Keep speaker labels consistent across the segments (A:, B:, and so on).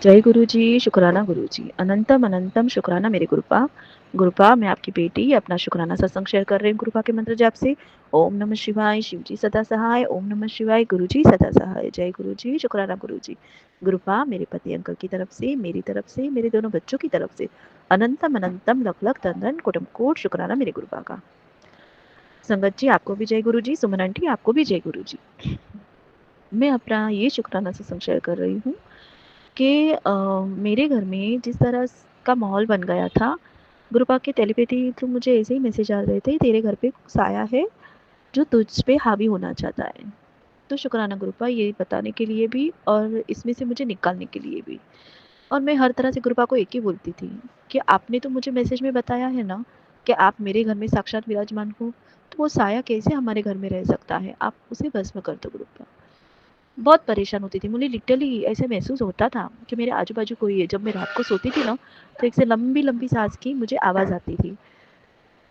A: जय गुरु जी, शुक्राना गुरु जी। अनंतम अनंतम शुक्राना मेरे गुरुपा। गुरुपा, मैं आपकी बेटी अपना शुक्राना सत्संग शेयर कर रही हूँ गुरुपा के मंत्र जाप से। ओम नमः शिवाय, शिव जी सदा सहाय। ओम नमः शिवाय, गुरु जी सदा सहाय। जय गुरु जी, शुक्राना गुरु जी। गुरुपा, मेरे पति अंकल की तरफ से, मेरी तरफ से, मेरे दोनों बच्चों की तरफ से अनंतम अनंतम लख लख धन धन कोटम कोट शुक्राना मेरे गुरुपा का। संगत जी, आपको भी जय गुरु जी। सुमन आंटी, आपको भी जय गुरु जी। मैं अपना ये शुक्राना सत्संग शेयर कर रही हूँ कि मेरे घर में जिस तरह का माहौल बन गया था, गुरुपा के टेलीपैथी थ्रू मुझे ऐसे ही मैसेज आ रहे थे, तेरे घर पे साया है जो तुझ पे हावी होना चाहता है। तो शुक्राना गुरुपा, ये बताने के लिए भी और इसमें से मुझे निकालने के लिए भी। और मैं हर तरह से गुरुपा को एक ही बोलती थी कि आपने तो मुझे मैसेज में बताया है ना कि आप मेरे घर में साक्षात विराजमान हो, तो वो साया कैसे हमारे घर में रह सकता है, आप उसे भस्म कर दो गुरुपा। बहुत परेशान होती थी, मुझे लिटरली ऐसे महसूस होता था कि मेरे आजू बाजू कोई है। जब मैं रात को सोती थी ना, तो एक से लंबी लंबी सांस की मुझे आवाज़ आती थी।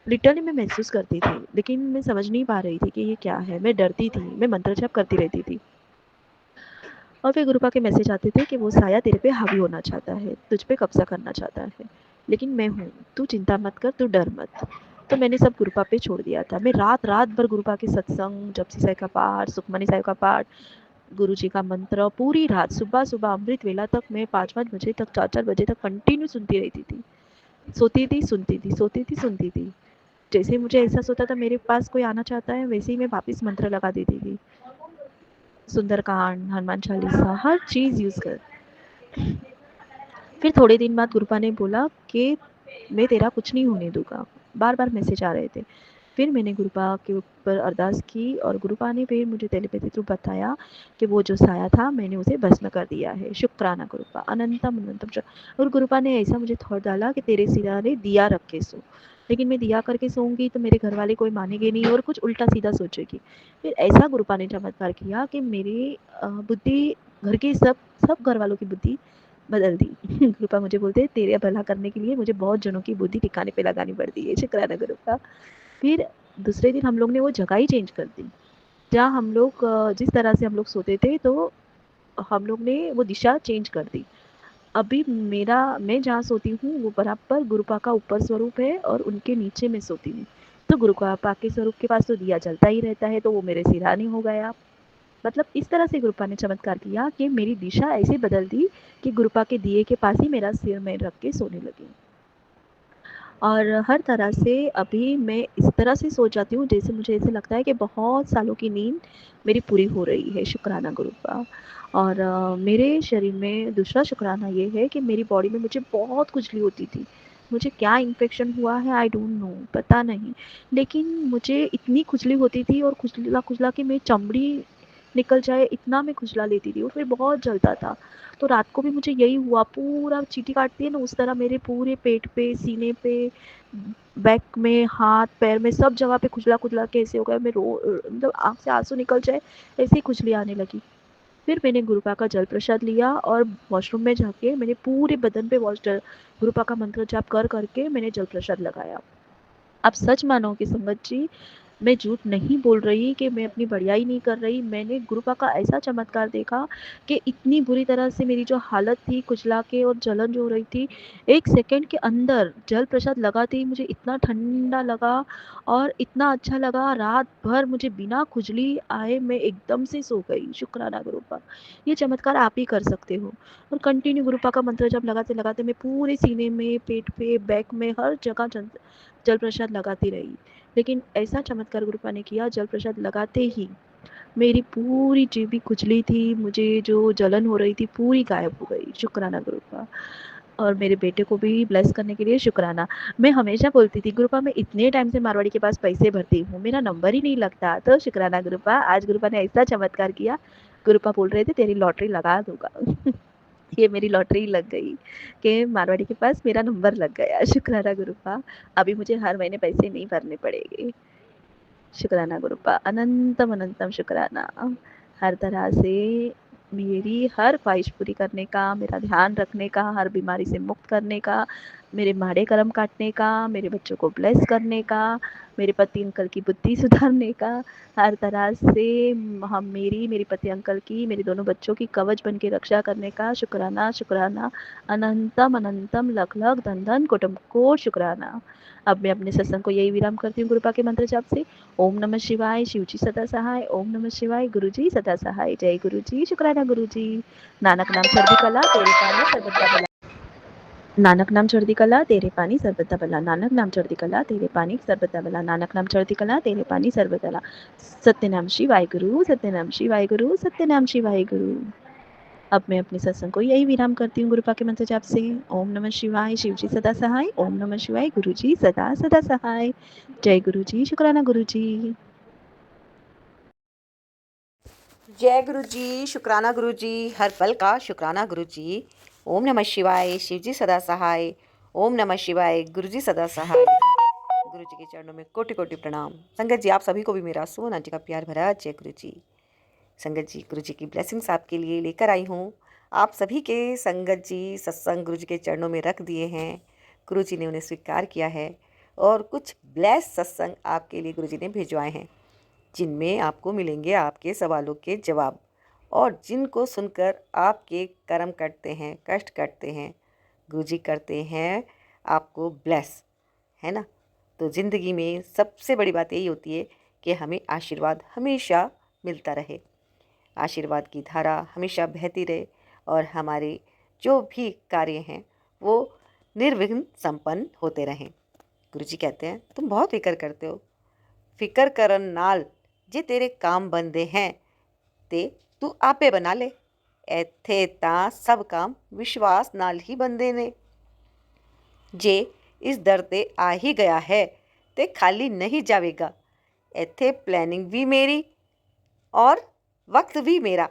A: लिटरली मैं महसूस करती थी, लेकिन मैं समझ नहीं पा रही थी कि ये क्या है। मैं डरती थी, मैं मंत्र जाप करती रहती थी। और फिर गुरुपा के मैसेज आते थे कि वो साया तेरे पे हावी होना चाहता है, तुझ पे कब्जा करना चाहता है, लेकिन मैं हूँ, तू चिंता मत कर, तू डर मत। तो मैंने सब गुरुपा पे छोड़ दिया था। मैं रात रात भर गुरुपा के सत्संग, जपसी साई का पाठ, सुखमनी साई का पाठ, गुरु जी का मंत्र पूरी रात, सुबह सुबह अमृत वेला तक मैं 5-5 बजे तक, 4-4 बजे तक कंटिन्यू सुनती रहती थी। सोती थी सुनती थी, सोती थी सुनती थी। जैसे मुझे एहसास होता था मेरे पास कोई आना चाहता है, वैसे ही मैं वापिस मंत्र लगा देती थी। सुंदरकांड, हनुमान चालीसा, हर चीज यूज कर। फिर थोड़े दिन बाद गुरुपा ने बोला कि मैं तेरा कुछ नहीं होने दूंगा। बार बार मैसेज आ रहे थे। फिर मैंने गुरुपा के ऊपर अरदास की और गुरुपा ने फिर मुझे टेलीपैथी थ्रू बताया कि वो जो साया था मैंने उसे भस्म कर दिया है। शुक्राना गुरुपा, अनंतम अनंतम और गुरुपा ने ऐसा मुझे थॉट डाला कि तेरे सिराने दिया रख के सो। लेकिन मैं दिया करके सोऊंगी तो मेरे घर वाले कोई मानेंगे नहीं और कुछ उल्टा सीधा सोचेगी। फिर ऐसा गुरुपा ने चमत्कार किया कि मेरी बुद्धि, घर की सब सब घर वालों की बुद्धि बदल दी। गुरुपा मुझे बोलते तेरे भला करने के लिए मुझे बहुत जनों की बुद्धि ठिकाने पे लगानी पड़ती है। शुक्राना गुरुपा। फिर दूसरे दिन हम लोग ने वो जगह ही चेंज कर दी। जहाँ हम लोग जिस तरह से हम लोग सोते थे, तो हम लोग ने वो दिशा चेंज कर दी। अभी मेरा, मैं जहाँ सोती हूँ वो बराबर गुरुपा का ऊपर स्वरूप है और उनके नीचे मैं सोती हूँ। तो गुरुपा के स्वरूप के पास तो दिया जलता ही रहता है, तो वो मेरे सिरहाने हो गया। मतलब इस तरह से गुरुपा ने चमत्कार किया कि मेरी दिशा ऐसे बदल दी कि गुरुपा के दिए के पास ही मेरा सिर में रख के सोने लगी। और हर तरह से अभी मैं इस तरह से सो जाती हूँ जैसे मुझे ऐसे लगता है कि बहुत सालों की नींद मेरी पूरी हो रही है। शुक्राना गुरु का। और मेरे शरीर में दूसरा शुक्राना ये है कि मेरी बॉडी में मुझे बहुत खुजली होती थी। मुझे क्या इन्फेक्शन हुआ है, आई डोंट नो, पता नहीं। लेकिन मुझे इतनी खुजली होती थी और खुजला खुजला के मेरी चमड़ी निकल जाए इतना मैं खुजला लेती थी और फिर बहुत जलता था। तो रात को भी मुझे यही हुआ, पूरा चींटी काटती है ना उस तरह मेरे पूरे पेट पे, सीने पे, बैक में, हाथ पैर में, सब जगह पे खुजला खुजला के ऐसे हो गया। मैं रो, मतलब आँख से आंसू निकल जाए ऐसे ही खुजली आने लगी। फिर मैंने गुरुपा का जल प्रसाद लिया और वॉशरूम में जाके मैंने पूरे बदन पे वॉश गुरुपा का मंत्र जाप कर करके मैंने जल प्रसाद लगाया। आप सच मानो कि संगत जी, मैं झूठ नहीं बोल रही कि मैं अपनी बढ़ियाई नहीं कर रही। मैंने गुरुपा का ऐसा चमत्कार देखा कि इतनी बुरी तरह से मेरी जो हालत थी कुचला के और जलन जो हो रही थी, 1 सेकंड के अंदर जल प्रसाद लगाते ही मुझे इतना ठंडा लगा और इतना अच्छा लगा। रात भर मुझे बिना खुजली आए मैं एकदम से सो गई। शुक्राना गुरुपा। ये चमत्कार आप ही कर सकते हो। और कंटिन्यू गुरुपा का मंत्र जब लगाते लगाते मैं पूरे सीने में, पेट पे, बैक में, हर जगह जल प्रसाद लगाती रही। लेकिन ऐसा चमत्कार गुरुपा ने किया, जल प्रसाद लगाते ही मेरी पूरी जो भी खुजली थी, मुझे जो जलन हो रही थी, पूरी गायब हो गई। शुक्राना गुरुपा। और मेरे बेटे को भी ब्लेस करने के लिए शुक्राना। मैं हमेशा बोलती थी गुरुपा मैं इतने टाइम से मारवाड़ी के पास पैसे भरती हूँ, मेरा नंबर ही नहीं लगता। तो शुक्राना गुरुपा, आज गुरुपा ने ऐसा चमत्कार किया। गुरुपा बोल रहे थे तेरी लॉटरी लगा दूंगा। ये मेरी लॉटरी लग गई कि मारवाड़ी के पास मेरा नंबर लग गया। शुक्राना गुरुपा। अभी मुझे हर महीने पैसे नहीं भरने पड़ेंगे। शुक्राना गुरुपा, अनंतम अनंतम शुक्राना। हर तरह से मेरी हर ख्वाहिश पूरी करने का, मेरा ध्यान रखने का, हर बीमारी से मुक्त करने का, मेरे माड़े कर्म काटने का, मेरे बच्चों को ब्लेस करने का, मेरे पति अंकल की बुद्धि सुधारने का, हर तरह से हम मेरी पति अंकल की, मेरे दोनों बच्चों की कवच बन के रक्षा करने का शुक्राना शुक्राना, अनंतम अनंतम लख लख धन धन कोटम कोट शुक्राना। अब मैं अपने सत्संग को यही विराम करती हूँ गुरुपा के मंत्र जाप से। ओम नमः शिवाय, शिव जी सदा सहाय। ओम नमः शिवाय, गुरु जी सदा सहाय। जय गुरु जी, शुक्राना गुरु जी। नानक नाम चढ़दी कला तेरे पानी सर्वदा भला। नानक नाम चढ़दी कला तेरे पानी सर्वदा भला। नानक नाम चढ़दी कला तेरे पानी सर्वदा भला। नानक नाम चढ़दी कला तेरे पानी सर्वदा भला। सत्यनाम शिवाय गुरु, सत्यनाम शिवाय गुरु, सत्यनाम शिवाय गुरु। अब मैं अपने सत्संग को यही विराम करती हूँ गुरुपा के मंत्र जाप से। ओम नमः शिवाय, शिव जी सदा सहाय। ओम नमः शिवाय, गुरु जी सदा सदा सहाय। जय गुरु जी, शुक्राना गुरु जी।
B: जय गुरु जी, शुक्राना गुरु जी, हर पल का शुक्राना गुरु जी। ओम नमः शिवाय, शिव जी सदा सहाय। ओम नमः शिवाय, गुरु जी सदा सहाय। गुरु जी के चरणों में कोटि कोटि प्रणाम। संगत जी, आप सभी को भी मेरा सोना जी का प्यार भरा जय गुरु जी। संगत जी, गुरु जी की ब्लेसिंग्स आपके लिए लेकर आई हूँ। आप सभी के संगत जी सत्संग गुरु जी के चरणों में रख दिए हैं। गुरु जी ने उन्हें स्वीकार किया है और कुछ ब्लेस सत्संग आपके लिए गुरु जी ने भिजवाए हैं, जिनमें आपको मिलेंगे आपके सवालों के जवाब, और जिनको सुनकर आपके कर्म कटते हैं, कष्ट कटते हैं, गुरुजी करते हैं आपको ब्लेस, है ना। तो ज़िंदगी में सबसे बड़ी बात यही होती है कि हमें आशीर्वाद हमेशा मिलता रहे, आशीर्वाद की धारा हमेशा बहती रहे, और हमारे जो भी कार्य हैं वो निर्विघ्न संपन्न होते रहें। गुरुजी कहते हैं, तुम बहुत फिक्र करते हो, फिकर करन नाल जे तेरे काम बनते हैं ते तू आपे बना ले। ਇੱਥੇ ਤਾਂ ਸਭ ਕੰਮ ਵਿਸ਼ਵਾਸ ਨਾਲ ਹੀ ਬੰਦੇ ਨੇ। ਜੇ ਇਸ ਦਰ ਤੇ ਆ ਹੀ ਗਿਆ ਹੈ ਤੇ ਖਾਲੀ ਨਹੀਂ ਜਾਵੇਗਾ। ਇੱਥੇ प्लानिंग भी मेरी और वक्त भी मेरा।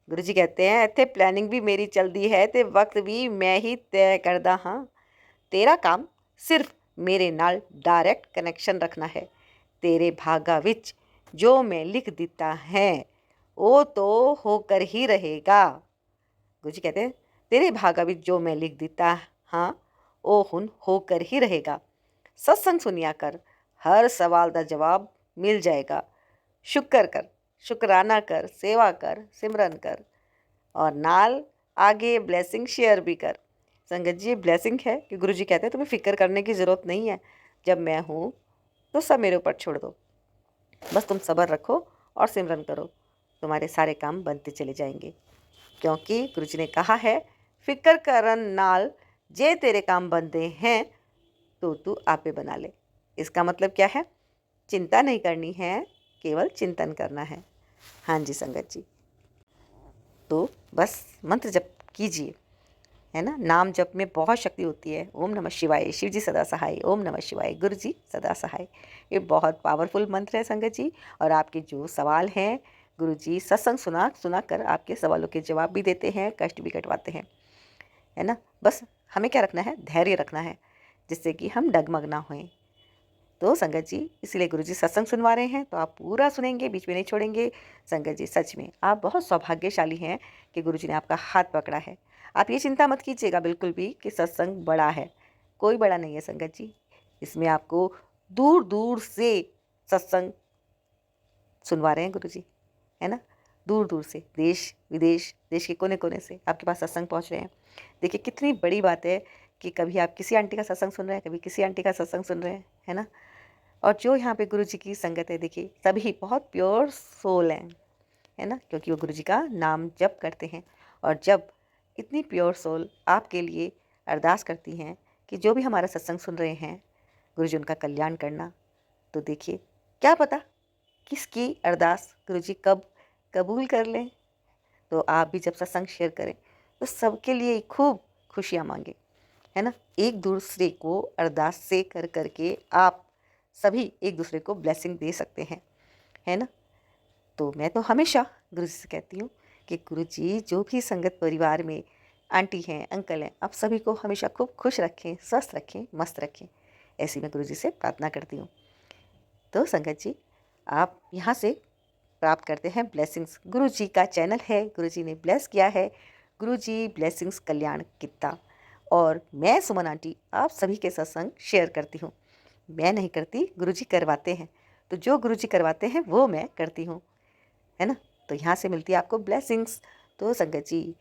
B: गुरु जी कहते हैं, ਇੱਥੇ प्लानिंग भी मेरी चलती है ਤੇ वक्त भी मैं ही तय करदा हाँ। तेरा काम सिर्फ मेरे नाल डायरेक्ट कनैक्शन रखना है। तेरे भागा विच जो मैं लिख दिता है वो तो होकर ही रहेगा। गुरु जी कहते हैं, तेरे भागा विच जो मैं लिख दिता हाँ वो हुन होकर ही रहेगा। सत्संग सुनिया कर, हर सवाल का जवाब मिल जाएगा। शुक्र कर, शुक्राना कर, सेवा कर, सिमरन कर, और नाल आगे ब्लेसिंग शेयर भी कर। संगत जी, ब्लेसिंग है कि गुरु जी कहते हैं तुम्हें फ़िक्र करने की ज़रूरत नहीं है, जब मैं हूँ तो सब मेरे ऊपर छोड़ दो, बस तुम सब्र रखो और सिमरन करो, तुम्हारे सारे काम बनते चले जाएंगे। क्योंकि गुरु जी ने कहा है, फिक्र करन नाल जे तेरे काम बनते हैं तो तू आपे बना ले। इसका मतलब क्या है? चिंता नहीं करनी है, केवल चिंतन करना है। हाँ जी संगत जी, तो बस मंत्र जप कीजिए, है ना। नाम जप में बहुत शक्ति होती है। ओम नमः शिवाय, शिव जी सदा सहाय। ओम नमः शिवाय, गुरु जी सदा सहाय। ये बहुत पावरफुल मंत्र है संगत जी। और आपके जो सवाल हैं, गुरु जी सत्संग सुना कर आपके सवालों के जवाब भी देते हैं, कष्ट भी कटवाते हैं, है ना। बस हमें क्या रखना है? धैर्य रखना है, जिससे कि हम डगमग ना होएं। तो संगत जी, इसलिए गुरु जी सत्संग सुनवा रहे हैं, तो आप पूरा सुनेंगे, बीच में नहीं छोड़ेंगे। संगत जी, सच में आप बहुत सौभाग्यशाली हैं कि गुरु जी ने आपका हाथ पकड़ा है। आप ये चिंता मत कीजिएगा बिल्कुल भी कि सत्संग बड़ा है, कोई बड़ा नहीं है संगत जी। इसमें आपको दूर दूर से सत्संग सुनवा रहे हैं गुरु जी, है ना। दूर दूर से, देश विदेश, देश के कोने कोने से आपके पास सत्संग पहुंच रहे हैं। देखिए कितनी बड़ी बात है कि कभी आप किसी आंटी का सत्संग सुन रहे हैं, कभी किसी आंटी का सत्संग सुन रहे हैं, है ना। और जो यहाँ पे गुरु जी की संगत है, देखिए सभी बहुत प्योर सोल हैं, है ना, क्योंकि वो गुरु जी का नाम जप करते हैं। और जब इतनी प्योर सोल आपके लिए अरदास करती हैं कि जो भी हमारा सत्संग सुन रहे हैं, गुरु जी उनका कल्याण करना, तो देखिए क्या पता किसकी अरदास गुरु जी कब कबूल कर लें। तो आप भी जब सत्संग शेयर करें तो सबके लिए खूब खुशियाँ मांगे, है ना। एक दूसरे को अरदास से कर करके आप सभी एक दूसरे को ब्लेसिंग दे सकते हैं, है ना। तो मैं तो हमेशा गुरु जी से कहती हूँ कि गुरु जी जो भी संगत परिवार में आंटी हैं, अंकल हैं, आप सभी को हमेशा खूब खुश रखें, स्वस्थ रखें, मस्त रखें, ऐसी मैं गुरु जी से प्रार्थना करती हूँ। तो संगत जी, आप यहाँ से प्राप्त करते हैं ब्लेसिंग्स। गुरु जी का चैनल है, गुरु जी ने ब्लेस किया है, गुरु जी ब्लेसिंग्स कल्याण किता, और मैं सुमन आंटी आप सभी के सत्संग शेयर करती हूँ। मैं नहीं करती, गुरुजी करवाते हैं। तो जो गुरुजी करवाते हैं वो मैं करती हूँ, है ना। तो यहाँ से मिलती है आपको ब्लेसिंग्स। तो संगत जी,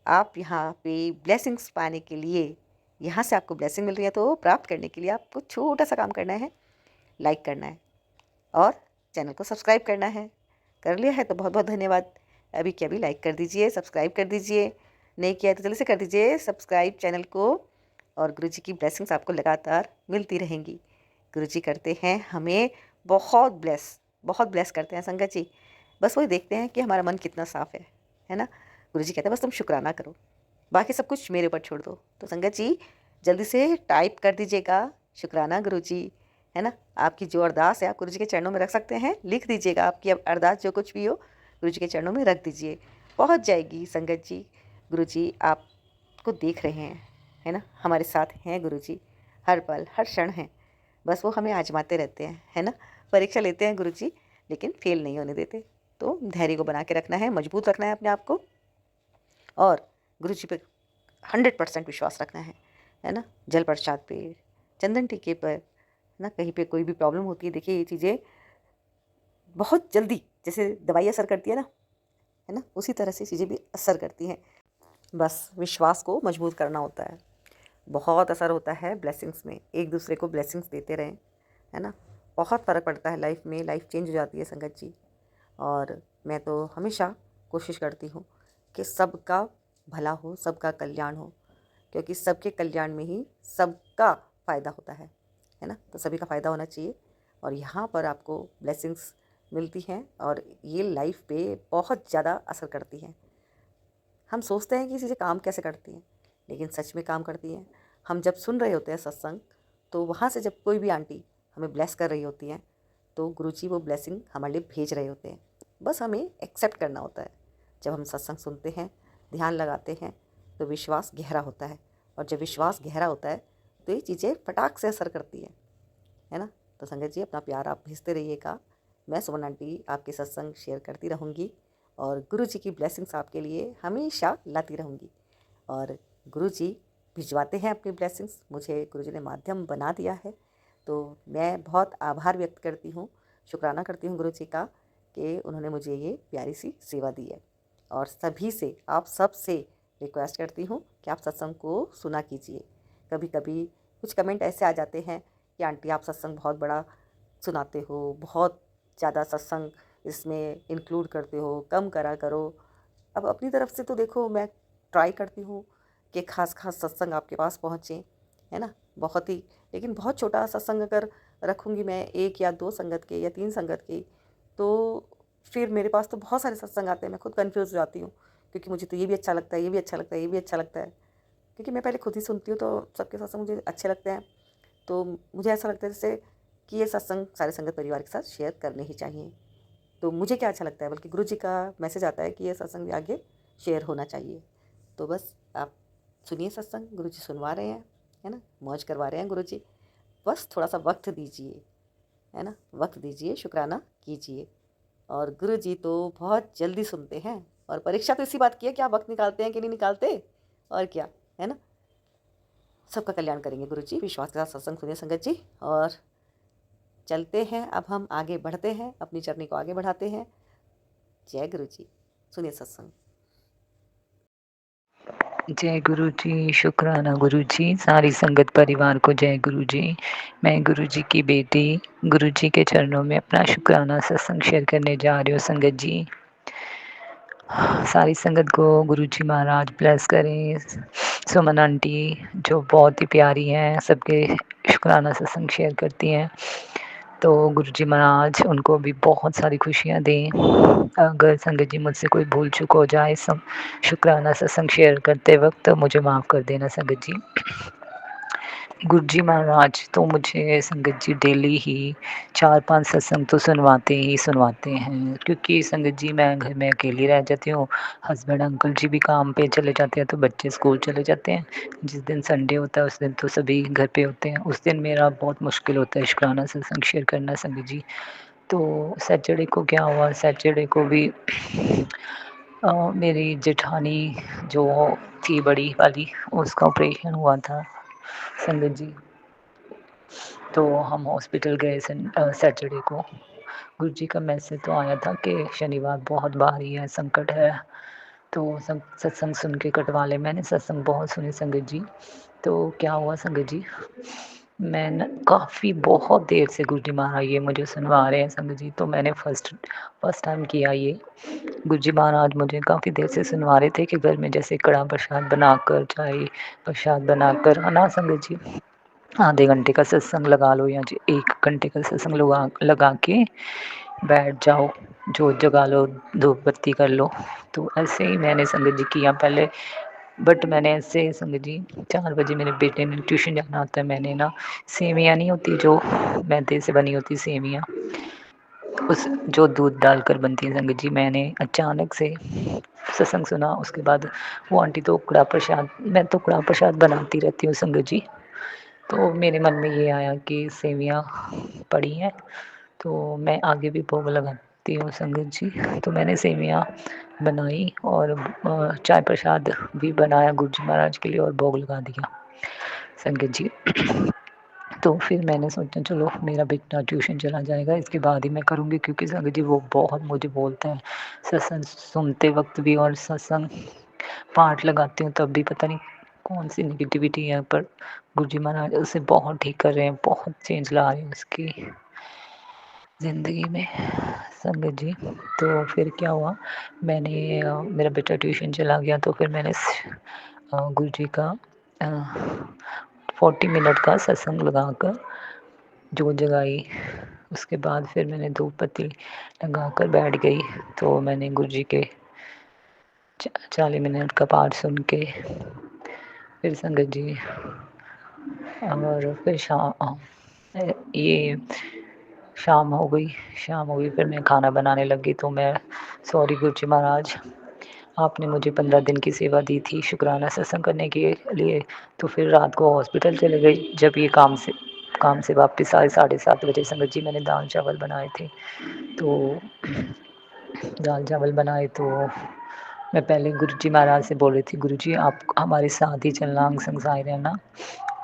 B: आप यहाँ पे ब्लेसिंग्स पाने के लिए, यहाँ से आपको ब्लेसिंग मिल रही है, तो प्राप्त करने के लिए आपको छोटा सा काम करना है, लाइक करना है और चैनल को सब्सक्राइब करना है। कर लिया है तो बहुत बहुत धन्यवाद। अभी के अभी लाइक कर दीजिए, सब्सक्राइब कर दीजिए। नहीं किया है तो जल्दी से कर दीजिए सब्सक्राइब चैनल को। और गुरुजी की ब्लेसिंग्स आपको लगातार मिलती रहेंगी। गुरुजी करते हैं हमें बहुत ब्लेस करते हैं संगत जी। बस वही देखते हैं कि हमारा मन कितना साफ़ है ना। गुरुजी कहते हैं बस तुम शुक्राना करो, बाकी सब कुछ मेरे ऊपर छोड़ दो। तो संगत जी जल्दी से टाइप कर दीजिएगा शुक्राना गुरुजी, है ना। आपकी जो अरदास है आप गुरुजी के चरणों में रख सकते हैं, लिख दीजिएगा आपकी अरदास जो कुछ भी हो गुरुजी के चरणों में रख दीजिए, पहुंच जाएगी संगत जी। गुरुजी आपको देख रहे हैं, है ना, हमारे साथ हैं गुरुजी, हर पल हर क्षण हैं। बस वो हमें आजमाते रहते हैं, है ना। परीक्षा लेते हैं गुरुजी, लेकिन फेल नहीं होने देते। तो धैर्य को बना के रखना है, मजबूत रखना है अपने आप को, और गुरुजी पे 100% विश्वास रखना है ना। जल प्रसाद पे, चंदन टीके पर ना, कहीं पे कोई भी प्रॉब्लम होती है, देखिए ये चीज़ें बहुत जल्दी, जैसे दवाई असर करती है ना, उसी तरह से चीज़ें भी असर करती हैं। बस विश्वास को मजबूत करना होता है, बहुत असर होता है ब्लेसिंग्स में। एक दूसरे को ब्लेसिंग्स देते रहें, है ना, बहुत फ़र्क पड़ता है लाइफ में, लाइफ चेंज हो जाती है संगत जी। और मैं तो हमेशा कोशिश करती हूँ कि सबका भला हो, सबका कल्याण हो, क्योंकि सबके कल्याण में ही सबका फ़ायदा होता है ना। तो सभी का फ़ायदा होना चाहिए। और यहाँ पर आपको ब्लेसिंग्स मिलती हैं और ये लाइफ पे बहुत ज़्यादा असर करती हैं। हम सोचते हैं कि ये चीज़ें काम कैसे करती हैं, लेकिन सच में काम करती हैं। हम जब सुन रहे होते हैं सत्संग, तो वहाँ से जब कोई भी आंटी हमें ब्लेस कर रही होती हैं, तो गुरुजी वो ब्लेसिंग हमारे लिए भेज रहे होते हैं। बस हमें एक्सेप्ट करना होता है। जब हम सत्संग सुनते हैं, ध्यान लगाते हैं, तो विश्वास गहरा होता है। और जब विश्वास गहरा होता है तो ये चीज़ें फटाक से असर करती है ना। तो संगत जी अपना प्यार आप भेजते रहिएगा। मैं सुमन आंटी आपके सत्संग शेयर करती रहूँगी और गुरुजी की ब्लेसिंग्स आपके लिए हमेशा लाती रहूँगी। और गुरुजी भिजवाते हैं अपनी ब्लेसिंग्स, मुझे गुरुजी ने माध्यम बना दिया है। तो मैं बहुत आभार व्यक्त करती हूँ, शुक्राना करती हूँ गुरुजी का कि उन्होंने मुझे ये प्यारी सी सेवा दी है। और सभी से, आप सब से रिक्वेस्ट करती हूँ कि आप सत्संग को सुना कीजिए। कभी कभी कुछ कमेंट ऐसे आ जाते हैं कि आंटी आप सत्संग बहुत बड़ा सुनाते हो, बहुत ज़्यादा सत्संग इसमें इंक्लूड करते हो, कम करा करो। अब अपनी तरफ से तो देखो मैं ट्राई करती हूँ कि खास सत्संग आपके पास पहुँचे, है ना, बहुत ही। लेकिन बहुत छोटा सत्संग अगर रखूँगी मैं, 1 या 2 संगत के या 3 संगत के, तो फिर मेरे पास तो बहुत सारे सत्संग आते हैं, मैं खुद कन्फ्यूज़ हो जाती हूँ, क्योंकि मुझे तो ये भी अच्छा लगता है, ये भी अच्छा लगता है, ये भी अच्छा लगता है। क्योंकि मैं पहले खुद ही सुनती हूँ, तो सबके सत्संग मुझे अच्छे लगते हैं। तो मुझे ऐसा लगता है जैसे कि ये सत्संग सारे संगत परिवार के साथ शेयर करने ही चाहिए। तो मुझे क्या अच्छा लगता है, बल्कि गुरुजी का मैसेज आता है कि ये सत्संग भी आगे शेयर होना चाहिए। तो बस आप सुनिए सत्संग, गुरुजी सुनवा रहे हैं, है ना, मौज करवा रहे हैं गुरुजी। बस थोड़ा सा वक्त दीजिए, है ना, वक्त दीजिए, शुक्राना कीजिए। और गुरुजी तो बहुत जल्दी सुनते हैं। और परीक्षा तो इसी बात की है कि आप वक्त निकालते हैं कि नहीं निकालते, और क्या, है ना। सबका कल्याण करेंगे गुरुजी, विश्वास के साथ सत्संग सुनिए संगत जी। और चलते हैं, अब हम आगे बढ़ते हैं, अपनी जर्नी को आगे बढ़ाते हैं। जय गुरुजी, सुनिए सत्संग।
C: जय गुरु जी, शुक्राना गुरु जी, सारी संगत परिवार को जय गुरु जी। मैं गुरु जी की बेटी गुरु जी के चरणों में अपना शुक्राना सत्संग शेयर करने जा रही हूँ संगत जी। सारी संगत को गुरु जी महाराज ब्लेस करें। सुमन आंटी जो बहुत ही प्यारी हैं, सबके शुक्राना सत्संग शेयर करती हैं, तो गुरु जी महाराज उनको भी बहुत सारी खुशियाँ दें। अगर संगत जी मुझसे कोई भूल चूक हो जाए सब शुक्राना सत्संग शेयर करते वक्त, मुझे माफ़ कर देना संगत जी। गुरु जी महाराज तो मुझे संगत जी डेली ही 4-5 सत्संग तो सुनवाते हैं, क्योंकि संगत जी मैं घर में अकेली रह जाती हूँ। हस्बैंड अंकल जी भी काम पे चले जाते हैं, तो बच्चे स्कूल चले जाते हैं। जिस दिन संडे होता है उस दिन तो सभी घर पे होते हैं, उस दिन मेरा बहुत मुश्किल होता है शुक्राना सत्संग शेयर करना संगत जी। तो सैटरडे को क्या हुआ, सैटरडे को भी मेरी जेठानी जो थी बड़ी वाली, उसका ऑपरेशन हुआ था संगत जी। तो हम हॉस्पिटल गए सैटरडे को। गुरु जी का मैसेज तो आया था कि शनिवार बहुत भारी है, संकट है, तो सत्संग सुन के कटवा ले। मैंने सत्संग बहुत सुने संगत जी। तो क्या हुआ संगत जी, मैं न काफ़ी बहुत देर से गुरु जी महाराज ये मुझे सुनवा रहे हैं संगत जी। तो मैंने फर्स्ट टाइम किया ये। गुरु जी महाराज मुझे काफ़ी देर से सुनवा रहे थे कि घर में जैसे कड़ा प्रसाद बनाकर, चाय प्रसाद बनाकर, है ना संगत जी, आधे घंटे का सत्संग लगा लो या 1 घंटे का सत्संग लगा के बैठ जाओ, जोत जगा लो, धूप बत्ती कर लो। तो ऐसे ही मैंने संगत जी किया पहले। बट मैंने ऐसे संगत जी 4 बजे मेरे बेटे ने ट्यूशन जाना होता है। मैंने ना सेवियाँ नहीं होती जो मैदे से बनी होती सेवियाँ, उस जो दूध डालकर बनती है संगत जी, मैंने अचानक से सत्संग सुना। उसके बाद वो आंटी तो कड़ा प्रसाद, मैं तो कड़ा प्रसाद बनाती रहती हूँ संगत जी। तो मेरे मन में ये आया कि सेवियाँ पड़ी हैं तो मैं आगे भी भोग लगाती हूँ संगत जी। तो मैंने सेवियाँ बनाई और चाय प्रसाद भी बनाया गुरु जी महाराज के लिए और भोग लगा दिया संगत जी। तो फिर मैंने सोचा चलो मेरा बेटा ट्यूशन चला जाएगा, इसके बाद ही मैं करूँगी, क्योंकि संगत जी वो बहुत मुझे बोलता है सत्संग सुनते वक्त भी और सत्संग पाठ लगाती हूँ तब भी, पता नहीं कौन सी नेगेटिविटी है, पर गुरु जी महाराज उसे बहुत ठीक कर रहे हैं, बहुत चेंज ला रहे हैं उसकी ज़िंदगी में संगत जी। तो फिर क्या हुआ, मैंने मेरा बेटा ट्यूशन चला गया तो फिर मैंने गुरु जी का 40 मिनट का सत्संग लगाकर जोत जगाई। उसके बाद फिर मैंने धूप बत्ती लगा कर बैठ गई। तो मैंने गुरु जी के 40 मिनट का पाठ सुन के फिर संगत जी, और फिर ये शाम हो गई। फिर मैं खाना बनाने लगी। तो मैं सॉरी गुरु जी महाराज, आपने मुझे 15 दिन की सेवा दी थी शुक्राना सत्संग करने के लिए, तो फिर रात को हॉस्पिटल चले गई। जब ये काम से वापस आए 7:30 बजे संगत जी, मैंने दाल चावल बनाए थे। तो दाल चावल बनाए तो मैं पहले गुरु जी महाराज से बोल रही थी, गुरु जी आप हमारे साथ ही चलना, अंग संग साए रहना।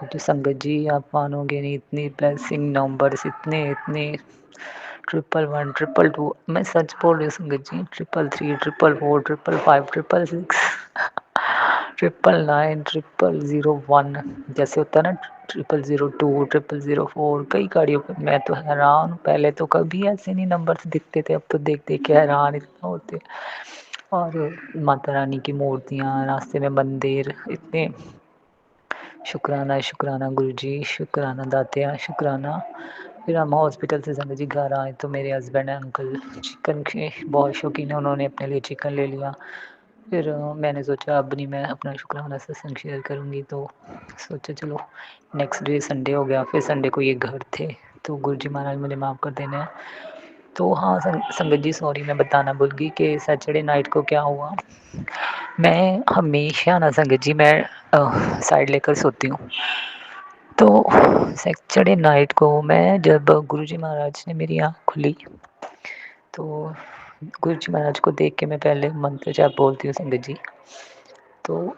C: तो संगत जी आप मानोगे नहीं, इतनी ब्लेसिंग नंबर्स, इतने 111, 222, मैं सच बोल रही हूँ संगत जी, 333, 444, 555, 666, 999, 0001, जैसे होता है ना 0002, 0004, कई गाड़ियों पर। मैं तो हैरान हूँ, पहले तो कभी ऐसे नहीं नंबर दिखते थे, अब तो देख देख के हैरान इतना होते। और माता रानी की मूर्तियाँ, रास्ते में मंदिर, इतने शुक्राना गुरु जी, शुक्राना दातिया, शुक्राना। फिर हम हॉस्पिटल से संगत जी घर आए तो मेरे हस्बैंड अंकल चिकन के बहुत शौकीन है, उन्होंने अपने लिए चिकन ले लिया। फिर मैंने सोचा अब नहीं मैं अपना शुक्राना सत्संग शेयर करूँगी, तो सोचा चलो नेक्स्ट डे संडे हो गया। फिर संडे को ये घर थे, तो गुरु जी महाराज मुझे माफ़ कर देना है। तो हाँ संगत जी सॉरी, मैं बताना भूल गई कि सैटरडे नाइट को क्या हुआ। मैं हमेशा ना संगत जी मैं साइड लेकर सोती हूँ। तो सैटरडे नाइट को मैं जब गुरु जी महाराज ने मेरी आँख खुली, तो गुरु जी महाराज को देख के मैं पहले मंत्र जाप बोलती हूँ संगत जी। तो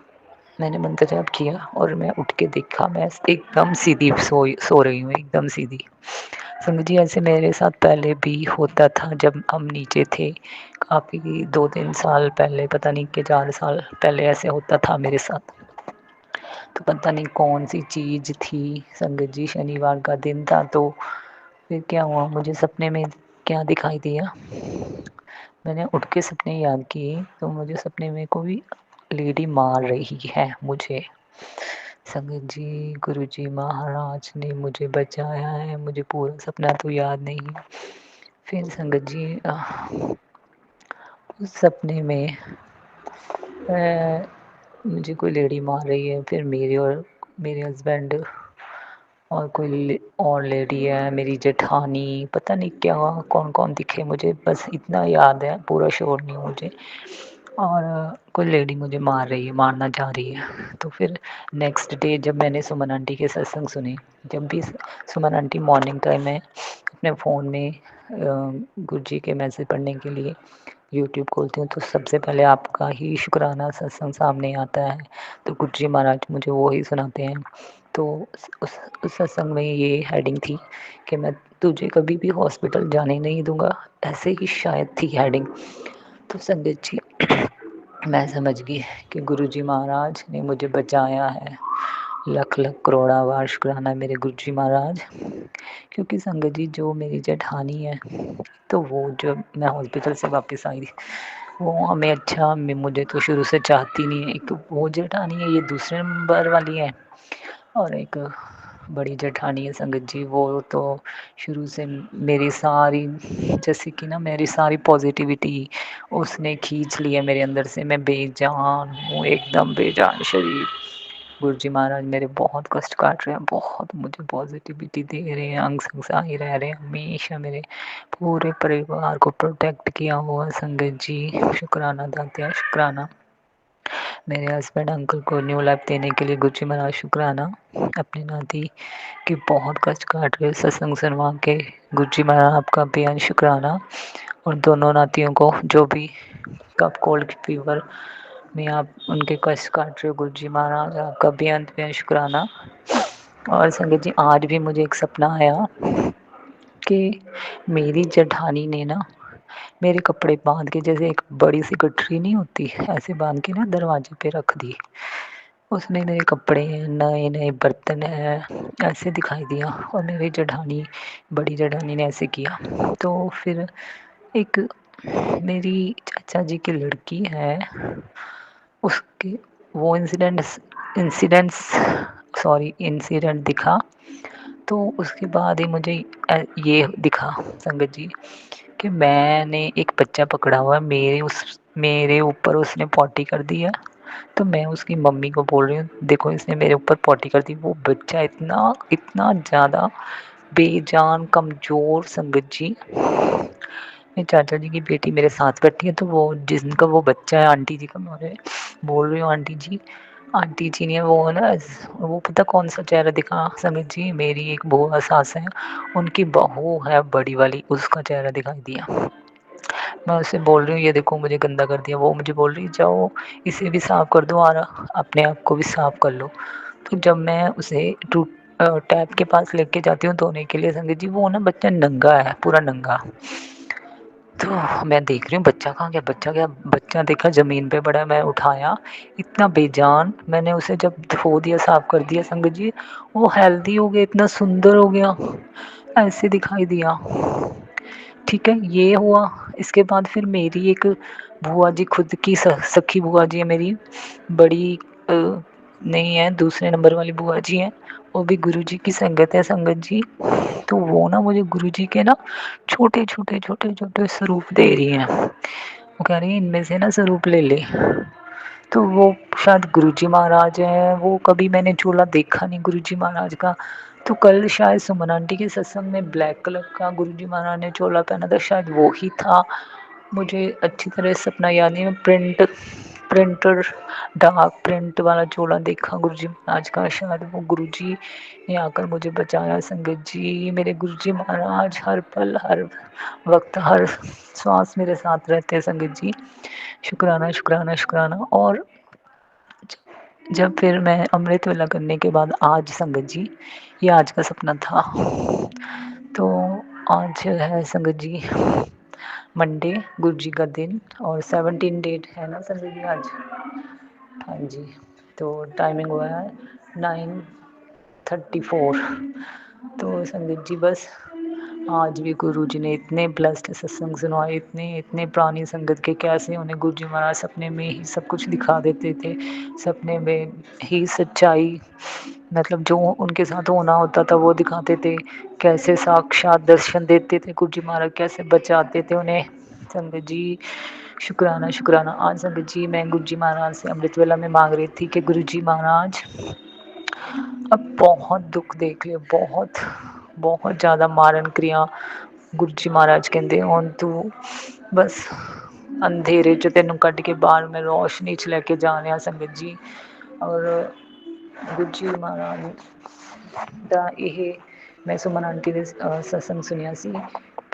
C: मैंने मंत्र जाप किया और मैं उठ के देखा, मैं एकदम सीधी सो रही हूँ, एकदम सीधी संगत जी। ऐसे मेरे साथ पहले भी होता था जब हम नीचे थे, काफ़ी 2-3 साल पहले, पता नहीं कि 4 साल पहले ऐसे होता था मेरे साथ। तो पता नहीं कौन सी चीज़ थी संगत जी, शनिवार का दिन था। तो फिर क्या हुआ, मुझे सपने में क्या दिखाई दिया, मैंने उठ के सपने याद किए तो मुझे सपने में कोई लेडी मार रही है मुझे संगत जी। गुरु जी महाराज ने मुझे बचाया है, मुझे पूरा सपना तो याद नहीं। फिर संगत जी उस सपने में मुझे कोई लेडी मार रही है, फिर मेरे और मेरे हस्बैंड और कोई और लेडी है, मेरी जेठानी, पता नहीं क्या कौन कौन दिखे मुझे, बस इतना याद है, पूरा श्योर नहीं हूँ मुझे। और कोई लेडी मुझे मार रही है, मारना चाह रही है। तो फिर नेक्स्ट डे जब मैंने सुमन आंटी के सत्संग सुने, जब भी सुमन आंटी मॉर्निंग टाइम में अपने फ़ोन में गुरु जी के मैसेज पढ़ने के लिए यूट्यूब खोलती हूँ तो सबसे पहले आपका ही शुक्राना सत्संग सामने आता है। तो गुरु जी महाराज मुझे वो ही सुनाते हैं। तो उस सत्संग में ये हेडिंग थी कि मैं तुझे कभी भी हॉस्पिटल जाने नहीं दूंगा, ऐसे ही शायद थी हेडिंग। तो संगत जी मैं समझ गई कि गुरु जी महाराज ने मुझे बचाया है। लख लख करोड़ा बार शुक्राना मेरे गुरु जी महाराज। क्योंकि संगत जी जो मेरी जेठानी है, तो वो जब मैं हॉस्पिटल से वापस आई, वो हमें अच्छा मुझे तो शुरू से चाहती नहीं है। एक वो जेठानी है, ये दूसरे नंबर वाली है, और एक बड़ी जेठानी है संगत जी, वो तो शुरू से मेरी सारी, जैसे कि ना मेरी सारी पॉजिटिविटी उसने खींच ली है मेरे अंदर से। मैं बेजान हूँ, एकदम बेजान शरीर। गुरु जी महाराज मेरे बहुत कष्ट काट रहे हैं, बहुत मुझे पॉजिटिविटी दे रहे हैं, अंग संग सहाय रह रहे हैं, हमेशा मेरे पूरे परिवार को प्रोटेक्ट किया हुआ संगत जी। शुक्राना दात्या शुक्राना। मेरे हस्बैंड अंकल को न्यू लाइफ देने के लिए गुरु जी महाराज शुक्राना। अपनी नाती की बहुत कष्ट काट रहे सत्संग सुनवा के गुरु जी महाराज आपका बेअंत शुक्राना। और दोनों नातियों को जो भी कफ कोल्ड फीवर में आप उनके कष्ट काट रहे हो, गुरु जी महाराज आपका बेअंत शुक्राना। और संगत जी आज भी मुझे एक सपना आया कि मेरी जेठानी ने ना मेरे कपड़े बांध के, जैसे एक बड़ी सी गठरी नहीं होती, ऐसे बांध के ना दरवाजे पे रख दी। उसमें मेरे कपड़े हैं, नए नए बर्तन हैं, ऐसे दिखाई दिया। और मेरी जेठानी, बड़ी जेठानी ने ऐसे किया। तो फिर एक मेरी चाचा जी की लड़की है, उसके वो इंसिडेंट दिखा। तो उसके बाद ही मुझे ये दिखा संगत जी कि मैंने एक बच्चा पकड़ा हुआ है, मेरे ऊपर उसने पॉटी कर दिया। तो मैं उसकी मम्मी को बोल रही हूँ देखो इसने मेरे ऊपर पॉटी कर दी। वो बच्चा इतना इतना ज़्यादा बेजान कमज़ोर संगत जी। मेरे चाचा जी की बेटी मेरे साथ बैठी है, तो वो जिनका वो बच्चा है आंटी जी का, मैं बोल रही हूँ आंटी जी ने वो ना, वो पता कौन सा चेहरा दिखा संगत जी, मेरी एक बुआ सास है, उनकी बहू है बड़ी वाली, उसका चेहरा दिखाई दिया। मैं उससे बोल रही हूँ ये देखो मुझे गंदा कर दिया। वो मुझे बोल रही जाओ इसे भी साफ़ कर दो और अपने आप को भी साफ़ कर लो। तो जब मैं उसे टैप के पास लेके जाती हूँ धोने के लिए संगत जी, वो ना बच्चा नंगा है, पूरा नंगा। तो मैं देख रही हूँ बच्चा कहाँ गया, बच्चा देखा ज़मीन पे पड़ा है। मैं उठाया, इतना बेजान, मैंने उसे जब धो दिया साफ़ कर दिया संगत जी, वो हेल्दी हो गया, इतना सुंदर हो गया, ऐसे दिखाई दिया। ठीक है, ये हुआ। इसके बाद फिर मेरी एक बुआ जी, खुद की सखी बुआ जी है मेरी, बड़ी नहीं है, दूसरे नंबर वाली बुआ जी हैं, वो भी गुरु जी की संगत है संगत जी। तो वो ना मुझे गुरु जी के ना छोटे छोटे छोटे छोटे स्वरूप दे रही हैं। वो कह रही है इनमें से ना स्वरूप ले ले। तो वो शायद गुरु जी महाराज हैं। वो कभी मैंने चोला देखा नहीं गुरु जी महाराज का। तो कल शायद सुमन आंटी के सत्संग में ब्लैक कलर का गुरु जी महाराज ने चोला पहना था, शायद वो ही था। मुझे अच्छी तरह सपना याद नहीं। मैं प्रिंटर डार्क प्रिंट वाला चोला देखा गुरु जी महाराज का, शायद वो गुरु जी ने आकर मुझे बचाया संगत जी। मेरे गुरु जी महाराज हर पल हर वक्त हर श्वास मेरे साथ रहते हैं संगत जी। शुक्राना शुक्राना शुक्राना। और जब फिर मैं अमृत वेला करने के बाद आज संगत जी, ये आज का सपना था। तो आज है संगत जी मंडे, गुरु जी का दिन, और 17 डेट है ना संगत जी आज। हाँ जी। तो टाइमिंग हुआ है 9:34। तो संगत जी बस आज भी गुरु जी ने इतने ब्लेस्ड सत्संग सुनवाए, इतने इतने पुरानी संगत के, कैसे उन्हें गुरु जी महाराज सपने में ही सब कुछ दिखा देते थे, सपने में ही सच्चाई, मतलब जो उनके साथ होना होता था वो दिखाते थे, कैसे साक्षात दर्शन देते थे गुरु जी महाराज, कैसे बचाते थे उन्हें संगत जी। शुक्राना शुक्राना। आज संगत जी मैं गुरु जी महाराज से अमृत वेला में मांग रही थी कि गुरु जी महाराज अब बहुत दुख देख लियो, बहुत बहुत ज़्यादा मारन क्रिया। गुरु जी महाराज कहते ਹੁਣ ਤੂੰ बस अंधेरे च तेनों कट के बाहर मैं रोशनी च लेके जा रहा संगत जी। और गुरु जी महाराज ਦਾ ਇਹ मैं सुमन आंटी ने सत्संग सुनिया सी,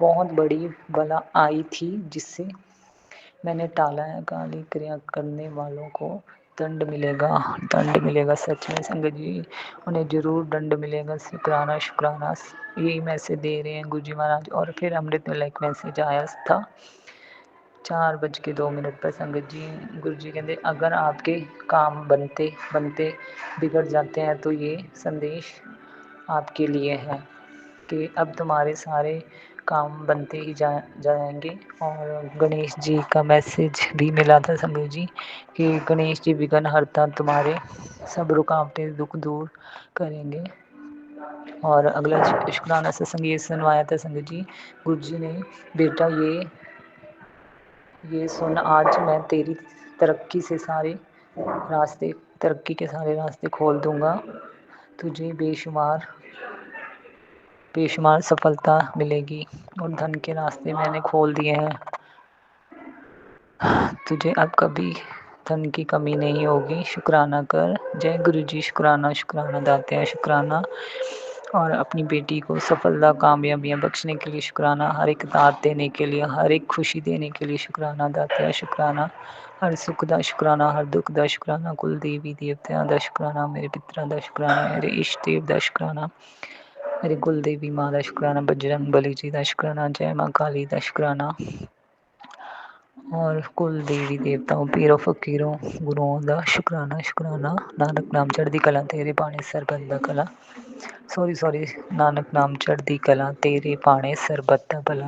C: बहुत बड़ी बला आई थी जिससे मैंने टाला है, काली क्रिया करने वालों को दंड मिलेगा। सच में संगत जी, उन्हें ज़रूर दंड मिलेगा। शुक्राना शुक्राना, यही मैसेज दे रहे हैं गुरु जी महाराज। और फिर अमृत वेला एक मैसेज आया था 4:02 पर संगत जी। गुरु जी कहते अगर आपके काम बनते बनते बिगड़ जाते हैं तो ये संदेश आपके लिए है कि अब तुम्हारे सारे काम बनते ही जाएंगे। और गणेश जी का मैसेज भी मिला था संगत जी कि गणेश जी विघ्न हरता, तुम्हारे सब रुकावटें दुख दूर करेंगे। और अगला शुक्राना सत्संग ये सुनवाया था संगत जी। गुरु जी ने, बेटा ये सुन, आज मैं तेरी तरक्की के सारे रास्ते खोल दूंगा। तुझे बेशुमार सफलता मिलेगी और धन के रास्ते मैंने खोल दिए हैं। तुझे अब कभी धन की कमी नहीं होगी। शुक्राना कर। जय गुरु जी। शुक्राना शुक्राना दाते हैं, शुक्राना। और अपनी बेटी को सफलता कामयाबियाँ बख्शने के लिए शुक्राना, हर एक दात देने के लिए, हर एक खुशी देने के लिए शुक्राना दाते हैं, शुक्राना। हर सुख दा शुक्राना, हर दुख दा शुक्राना, कुल देवी देवताओं दा शुक्राना, मेरे पितरां दा शुक्राना, मेरे इष्ट देव दा शुक्राना, मेरी कुल देवी माँ दा शुक्राना, बजरंग बली जी दा शुक्राना, जय माँ काली दा शुक्राना। और कुल देवी देवताओं, पीरों फकीरों, गुरुओं दा शुक्राना शुक्राना। नानक नाम चढ़दी कला तेरे बाणे सरबत दा भला। सॉरी नानक नाम चढ़दी कला तेरे बाणे सरबत दा भला।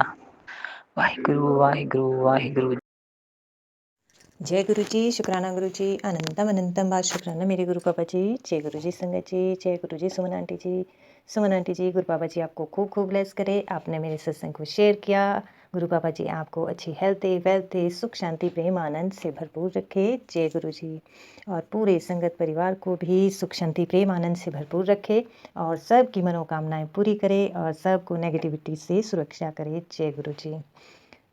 C: वाहिगुरु वाहिगुरु वाहिगुरु।
D: जय गुरु जी। शुक्राना गुरु जी। अनंतम अनंतम बार शुक्राना मेरे गुरु पापा जी। जय गुरु जी संगत जी। जय गुरु जी सुमन आंटी जी। सुमन आंटी जी, गुरु पापा जी आपको खूब खूब ब्लेस करे। आपने मेरे सत्संग को शेयर किया। गुरु पापा जी आपको अच्छी हेल्थ दे, वेल्थ दे, सुख शांति प्रेम आनंद से भरपूर रखे। जय गुरु जी। और पूरे संगत परिवार को भी सुख शांति प्रेम आनंद से भरपूर रखे और सबकी मनोकामनाएं पूरी करे और सबको नेगेटिविटी से सुरक्षा करे। जय गुरु जी।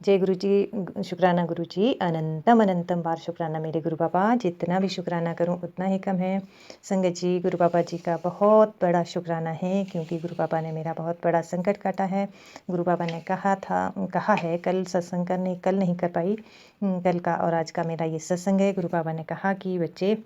D: जय गुरु जी। शुक्राना गुरु जी। अनंतम अनंतम बार शुक्राना मेरे गुरु पापा। जितना भी शुक्राना करूं उतना ही कम है। संगत जी, गुरु पापा जी का बहुत बड़ा शुक्राना है क्योंकि गुरु पापा ने मेरा बहुत बड़ा संकट काटा है। गुरु पापा ने कहा है कल सत्संग करने, कल नहीं कर पाई, कल का और आज का मेरा ये सत्संग है। गुरु पापा ने कहा कि बच्चे,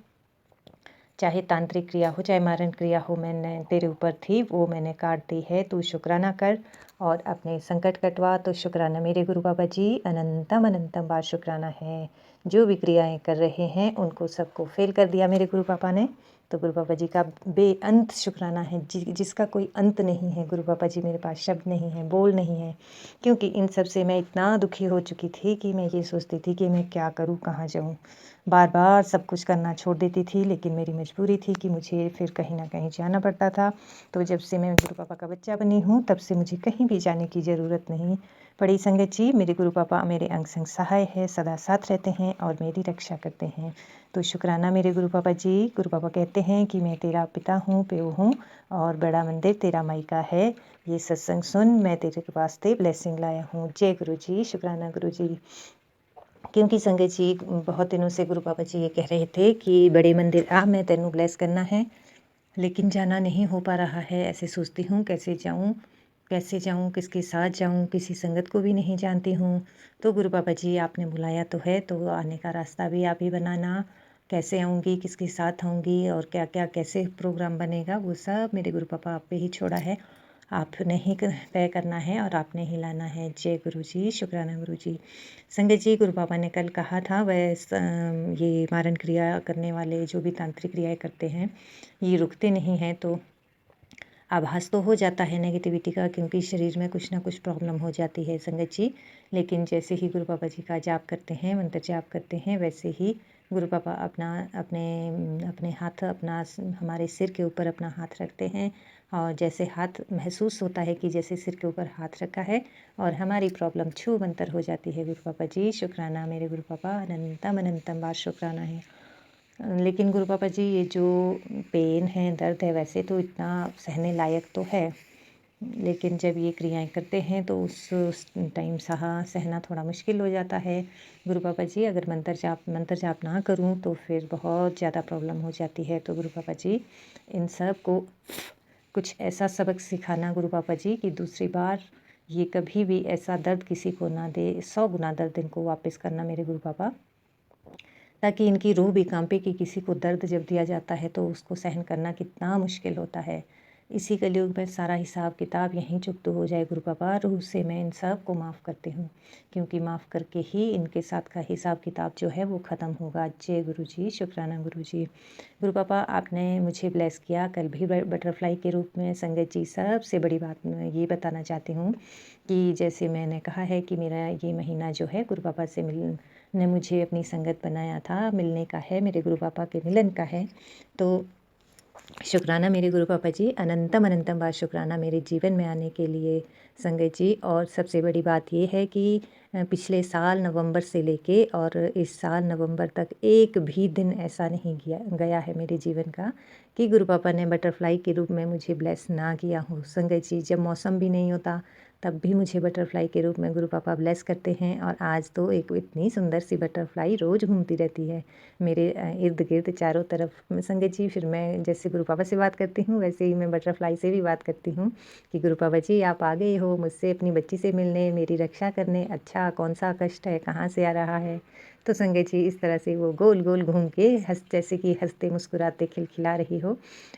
D: चाहे तांत्रिक क्रिया हो चाहे मारण क्रिया हो, मैंने तेरे ऊपर थी वो मैंने काट दी है। तू शुक्राना कर और अपने संकट कटवा। तो शुक्राना मेरे गुरु बाबा जी। अनंतम अनंतम बार शुक्राना है। जो भी क्रियाएं कर रहे हैं उनको सबको फेल कर दिया मेरे गुरु पापा ने। तो गुरु पापा जी का बेअंत शुक्राना है, जिसका कोई अंत नहीं है। गुरु पापा जी, मेरे पास शब्द नहीं है, बोल नहीं है, क्योंकि इन सब से मैं इतना दुखी हो चुकी थी कि मैं ये सोचती थी कि मैं क्या करूँ, कहाँ जाऊँ। बार बार सब कुछ करना छोड़ देती थी, लेकिन मेरी मजबूरी थी कि मुझे फिर कहीं ना कहीं जाना पड़ता था। तो जब से मैं गुरु पापा का बच्चा बनी हूँ तब से मुझे कहीं भी जाने की ज़रूरत नहीं पड़ी। संगत जी, मेरे गुरु पापा मेरे अंग संग सहाय है, सदा साथ रहते हैं और मेरी रक्षा करते हैं। तो शुक्राना मेरे गुरु पापा जी। गुरु पापा कहते हैं कि मैं तेरा पिता हूँ, प्यो हूँ और बड़ा मंदिर तेरा मायका है। ये सत्संग सुन, मैं तेरे वास्ते ब्लेसिंग लाया हूँ। जय गुरु जी। शुक्राना गुरु जी। क्योंकि संगत जी, बहुत दिनों से गुरु पापा जी ये कह रहे थे कि बड़े मंदिर आ, मैं तेनू ब्लेस करना है, लेकिन जाना नहीं हो पा रहा है। ऐसे सोचती हूँ कैसे जाऊँ, किसके साथ जाऊँ, किसी संगत को भी नहीं जानती हूँ। तो गुरु पापा जी, आपने बुलाया तो है, तो आने का रास्ता भी आप ही बनाना। कैसे आऊँगी, किसके साथ आऊँगी और क्या क्या कैसे प्रोग्राम बनेगा, वो सब मेरे गुरु पापा आप पे ही छोड़ा है। आपने ही तय करना है और आपने ही लाना है। जय गुरु जी। शुक्राना गुरु जी। संगत जी, गुरु पापा ने कल कहा था ये मारण क्रिया करने वाले जो भी तांत्रिक क्रियाएं करते हैं ये रुकते नहीं हैं। तो आभास तो हो जाता है नेगेटिविटी का, क्योंकि शरीर में कुछ ना कुछ प्रॉब्लम हो जाती है संगत जी। लेकिन जैसे ही गुरु पापा जी का जाप करते हैं, मंत्र जाप करते हैं, वैसे ही गुरु पापा अपने हाथ हमारे सिर के ऊपर अपना हाथ रखते हैं और जैसे हाथ महसूस होता है कि जैसे सिर के ऊपर हाथ रखा है और हमारी प्रॉब्लम छू मंतर हो जाती है। गुरु पापा जी, शुक्राना मेरे गुरु पापा। अनंतम अनंतम बार शुक्राना है। लेकिन गुरु पापा जी, ये जो पेन है, दर्द है, वैसे तो इतना सहने लायक तो है, लेकिन जब ये क्रियाएं करते हैं तो उस टाइम सहना थोड़ा मुश्किल हो जाता है। गुरु पापा जी, अगर मंत्र जाप ना करूं तो फिर बहुत ज़्यादा प्रॉब्लम हो जाती है। तो गुरु पापा जी, इन सब को कुछ ऐसा सबक सिखाना गुरु पापा जी कि दूसरी बार ये कभी भी ऐसा दर्द किसी को ना दे, 100 गुना दर्द इनको वापस करना मेरे गुरु पापा, ताकि इनकी रूह भी कांपे कि किसी को दर्द जब दिया जाता है तो उसको सहन करना कितना मुश्किल होता है। इसी कलयुग में सारा हिसाब किताब यहीं चुकता हो जाए गुरु पापा। रूह से मैं इन सब को माफ़ करती हूँ, क्योंकि माफ़ करके ही इनके साथ का हिसाब किताब जो है वो ख़त्म होगा। जय गुरु जी, शुक्राना गुरु जी। गुरु पापा, आपने मुझे ब्लेस किया कल भी बटरफ्लाई के रूप में। संगत जी, सबसे बड़ी बात मैं ये बताना चाहती हूँ कि जैसे मैंने कहा है कि मेरा ये महीना जो है गुरु पापा से ने मुझे अपनी संगत बनाया था, मिलने का है, मेरे गुरु पापा के मिलन का है। तो शुक्राना मेरे गुरु पापा जी, अनंतम अनंतम बार शुक्राना मेरे जीवन में आने के लिए संगत जी। और सबसे बड़ी बात ये है कि पिछले साल नवंबर से लेके और इस साल नवंबर तक एक भी दिन ऐसा नहीं गया है मेरे जीवन का कि गुरु पापा ने बटरफ्लाई के रूप में मुझे ब्लेस ना किया हो। संगत जी, जब मौसम भी नहीं होता तब भी मुझे बटरफ्लाई के रूप में गुरु पापा ब्लेस करते हैं। और आज तो एक इतनी सुंदर सी बटरफ्लाई रोज़ घूमती रहती है मेरे इर्द गिर्द चारों तरफ। संगत जी, फिर मैं जैसे गुरु पापा से बात करती हूँ वैसे ही मैं बटरफ्लाई से भी बात करती हूँ कि गुरु पापा जी, आप आ गए हो मुझसे अपनी बच्ची से मिलने, मेरी रक्षा करने। अच्छा, कौन सा कष्ट है, कहाँ से आ रहा है? तो संगत जी, इस तरह से वो गोल गोल घूम के जैसे कि हंसते मुस्कुराते खिलखिला रही हो,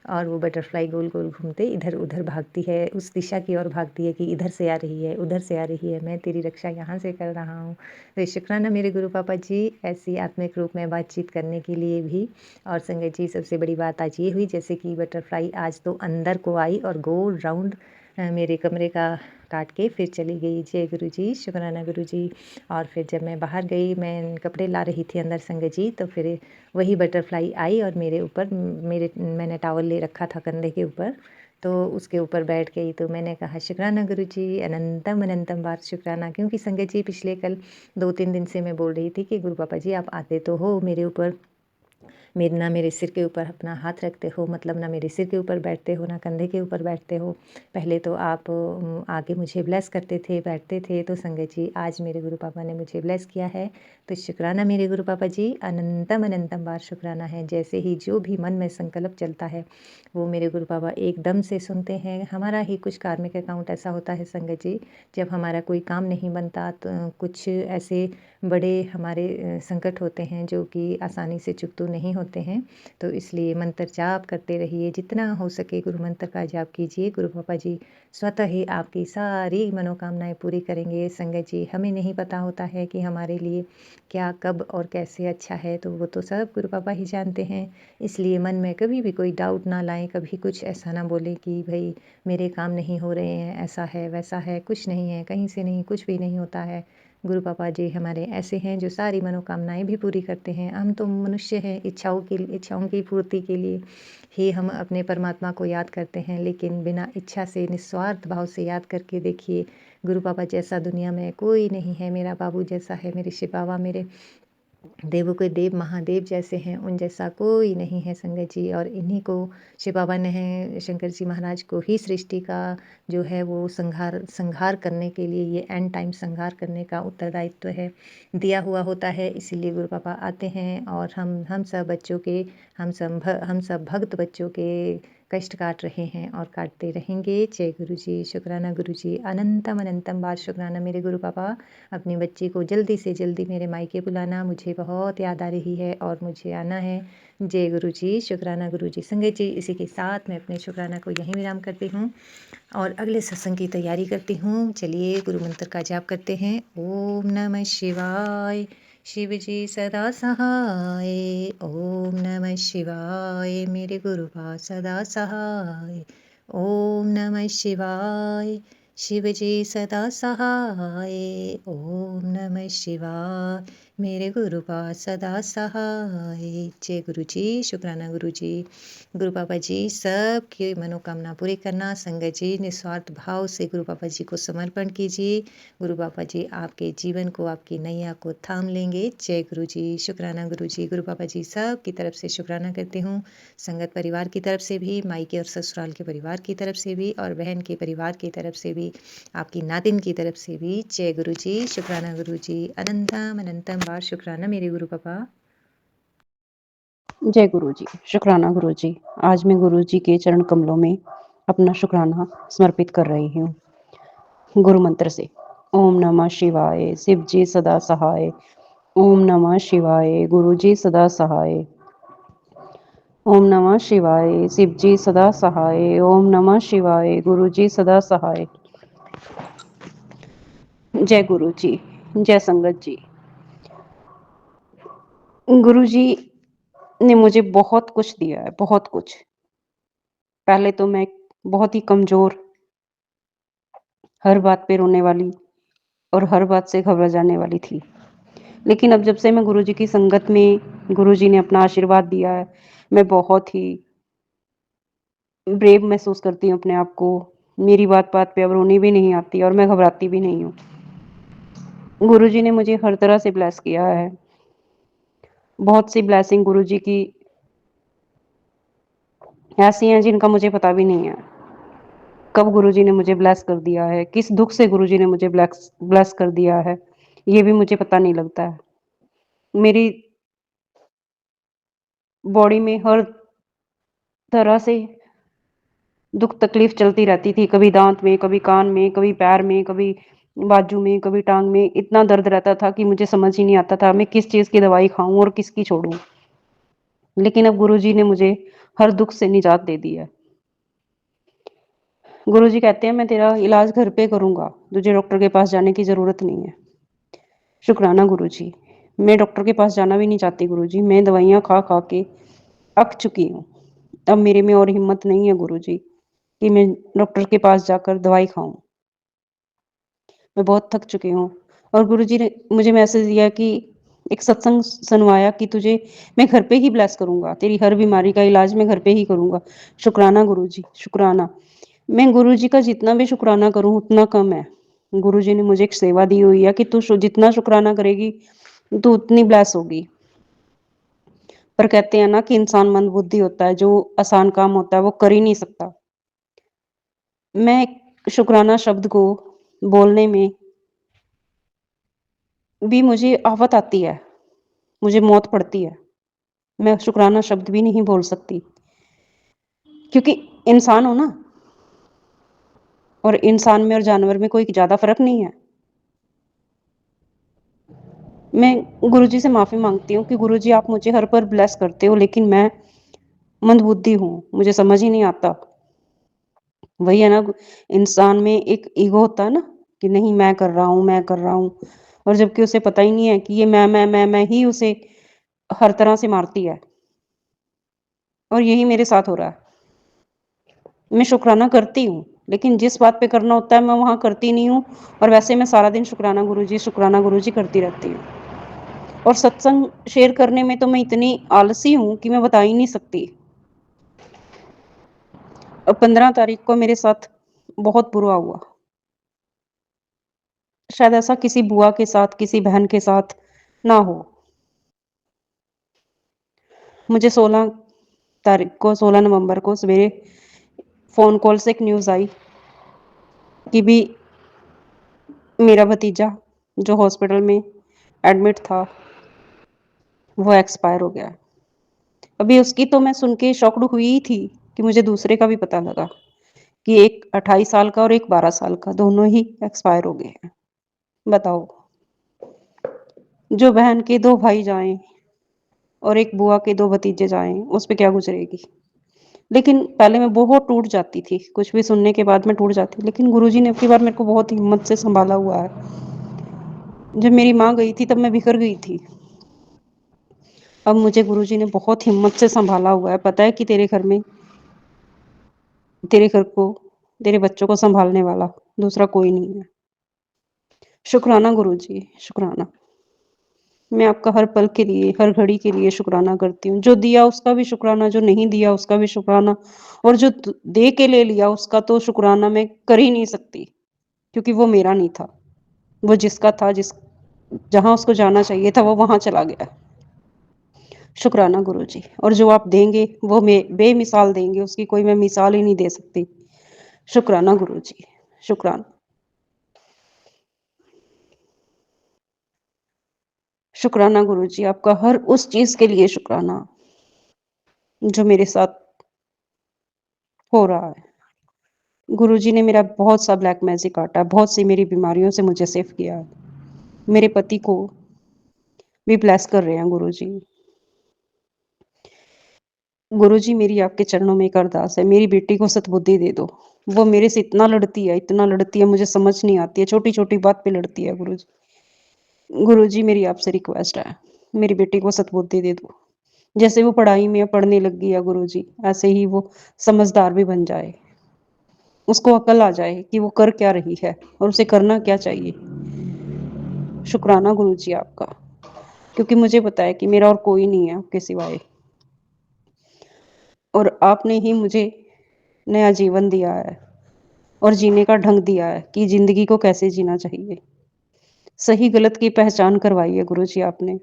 D: और वो बटरफ्लाई गोल गोल घूमते इधर उधर भागती है, उस दिशा की ओर भागती है कि इधर से आ रही है, उधर से आ रही है, मैं तेरी रक्षा यहाँ से कर रहा हूँ। तो शुक्राना मेरे गुरु पापा जी, ऐसी आत्मिक रूप में बातचीत करने के लिए भी। और संगत जी, सबसे बड़ी बात आज ये हुई जैसे कि बटरफ्लाई आज तो अंदर को आई और गोल राउंड मेरे कमरे का काट के फिर चली गई। जय गुरु जी, शुक्राना गुरु जी। और फिर जब मैं बाहर गई, मैं कपड़े ला रही थी अंदर संगत जी, तो फिर वही बटरफ्लाई आई और मेरे ऊपर मैंने टॉवल ले रखा था कंधे के ऊपर, तो उसके ऊपर बैठ गई। तो मैंने कहा शुक्राना गुरु जी, अनंतम अनंतम बार शुक्राना। क्योंकि संगत जी, पिछले कल 2-3 दिन से मैं बोल रही थी कि गुरु पापा जी, आप आते तो हो मेरे ऊपर, ना मेरे सिर के ऊपर अपना हाथ रखते हो, मतलब ना मेरे सिर के ऊपर बैठते हो, ना कंधे के ऊपर बैठते हो। पहले तो आप आके मुझे ब्लेस करते थे, बैठते थे। तो संगत जी, आज मेरे गुरु पापा ने मुझे ब्लेस किया है, तो शुक्राना मेरे गुरु पापा जी, अनंतम अनंतम बार शुक्राना है। जैसे ही जो भी मन में संकल्प चलता है वो मेरे गुरु पापा एकदम से सुनते हैं। हमारा ही कुछ कार्मिक अकाउंट ऐसा होता है संगत जी, जब हमारा कोई काम नहीं बनता तो कुछ ऐसे बड़े हमारे संकट होते हैं जो कि आसानी से चुकतो नहीं होते हैं। तो इसलिए मंत्र जाप करते रहिए, जितना हो सके गुरु मंत्र का जाप कीजिए। गुरु पापा जी स्वतः ही आपकी सारी मनोकामनाएं पूरी करेंगे। संगत जी, हमें नहीं पता होता है कि हमारे लिए क्या, कब और कैसे अच्छा है, तो वो तो सब गुरु पापा ही जानते हैं। इसलिए मन में कभी भी कोई डाउट ना लाएं, कभी कुछ ऐसा ना बोलें कि भाई मेरे काम नहीं हो रहे हैं, ऐसा है वैसा है। कुछ नहीं है, कहीं से नहीं, कुछ भी नहीं होता है। गुरु पापा जी हमारे ऐसे हैं जो सारी मनोकामनाएं भी पूरी करते हैं। हम तो मनुष्य हैं, इच्छाओं की पूर्ति के लिए ही हम अपने परमात्मा को याद करते हैं, लेकिन बिना इच्छा से निस्वार्थ भाव से याद करके देखिए, गुरु पापा जैसा दुनिया में कोई नहीं है। मेरा बाबू जैसा है, मेरे शिव बाबा, मेरे देवों के देव महादेव जैसे हैं, उन जैसा कोई नहीं है संगत जी। और इन्हीं को शिव बाबा ने है, शंकर जी महाराज को ही सृष्टि का जो है वो संहार करने के लिए, ये एंड टाइम संहार करने का उत्तरदायित्व है, दिया हुआ होता है। इसीलिए गुरु पापा आते हैं और हम सब बच्चों के, हम सब भक्त बच्चों के कष्ट काट रहे हैं और काटते रहेंगे। जय गुरु जी, शुक्राना गुरु जी, अनंतम अनंतम बार शुक्राना मेरे गुरु पापा। अपनी बच्ची को जल्दी से जल्दी मेरे मायके बुलाना, मुझे बहुत याद आ रही है और मुझे आना है। जय गुरु जी, शुक्राना गुरु जी। संगत जी, इसी के साथ मैं अपने शुक्राना को यहीं विराम करती हूँ और अगले सत्संग की तैयारी करती हूँ। चलिए गुरु मंत्र का जाप करते हैं। ओम नमः शिवाय, शिव जी सदा सहाय। ओम नमः शिवाय, मेरे गुरु बा सदा सहाय। ओम नमः शिवाय, शिव जी सदा सहाय। ओम नमः शिवाय, मेरे गुरु बा सदा सहाय। जय गुरु जी, शुक्राना गुरु जी। गुरु पापा जी सबकी मनोकामना पूरी करना। संगत जी निस्वार्थ भाव से गुरु पापा जी को समर्पण कीजिए। गुरु पापा जी आपके जीवन को, आपकी नैया को थाम लेंगे। जय गुरु जी, शुक्राना गुरु जी। गुरु पापा जी सब की तरफ से शुक्राना करती हूँ, संगत परिवार की तरफ से भी, मायके और ससुराल के परिवार की तरफ से भी, और बहन के परिवार की तरफ से भी, आपकी नातिन की तरफ से भी। जय गुरु जी, शुक्राना गुरु जी, अनंतम अनंतम बार शुक्राना मेरे गुरु पापा।
E: जय गुरु जी, शुक्राना गुरु जी। आज मैं गुरु जी के चरण कमलों में अपना शुक्राना समर्पित कर रही हूँ। गुरु मंत्र से। ओम नमः शिवाय, शिव जी सदा सहाय। ओम नमः शिवाय, गुरु जी सदा सहाय। ओम नमः शिवाय, शिव जी सदा सहाय। ओम नमः शिवाय, गुरु जी सदा सहाय। जय गुरु जी, जय संगत जी। गुरु जी ने मुझे बहुत कुछ दिया है, बहुत कुछ। पहले तो मैं बहुत ही कमज़ोर, हर बात पे रोने वाली और हर बात से घबरा जाने वाली थी। लेकिन अब जब से मैं गुरु जी की संगत में, गुरु जी ने अपना आशीर्वाद दिया है, मैं बहुत ही ब्रेव महसूस करती हूँ अपने आप को। मेरी बात-बात पे अब रोनी भी नहीं आती और मैं घबराती भी नहीं हूँ। गुरु जी ने मुझे हर तरह से ब्लेस किया है। बहुत सी ब्लेसिंग गुरु जी की ऐसी हैं जिनका मुझे पता भी नहीं है। कब गुरु जी ने मुझे ब्लेस कर दिया है, किस दुःख से गुरु जी ने मुझे ब्लेस ब्लेस कर दिया है, ये भी मुझे पता नहीं लगता है। मेरी बॉडी में हर तरह से दुःख तकलीफ चलती रहती थी, कभी दाँत में, कभी कान में, कभी पैर में, कभी बाजू में, कभी टाँग में। इतना दर्द रहता था कि मुझे समझ ही नहीं आता था मैं किस चीज़ की दवाई खाऊँ और किसकी छोड़ूँ। लेकिन अब गुरु जी ने मुझे हर दुःख से निजात दे दी है। गुरु जी कहते हैं मैं तेरा इलाज घर पे करूँगा, तुझे डॉक्टर के पास जाने की ज़रूरत नहीं है। शुक्राना गुरु जी। मैं डॉक्टर के पास जाना भी नहीं चाहती गुरु जी, मैं दवाइयाँ खा-खा के अक चुकी हूँ। अब मेरे में और हिम्मत नहीं है गुरु जी कि मैं डॉक्टर के पास जाकर दवाई खाऊँ। मैं बहुत थक चुकी हूँ। और गुरुजी ने मुझे मैसेज दिया कि एक सत्संग सुनवाया कि तुझे मैं घर पे ही ब्लेस करूँगा, तेरी हर बीमारी का इलाज मैं घर पे ही करूँगा। शुक्राना गुरुजी, शुक्राना। मैं गुरुजी का जितना भी शुक्राना करूँ उतना कम है। गुरुजी ने मुझे एक सेवा दी हुई है कि तू जितना शुक्राना करेगी, तू उतनी ब्लेस होगी। पर कहते हैं ना कि इंसान मंदबुद्धि होता है, जो आसान काम होता है वो कर ही नहीं सकता। मैं शुक्राना शब्द को बोलने में भी मुझे आफ़त आती है, मुझे मौत पड़ती है। मैं शुक्राना शब्द भी नहीं बोल सकती, क्योंकि इंसान हूँ ना, और इंसान में और जानवर में कोई ज़्यादा फ़र्क नहीं है। मैं गुरुजी से माफ़ी माँगती हूँ कि गुरुजी आप मुझे हर पल ब्लेस करते हो, लेकिन मैं मंदबुद्धि हूँ, मुझे समझ ही नहीं आता। वही है ना, इंसान में एक ईगो होता है ना कि नहीं मैं कर रहा हूँ, मैं कर रहा हूँ, और जबकि उसे पता ही नहीं है कि ये मैं ही उसे हर तरह से मारती है। और यही मेरे साथ हो रहा है। मैं शुक्राना करती हूँ, लेकिन जिस बात पे करना होता है मैं वहाँ करती नहीं हूँ, और वैसे मैं सारा दिन शुक्राना गुरुजी करती रहती हूँ। और सत्संग शेयर करने में तो मैं इतनी आलसी हूँ कि मैं बता ही नहीं सकती। और 15 तारीख को मेरे साथ बहुत बुरा हुआ। शायद ऐसा किसी बुआ के साथ, किसी बहन के साथ ना हो। मुझे 16 नवंबर को सवेरे फ़ोन कॉल से एक न्यूज़ आई कि भी मेरा भतीजा जो हॉस्पिटल में एडमिट था, वो एक्सपायर हो गया। अभी उसकी तो मैं सुन के शॉक्ड हुई ही थी कि मुझे दूसरे का भी पता लगा कि एक 28 साल का और एक 12 साल का, दोनों ही एक्सपायर हो गए हैं। बताओ, जो बहन के 2 भाई जाएँ और एक बुआ के 2 भतीजे जाएँ, उस पे क्या गुज़रेगी? लेकिन पहले मैं बहुत टूट जाती थी, कुछ भी सुनने के बाद मैं टूट जाती, लेकिन गुरुजी ने अब की बार मेरे को बहुत हिम्मत से सँभाला हुआ है। जब मेरी माँ गई थी तब मैं बिखर गई थी। अब मुझे गुरुजी ने बहुत हिम्मत से सँभाला हुआ है, पता है कि तेरे घर में, तेरे घर को, तेरे बच्चों को सँभालने वाला दूसरा कोई नहीं है। शुक्राना गुरुजी, शुक्राना। मैं आपका हर पल के लिए, हर घड़ी के लिए शुक्राना करती हूँ। जो दिया उसका भी शुक्राना, जो नहीं दिया उसका भी शुक्राना, और जो दे के ले लिया उसका तो शुक्राना मैं कर ही नहीं सकती, क्योंकि वो मेरा नहीं था। वो जिसका था, जहाँ उसको जाना चाहिए था वो वहाँ चला गया। शुक्राना गुरुजी। और जो आप देंगे वो बेमिसाल देंगे, उसकी कोई मैं मिसाल ही नहीं दे सकती। शुक्राना गुरुजी, शुक्राना। शुक्राना गुरुजी, आपका हर उस चीज़ के लिए शुक्राना जो मेरे साथ हो रहा है। गुरुजी ने मेरा बहुत सा ब्लैक मैजिक काटा, बहुत सी मेरी बीमारियों से मुझे सेफ किया। मेरे पति को भी ब्लेस कर रहे हैं गुरुजी। गुरुजी मेरी आपके चरणों में एक अरदास है, मेरी बेटी को सद्बुद्धि दे दो। वो मेरे से इतना लड़ती है, मुझे समझ नहीं आती है, छोटी-छोटी बात पे लड़ती है गुरुजी। गुरुजी मेरी आपसे रिक्वेस्ट है, मेरी बेटी को सद्बुद्धि दे दो। जैसे वो पढ़ाई में पढ़ने लग गई है गुरुजी, ऐसे ही वो समझदार भी बन जाए। उसको अकल आ जाए कि वो कर क्या रही है और उसे करना क्या चाहिए। शुक्राना गुरुजी आपका, क्योंकि मुझे पता है कि मेरा और कोई नहीं है आपके सिवाय, और आपने ही मुझे नया जीवन दिया है और जीने का ढंग दिया है कि ज़िंदगी को कैसे जीना चाहिए। सही गलत की पहचान करवाई है गुरुजी आपने।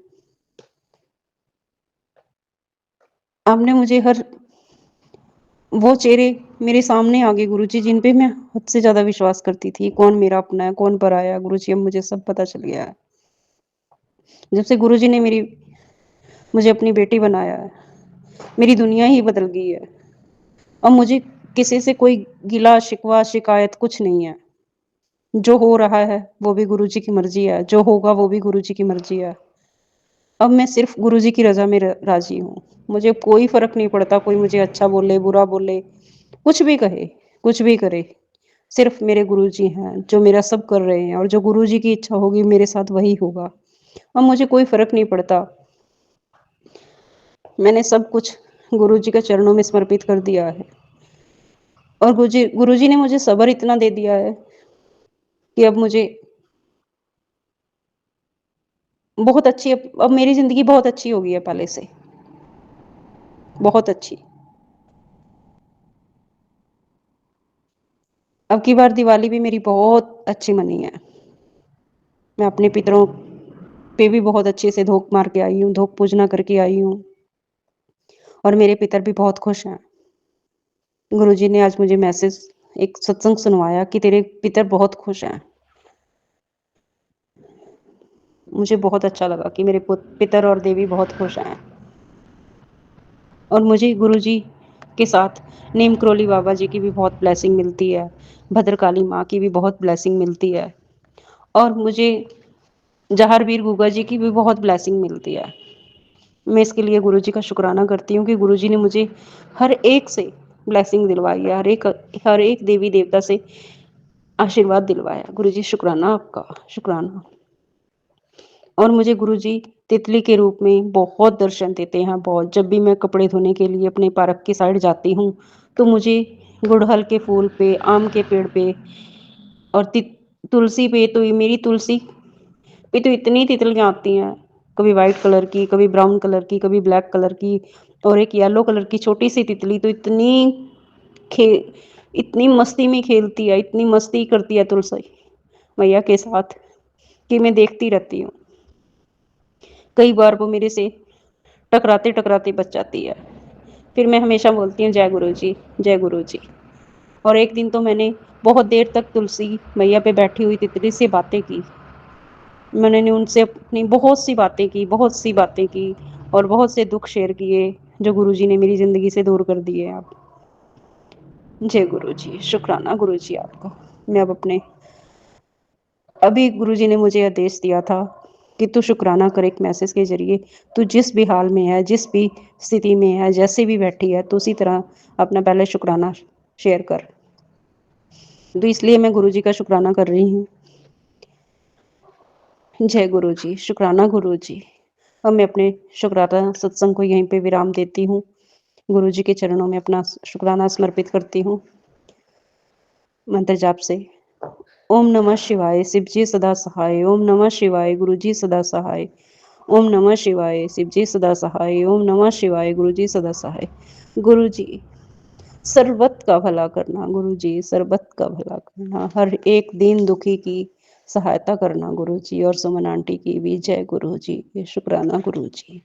E: आपने मुझे हर वो चेहरे मेरे सामने आ गए गुरुजी, जिन पे मैं हद से ज़्यादा विश्वास करती थी। कौन मेरा अपना है, कौन पराया है, गुरुजी अब मुझे सब पता चल गया है। जब से गुरुजी ने मुझे अपनी बेटी बनाया है, मेरी दुनिया ही बदल गई है। अब मुझे किसी से कोई गिला, शिकवा, शिकायत कुछ नहीं है। जो हो रहा है वो भी गुरुजी की मर्ज़ी है, जो होगा वो भी गुरुजी की मर्ज़ी है। अब मैं सिर्फ़ गुरुजी की रज़ा में राज़ी हूँ। मुझे कोई फ़र्क नहीं पड़ता, कोई मुझे अच्छा बोले, बुरा बोले, कुछ भी कहे, कुछ भी करे। सिर्फ़ मेरे गुरुजी हैं, जो मेरा सब कर रहे हैं, और जो गुरुजी की इच्छा होगी मेरे साथ वही होगा। अब मुझे कोई फ़र्क नहीं पड़ता। मैंने सब कुछ गुरुजी के चरणों में समर्पित कर दिया है, और गुरुजी ने मुझे सब्र इतना दे दिया है कि अब मुझे बहुत अच्छी, अब मेरी ज़िंदगी बहुत अच्छी हो गई है पहले से, बहुत अच्छी। अब की बार दिवाली भी मेरी बहुत अच्छी मनी है। मैं अपने पितरों पे भी बहुत अच्छे से धोख मार के आई हूँ, धोख पूजना करके आई हूँ, और मेरे पितर भी बहुत खुश हैं। गुरुजी ने आज मुझे मैसेज, एक सत्संग सुनवाया कि तेरे पितर बहुत खुश हैं। मुझे बहुत अच्छा लगा कि मेरे पितर और देवी बहुत खुश हैं, और मुझे गुरुजी के साथ नीम करोली बाबा जी की भी बहुत ब्लेसिंग मिलती है, भद्रकाली माँ की भी बहुत ब्लेसिंग मिलती है, और मुझे जहारवीर गूगा जी की भी बहुत ब्लेसिंग मिलती है। मैं इसके लिए गुरुजी का शुक्राना करती हूँ कि गुरुजी ने मुझे हर एक से ब्लेसिंग दिलवाई है, हर एक देवी देवता से आशीर्वाद दिलवाया। गुरुजी शुक्राना आपका, शुक्राना। और मुझे गुरुजी तितली के रूप में बहुत दर्शन देते हैं, बहुत। जब भी मैं कपड़े धोने के लिए अपने पार्क की साइड जाती हूँ तो मुझे गुड़हल के फूल पे, आम के पेड़ पे, और तुलसी पे, तो ये मेरी तुलसी पे तो इतनी तितलियाँ आती हैं, कभी वाइट कलर की, कभी ब्राउन कलर की, कभी ब्लैक कलर की, और एक येलो कलर की छोटी सी तितली तो खे इतनी मस्ती में खेलती है, इतनी मस्ती करती है तुलसी मैया के साथ कि मैं देखती रहती हूँ। कई बार वो मेरे से टकराते टकराते बच जाती है, फिर मैं हमेशा बोलती हूँ जय गुरु जी, जय गुरु जी। और एक दिन तो मैंने बहुत देर तक तुलसी मैया पे बैठी हुई तितली से बातें की। मैंने उनसे अपनी बहुत सी बातें की, और बहुत से दुख शेयर किए जो गुरुजी ने मेरी ज़िंदगी से दूर कर दिए। आप, जय गुरु जी, शुक्राना गुरु जी आपका। मैं अब अपने अभी गुरुजी ने मुझे आदेश दिया था कि तू शुक्राना कर एक मैसेज के ज़रिए। तू जिस भी हाल में है, जिस भी स्थिति में है, जैसे भी बैठी है, तो उसी तरह अपना पहले शुक्राना शेयर कर। तो इसलिए मैं गुरुजी का शुक्राना कर रही हूँ। जय गुरु जी, शुक्राना गुरु जी। अब मैं अपने शुक्राना सत्संग को यहीं पे विराम देती हूँ। गुरु जी के चरणों में अपना शुक्राना समर्पित करती हूँ मंत्र जाप से। ओम नमः शिवाय, शिव जी सदा सहाय। ओम नमः शिवाय, गुरु जी सदा सहाय। ओम नमः शिवाय, शिव जी सदा सहाय। ओम नमः शिवाय, गुरु जी सदा सहाय। गुरु जी सर्वत का भला करना, गुरु जी सर्वत का भला करना, हर एक दीन दुखी की सहायता करना गुरु जी, और सुमन आंटी की भी। जय गुरु जी, शुक्राना गुरु जी।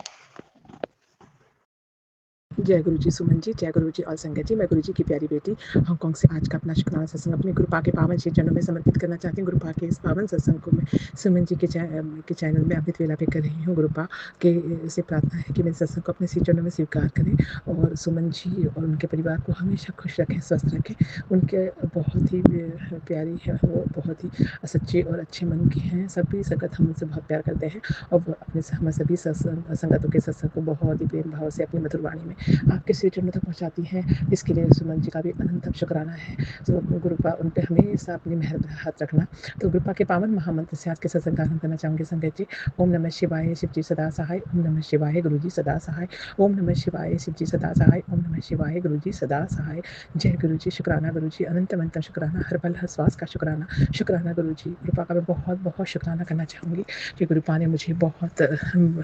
F: जय गुरु जी सुमन जी, जय गुरु जी और संगत जी। मैं गुरु जी की प्यारी बेटी हांगकांग से आज का अपना शुक्राना सत्संग अपने गुरु पा के पावन श्री चरणों में समर्पित करना चाहती हूँ। गुरु पा के इस पावन सत्संग को मैं सुमन जी के चैनल में अमृत वेला पे कर रही हूँ। गुरु पा के से प्रार्थना है कि मेरे सत्संग को अपने श्री चरणों में स्वीकार करें और सुमन जी और उनके परिवार को हमेशा खुश रखें, स्वस्थ रखें। उनके बहुत ही प्यारी है, वो बहुत ही सच्चे और अच्छे मन की हैं। सभी संगत हम उनसे बहुत प्यार करते हैं और वो अपने हम सभी संगतों के सत्संग को बहुत ही प्रेम भाव से अपनी मधुर वाणी में आपके श्री चरणों तक पहुँचाती हैं। इसके लिए सुमन जी का भी अनंत शुक्राना है। तो गुरुपा उन पर हमेशा अपनी मेहर हाथ रखना। तो गुरुपा के पावन महामंत्र से आज के सत्संग का आरंभ करना चाहूँगी संगत जी। ओम नमः शिवाय, शिव जी सदा सहाय। ओम नमः शिवाय, गुरु जी सदा सहाय। ओम नमः शिवाय, शिव जी सदा सहाय। ओम नमः शिवाय, गुरु जी सदा सहाय। जय गुरु जी, शुक्राना गुरु जी, अनंत अनंत शुक्राना, हर पल हर श्वास का शुक्राना। शुक्राना गुरु जी। गुरुपा का मैं बहुत बहुत शुक्राना करना चाहूँगी कि गुरुपा ने मुझे बहुत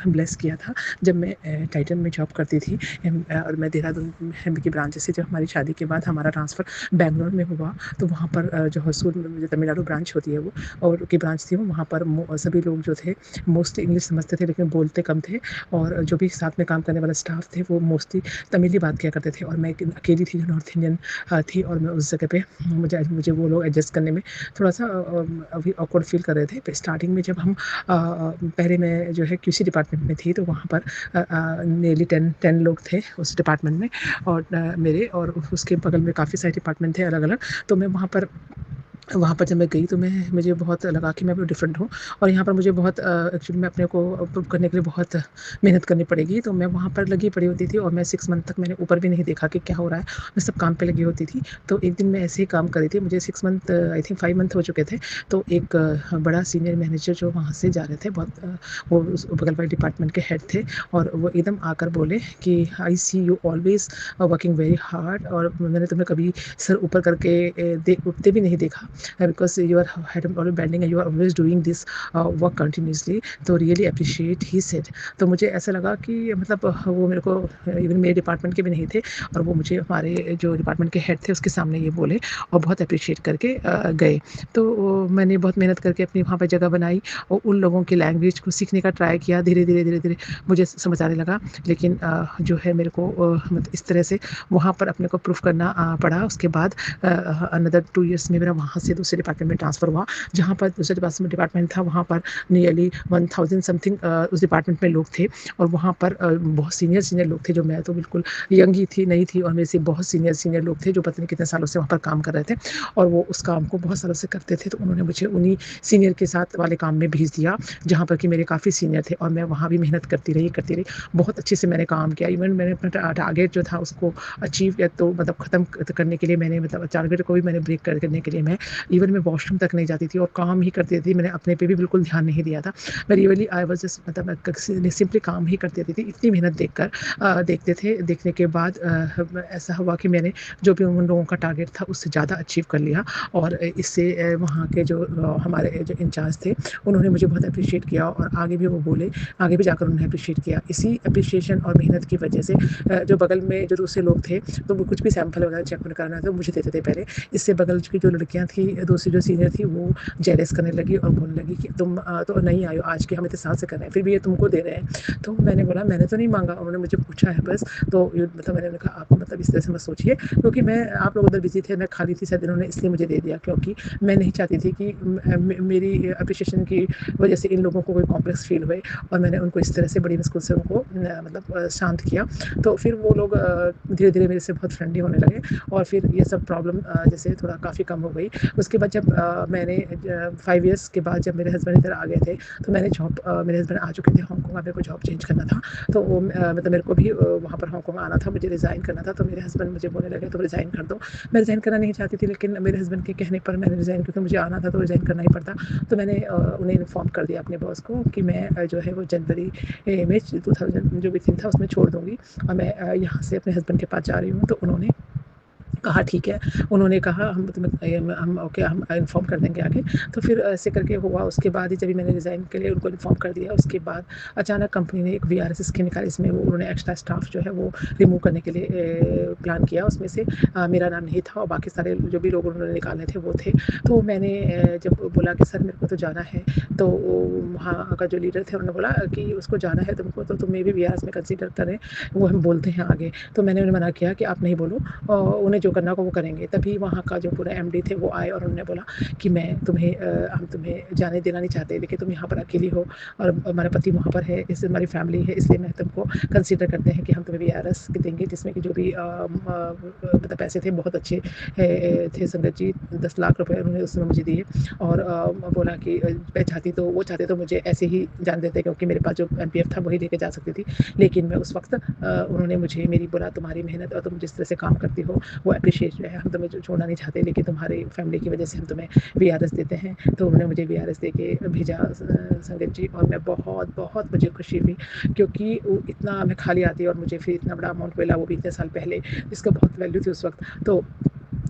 F: ब्लेस किया था जब मैं टाइटन में जॉब करती थी और मैं देहरादून की ब्रांच से, जब हमारी शादी के बाद हमारा ट्रांसफ़र बेंगलोर में हुआ तो वहाँ पर जो हसूर में जो तमिलनाडु ब्रांच होती है वो और की ब्रांच थी वो, वहाँ पर सभी लोग जो थे मोस्टली इंग्लिश समझते थे लेकिन बोलते कम थे और जो भी साथ में काम करने वाला स्टाफ थे वो मोस्टली तमिल ही बात किया करते थे और मैं अकेली थी जो नॉर्थ इंडियन थी और मैं उस जगह पे मुझे वो लोग एडजस्ट करने में थोड़ा सा अभी ऑकवर्ड फील कर रहे थे। स्टार्टिंग में जब हम पहले मैं जो है QC डिपार्टमेंट में थी तो वहाँ पर नियरली 10 लोग थे उस डिपार्टमेंट में और मेरे और उसके बगल में काफ़ी सारे डिपार्टमेंट थे अलग अलग। तो मैं वहाँ पर जब मैं गई तो मुझे बहुत लगा कि मैं भी डिफरेंट हूँ और यहाँ पर मुझे बहुत एक्चुअली मैं अपने को प्रूव करने के लिए बहुत मेहनत करनी पड़ेगी। तो मैं वहाँ पर लगी पड़ी होती थी और मैं 6 मंथ तक मैंने ऊपर भी नहीं देखा कि क्या हो रहा है, मैं सब काम पे लगी होती थी। तो एक दिन मैं ऐसे ही काम कर रही थी, मुझे 6 मंथ आई थिंक 5 मंथ हो चुके थे। तो एक बड़ा सीनियर मैनेजर जो वहाँ से जा रहे थे, बहुत वो उस बगल वाले डिपार्टमेंट के हेड थे और वो एकदम आकर बोले कि I see you always working very hard और मैंने तुम्हें कभी सर ऊपर करके उठते भी नहीं देखा because your head always bending and you are always doing this work continuously, तो really appreciate he said। तो मुझे ऐसा लगा कि मतलब वो मेरे को इवन मेरे डिपार्टमेंट के भी नहीं थे और वो मुझे हमारे जो डिपार्टमेंट के हेड थे उसके सामने ये बोले और बहुत अप्रिशिएट करके गए। तो मैंने बहुत मेहनत करके अपनी वहाँ पर जगह बनाई और उन लोगों की लैंग्वेज को सीखने का ट्राई किया। धीरे धीरे मुझे समझ आने लगा, लेकिन जो है मेरे को मतलब इस तरह से वहाँ पर अपने को प्रूफ करना पड़ा। उसके बाद अनदर 2 years में मेरा वहाँ से दूसरे डिपार्टमेंट में ट्रांसफ़र हुआ, जहाँ पर दूसरे डिपार्टमेंट था वहाँ पर नियरली 1000 समथिंग उस डिपार्टमेंट में लोग थे और वहाँ पर बहुत सीनियर लोग थे। जो मैं तो बिल्कुल यंग ही थी, नई थी और मेरे से बहुत सीनियर लोग थे जो पता नहीं कितने सालों से वहाँ पर काम कर रहे थे और वो उस काम को बहुत सालों से करते थे। तो उन्होंने मुझे उन्हीं सीनियर के साथ वाले काम में भेज दिया जहाँ पर कि मेरे काफ़ी सीनियर थे और मैं वहाँ भी मेहनत करती रही। बहुत अच्छे से मैंने काम किया। इवन मैंने अपना टारगेट जो था उसको अचीव किया, तो मतलब ख़त्म करने के लिए मैंने मतलब टारगेट को भी मैंने ब्रेक करने के लिए मैं वॉशरूम तक नहीं जाती थी और काम ही करती थी। मैंने अपने पे भी बिल्कुल ध्यान नहीं दिया था। मैं रियली आई वाज जस्ट मतलब सिंपली काम ही करती थी। इतनी मेहनत देखने के बाद ऐसा हुआ कि मैंने जो भी उन लोगों का टारगेट था उससे ज़्यादा अचीव कर लिया और इससे वहाँ के जो हमारे जो इंचार्ज थे उन्होंने मुझे बहुत अप्रिशिएट किया और आगे भी वो बोले, आगे भी जाकर उन्होंने अप्रिशिएट किया। इसी अप्रिशिएशन और मेहनत की वजह से जो बगल में जो दूसरे लोग थे तो वो कुछ भी सैंपल वगैरह चेक कराना था मुझे देते थे पहले। इससे बगल की जो लड़कियाँ थी, दूसरी जो सीनियर थी, वो जेलस करने लगी और बोलने लगी कि तुम तो नहीं आयो आज के, हम इतने साल से कर रहे हैं फिर भी ये तुमको दे रहे हैं। तो मैंने बोला मैंने तो नहीं मांगा, उन्होंने मुझे पूछा है बस। तो मतलब मैंने कहा आप मतलब इस तरह से मत सोचिए, क्योंकि मैं आप लोग उधर बिजी थे, मैं खाली थी, शायद इन्होंने इसलिए मुझे दे दिया क्योंकि मैं नहीं चाहती थी कि मेरी अप्रिशिएशन की वजह से इन लोगों को कोई कॉम्प्लेक्स फील हुए और मैंने उनको इस तरह से बड़ी मुश्किल से उनको मतलब शांत किया। तो फिर वो लोग धीरे धीरे मेरे से बहुत फ्रेंडली होने लगे और फिर ये सब प्रॉब्लम जैसे थोड़ा काफ़ी कम हो गई। उसके बाद जब मैंने 5 इयर्स के बाद जब मेरे हस्बैंड इधर आ गए थे तो मैंने जॉब मेरे हस्बैंड आ चुके थे हांगकांग, मेरे को जॉब चेंज करना था। तो वो मतलब मेरे को भी वहाँ पर हांगकांग आना था, मुझे रिज़ाइन करना था। तो मेरे हस्बैंड मुझे बोलने लगे तुम रिज़ाइन कर दो। मैं रिज़ाइन करना नहीं चाहती थी, लेकिन मेरे हस्बैंड के कहने पर मैंने रिज़ाइन, क्योंकि मुझे आना था तो रिज़ाइन करना ही पड़ता। तो मैंने उन्हें इन्फॉर्म कर दिया अपने बॉस को कि मैं जो है वो जनवरी में 2000 जो भी था उसमें छोड़ दूँगी और मैं यहाँ से अपने हस्बैंड के पास जा रही हूँ। तो उन्होंने कहा ठीक है, उन्होंने कहा हम तुम्हें हम ओके हम इन्फॉर्म कर देंगे आगे। तो फिर ऐसे करके हुआ, उसके बाद ही जब मैंने रिज़ाइन के लिए उनको इन्फॉर्म कर दिया, उसके बाद अचानक कंपनी ने एक वीआरएस स्कीम निकाली, इसमें वो उन्होंने एक्स्ट्रा स्टाफ जो है वो रिमूव करने के लिए प्लान किया। उसमें से मेरा नाम नहीं था और बाकी सारे जो भी लोग उन्होंने निकालने थे वो थे। तो मैंने जब बोला कि सर मेरे को तो जाना है, तो वहाँ का जो लीडर थे उन्होंने बोला कि उसको जाना है तुमको तो तुम्हें भी वीआरएस में कंसीडर करें, वो हम बोलते हैं आगे। तो मैंने उन्हें मना किया कि आप नहीं बोलो, और उन्हें जो करना होगा वो करेंगे। तभी वहाँ का जो पूरा एमडी थे वो आए और उन्होंने बोला कि हम तुम्हें जाने देना नहीं चाहते, लेकिन तुम यहाँ पर अकेली हो और हमारा पति वहाँ पर है, इससे हमारी फैमिली है, इसलिए मैं तुमको कंसीडर करते हैं कि हम तुम्हें वीआरएस देंगे, जिसमें कि जो भी मतलब पैसे थे बहुत अच्छे थे। संगत जी 10 लाख रुपए उन्होंने उस समय मुझे दिए और बोला कि मैं चाहती तो वो चाहते तो मुझे ऐसे ही जान देते, क्योंकि मेरे पास जो एमपीएफ था वही लेके जा सकती थी। लेकिन मैं उस वक्त उन्होंने मुझे मेरी बोला तुम्हारी मेहनत और तुम जिस तरह से काम करती हो वो अप्रिशिएट है, हम तुम्हें छोड़ना नहीं चाहते, लेकिन तुम्हारी फैमिली की वजह से हम तुम्हें वीआरएस देते हैं। तो उन्होंने मुझे वीआरएस दे के भेजा संगत जी, और मैं बहुत बहुत मुझे खुशी हुई, क्योंकि इतना मैं खाली आती और मुझे फिर इतना बड़ा अमाउंट मिला, वो भी इतने साल पहले, जिसका बहुत वैल्यू थी उस वक्त। तो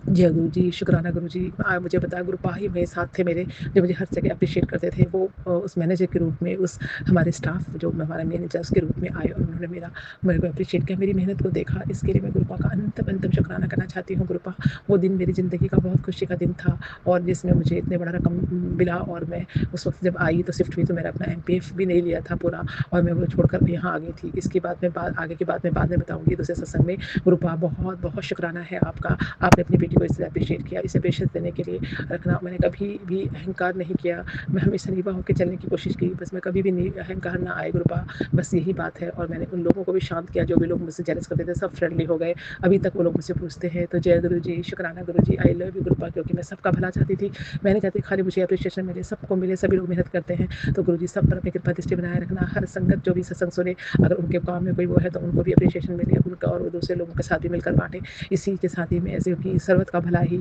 F: जय गुरु जी, शुक्राना गुरु जी। मुझे बताया गुरुपा ही मेरे साथ थे मेरे, जो मुझे हर जगह अप्रिशिएट करते थे। वो उस मैनेजर के रूप में, उस हमारे स्टाफ जो हमारा मैनेजर उसके रूप में आए और उन्होंने मेरे को अप्रिशिएट किया, मेरी मेहनत को देखा। इसके लिए मैं गुरुपा का अनंतम अनंतम शुक्राना करना चाहती हूँ। गुरुपा, वो दिन मेरी ज़िंदगी का बहुत खुशी का दिन था, और जिसमें मुझे इतने बड़ा रकम मिला। और मैं उस वक्त जब आई तो शिफ्ट हुई तो मैंने अपना एमपीएफ भी नहीं लिया था पूरा, और मैं वो छोड़कर यहाँ आ गई थी। इसकी बात में आगे की बात मैं बाद में बताऊँगी दूसरे सत्संग में। गुरुपा, बहुत बहुत शुक्राना है आपका, आपने अपनी बेटी को इससे अप्रिशिएट किया, इसे पेशेंस देने के लिए रखना। मैंने कभी भी अहंकार नहीं किया, मैं हमेशा निभा होकर चलने की कोशिश की, बस मैं कभी भी नहीं अहंकार ना आए गुरुपा, बस यही बात है। और मैंने उन लोगों को भी शांत किया जो भी लोग मुझसे जेलस करते थे, सब फ्रेंडली हो गए। अभी तक वो लोग मुझसे पूछते हैं। तो जय गुरु जी, शुक्राना गुरु जी, आई लव यू गुरुपा, क्योंकि मैं सबका भला चाहती थी। मैं नहीं चाहती खाली मुझे अप्रिशिएशन मिले, सबको मिले, सभी लोग मेहनत करते हैं। तो गुरु जी सब पर अपनी कृपा दृष्टि बनाए रखना। हर संगत जो भी सत्संग सुने, अगर उनके काम में कोई वो है तो उनको भी अप्रिशिएशन मिले उनका, और दूसरे लोगों के साथ भी मिलकर बांटे। इसी के साथ ही में ऐसे कि सर्वत का भला ही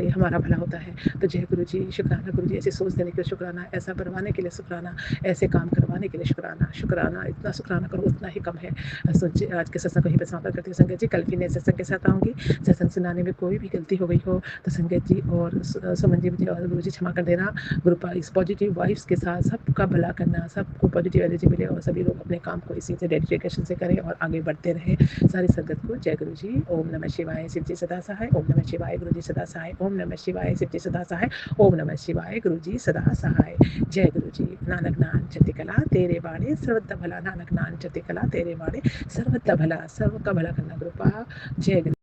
F: हमारा भला होता है। तो जय गुरु जी, शुक्राना गुरु जी, ऐसे सोच देने के लिए शुक्राना, ऐसा बनवाने के लिए शुक्राना, ऐसे काम करवाने के लिए शुक्राना। शुक्राना, इतना शुक्राना करो उतना ही कम है। आज के सत्संग को यहीं पर समाप्त करती हूँ संगत जी। कल फिर नए सत्संग के साथ आऊँगी। सत्संग सुनाने में कोई भी गलती हो गई हो तो संगत जी और सुमन जी मुझे और गुरु जी क्षमा कर देना। गुरुपा इस पॉजिटिव वाइब्स के साथ सबका भला करना, सबको पॉजिटिव एनर्जी मिले, और सभी लोग अपने काम को इसी से डेडिकेशन से करें और आगे बढ़ते रहें सारी संगत को। जय गुरु जी। ओम नमः शिवाय, शिव जी सदा सहाय। ओम नमः शिवाय, गुरु जी सदा सहाय। ओम नमः शिवाय, शिव जी सदा सहाय। ओम नमः शिवाय, गुरु जी सदा सहाय। जय गुरु जी। नानक नाम चति कला तेरे बाणे, सर्वदा भला। नानक नाम चति कला तेरे बाणे, सर्वदा भला, सबका भला करना गुरुपा। जय गुरु।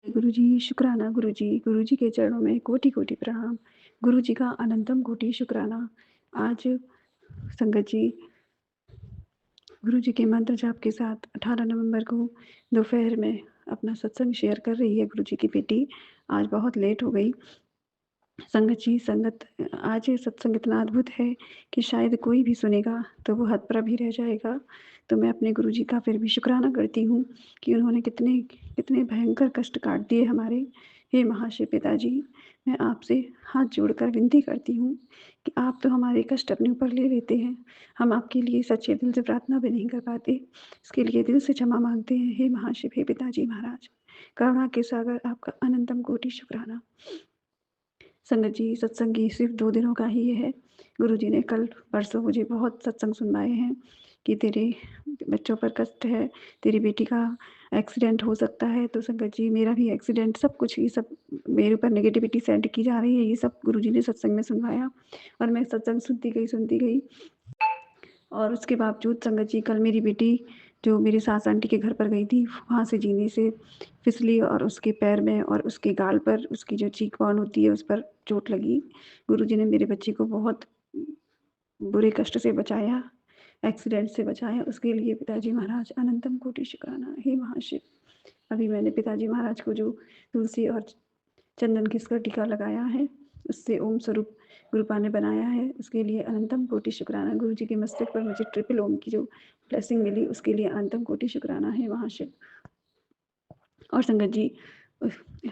G: गुरु जी, शुक्राना गुरु जी के चरणों में कोटि कोटि प्रणाम। गुरु जी का अनंतम कोटि शुक्राना। आज संगत जी गुरु जी के मंत्र जाप के साथ 18 नवंबर को दोपहर में अपना सत्संग शेयर कर रही है गुरु जी की बेटी। आज बहुत लेट हो गई। संगत आज ये सत्संग इतना अद्भुत है कि शायद कोई भी सुनेगा तो वो हतप्रभ ही रह जाएगा। तो मैं अपने गुरु जी का फिर भी शुक्राना करती हूँ कि उन्होंने कितने कितने भयंकर कष्ट काट दिए हमारे। हे महाशिव पिताजी, मैं आपसे हाथ जोड़कर विनती करती हूँ कि आप तो हमारे कष्ट अपने ऊपर ले लेते हैं, हम आपके लिए सच्चे दिल से प्रार्थना भी नहीं कर पाते, इसके लिए दिल से क्षमा मांगते हैं। हे महाशिव, हे पिताजी महाराज, करुणा के सागर, आपका अनंतम कोटि शुक्राना। संगत जी, सत्संग की सिर्फ 2 दिनों का ही है। गुरु जी ने कल परसों मुझे बहुत सत्संग सुनवाए हैं कि तेरे बच्चों पर कष्ट है, तेरी बेटी का एक्सीडेंट हो सकता है। तो संगत जी, मेरा भी एक्सीडेंट, सब कुछ ये सब मेरे ऊपर नेगेटिविटी सेंड की जा रही है, ये सब गुरु जी ने सत्संग में सुनवाया और मैं सत्संग सुनती गई। और उसके बावजूद संगत जी, कल मेरी बेटी जो मेरी सास आंटी के घर पर गई थी, वहाँ से जीने से फिसली और उसके पैर में और उसके गाल पर, उसकी जो चीक बोन होती है उस पर चोट लगी। गुरु जी ने मेरे बच्ची को बहुत बुरे कष्ट से बचाया, एक्सीडेंट से बचाया, उसके लिए पिताजी महाराज अनंतम कोटि शुक्राना। हे महाशिव, अभी मैंने पिताजी महाराज को जो तुलसी और चंदन घिसकर टीका लगाया है, उससे ओम स्वरूप गुरुपा ने बनाया है, उसके लिए अनंतम कोटि शुक्राना। गुरु जी के मस्तक पर मुझे ट्रिपल ओम की जो ब्लेसिंग मिली, उसके लिए अनंतम कोटि शुक्राना है महाशिव। और संगत जी,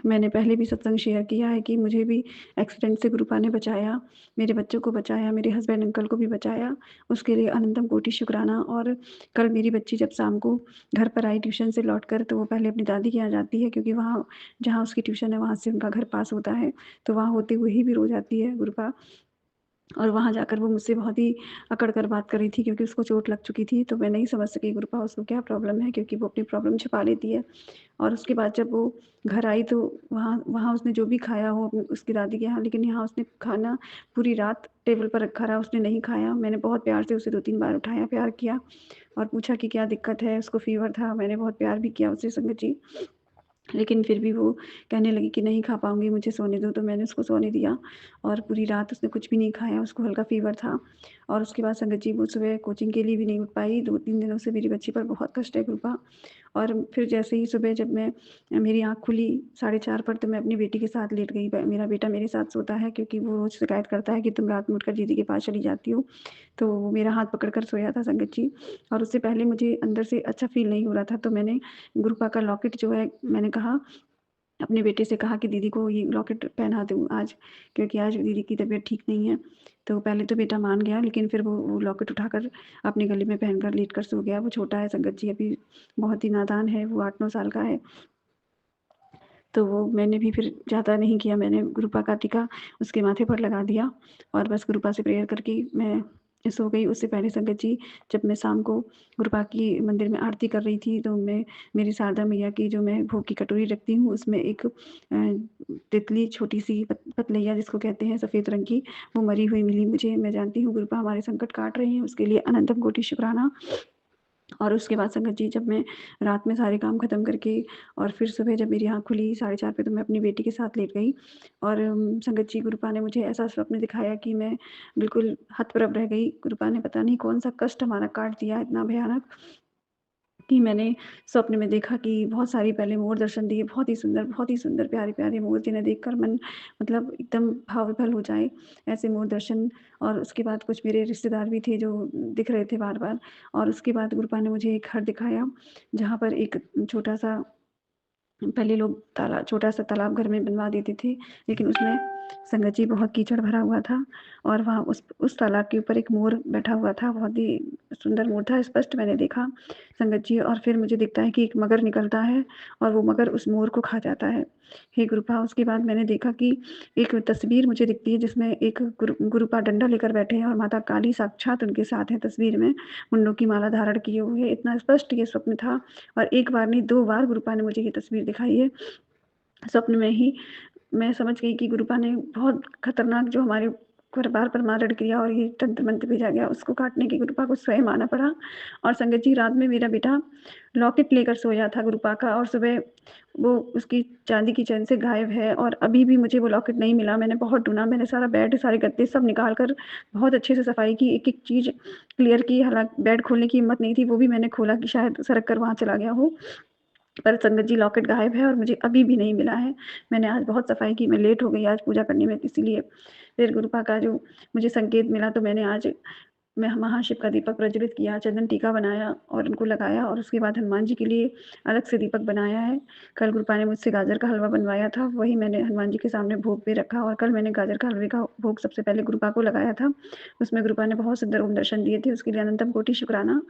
G: मैंने पहले भी सत्संग शेयर किया है कि मुझे भी एक्सीडेंट से गुरुपा ने बचाया, मेरे बच्चों को बचाया, मेरे हस्बैंड अंकल को भी बचाया, उसके लिए अनंतम कोटि शुक्राना। और कल मेरी बच्ची जब शाम को घर पर आई ट्यूशन से लौटकर, तो वो पहले अपनी दादी के यहाँ जाती है, क्योंकि वहाँ जहाँ उसकी ट्यूशन है वहाँ से उनका घर पास होता है, तो वहाँ होते हुए ही भी रो जाती है गुरुपा। और वहाँ जाकर वो मुझसे बहुत ही अकड़ कर बात कर रही थी, क्योंकि उसको चोट लग चुकी थी। तो मैं नहीं समझ सकी गुरुपा उसको क्या प्रॉब्लम है, क्योंकि वो अपनी प्रॉब्लम छिपा लेती है। और उसके बाद जब वो घर आई, तो वहाँ वहाँ उसने जो भी खाया हो उसकी दादी के यहाँ, लेकिन यहाँ उसने खाना पूरी रात टेबल पर रखा रहा, उसने नहीं खाया। मैंने बहुत प्यार से उसे 2-3 बार उठाया, प्यार किया और पूछा कि क्या दिक्कत है। उसको फ़ीवर था, मैंने बहुत प्यार भी किया उससे संगत जी। लेकिन फिर भी वो कहने लगी कि नहीं खा पाऊँगी, मुझे सोने दो, तो मैंने उसको सोने दिया। और पूरी रात उसने कुछ भी नहीं खाया, उसको हल्का फ़ीवर था। और उसके बाद संगत जी वो सुबह कोचिंग के लिए भी नहीं उठ पाई। 2-3 दिनों से मेरी बच्ची पर बहुत कष्ट है कृपा। और फिर जैसे ही सुबह जब मेरी आँख खुली 4:30 पर, तो मैं अपनी बेटी के साथ लेट गई। मेरा बेटा मेरे साथ सोता है, क्योंकि वो रोज़ शिकायत करता है कि तुम रात में उठकर दीदी के पास चली जाती हो। तो वो मेरा हाथ पकड़ कर सोया था संगत जी। और उससे पहले मुझे अंदर से अच्छा फ़ील नहीं हो रहा था, तो मैंने गुरुपा का लॉकेट जो है, मैंने कहा अपने बेटे से कहा कि दीदी को ये लॉकेट पहना दूँ आज, क्योंकि आज दीदी की तबीयत ठीक नहीं है। तो पहले तो बेटा मान गया, लेकिन फिर वो लॉकेट उठाकर अपने गले में पहनकर लेट कर सो गया। वो छोटा है संगत जी, अभी बहुत ही नादान है, वो 8-9 साल का है। तो वो मैंने भी फिर ज़्यादा नहीं किया, मैंने गुरुपा का टीका उसके माथे पर लगा दिया और बस गुरुपा से प्रेयर करके मैं सो गई। उससे पहले संगत जी, जब मैं शाम को गुरुपा की मंदिर में आरती कर रही थी, तो मैं मेरी शारदा मैया की जो मैं भोग की कटोरी रखती हूँ, उसमें एक तितली छोटी-सी पतलैया जिसको कहते हैं सफ़ेद रंग की, वो मरी हुई मिली मुझे। मैं जानती हूँ गुरुपा हमारे संकट काट रहे हैं, उसके लिए अनंतम कोटि शुक्राना। और उसके बाद संगत जी, जब मैं रात में सारे काम ख़त्म करके और फिर सुबह जब मेरी आँख खुली 4:30 पे, तो मैं अपनी बेटी के साथ लेट गई। और संगत जी, गुरुपा ने मुझे ऐसा स्वप्न दिखाया कि मैं बिल्कुल हतप्रभ रह गई। गुरुपा ने पता नहीं कौन-सा कष्ट हमारा काट दिया इतना भयानक, कि मैंने स्वप्न में देखा कि बहुत सारी पहले मोर दर्शन दिए, बहुत ही सुंदर प्यारे-प्यारे मोर, जिन्हें देखकर मन मतलब एकदम भाव-विभल हो जाए, ऐसे मोर दर्शन। और उसके बाद कुछ मेरे रिश्तेदार भी थे जो दिख रहे थे बार-बार। और उसके बाद गुरुपा ने मुझे एक घर दिखाया, जहाँ पर एक छोटा-सा, पहले लोग छोटा-सा तालाब घर में बनवा देते थे, लेकिन उसमें संगत जी बहुत कीचड़ भरा हुआ था। और वहाँ उस तालाब के ऊपर एक मोर बैठा हुआ था, बहुत ही सुंदर मोर था, स्पष्ट मैंने देखा संगत जी। और फिर मुझे दिखता है कि एक मगर निकलता है और वो मगर उस मोर को खा जाता है। हे गुरुपा! उसके बाद मैंने देखा कि एक तस्वीर मुझे दिखती है, जिसमें एक गुरुपा डंडा लेकर बैठे हैं और माता काली साक्षात उनके साथ हैं तस्वीर में, मुंडों की माला धारण किए हुए। इतना स्पष्ट ये स्वप्न था। और एक बार नहीं, 2 बार गुरुपा ने मुझे ये तस्वीर दिखाई है। स्वप्न में ही मैं समझ गई कि गुरुपा ने बहुत खतरनाक जो हमारे परिवार पर मारण किया और ये तंत्र मंत्र भेजा गया, उसको काटने की गुरुपा को स्वयं आना पड़ा। और संगत जी, रात में मेरा बेटा लॉकेट लेकर सोया था गुरुपा का, और सुबह वो उसकी चांदी की चेन से गायब है। और अभी भी मुझे वो लॉकेट नहीं मिला। मैंने बहुत ढूंढा, मैंने सारा बेड, सारे गद्दे सब निकाल कर बहुत अच्छे से सफाई की, एक एक चीज़ क्लियर की। हालांकि बेड खोलने की हिम्मत नहीं थी, वो भी मैंने खोला कि शायद सरक कर वहाँ चला गया हो। पर संगत जी, लॉकेट गायब है और मुझे अभी भी नहीं मिला है। मैंने आज बहुत सफाई की, मैं लेट हो गई आज पूजा करने में, इसीलिए। फिर गुरुपा का जो मुझे संकेत मिला, तो मैंने आज मैं महाशिव का दीपक प्रज्वलित किया, चंदन टीका बनाया और उनको लगाया। और उसके बाद हनुमान जी के लिए अलग से दीपक बनाया है। कल गुरुपा ने मुझसे गाजर का हलवा बनवाया था, वही मैंने हनुमान जी के सामने भोग पे रखा। और कल मैंने गाजर का हलवे का भोग सबसे पहले गुरुपा को लगाया था। उसमें गुरुपा ने बहुत सुंदर ओम दर्शन दिए थे, उसके लिए अनंतम कोटि शुक्राना।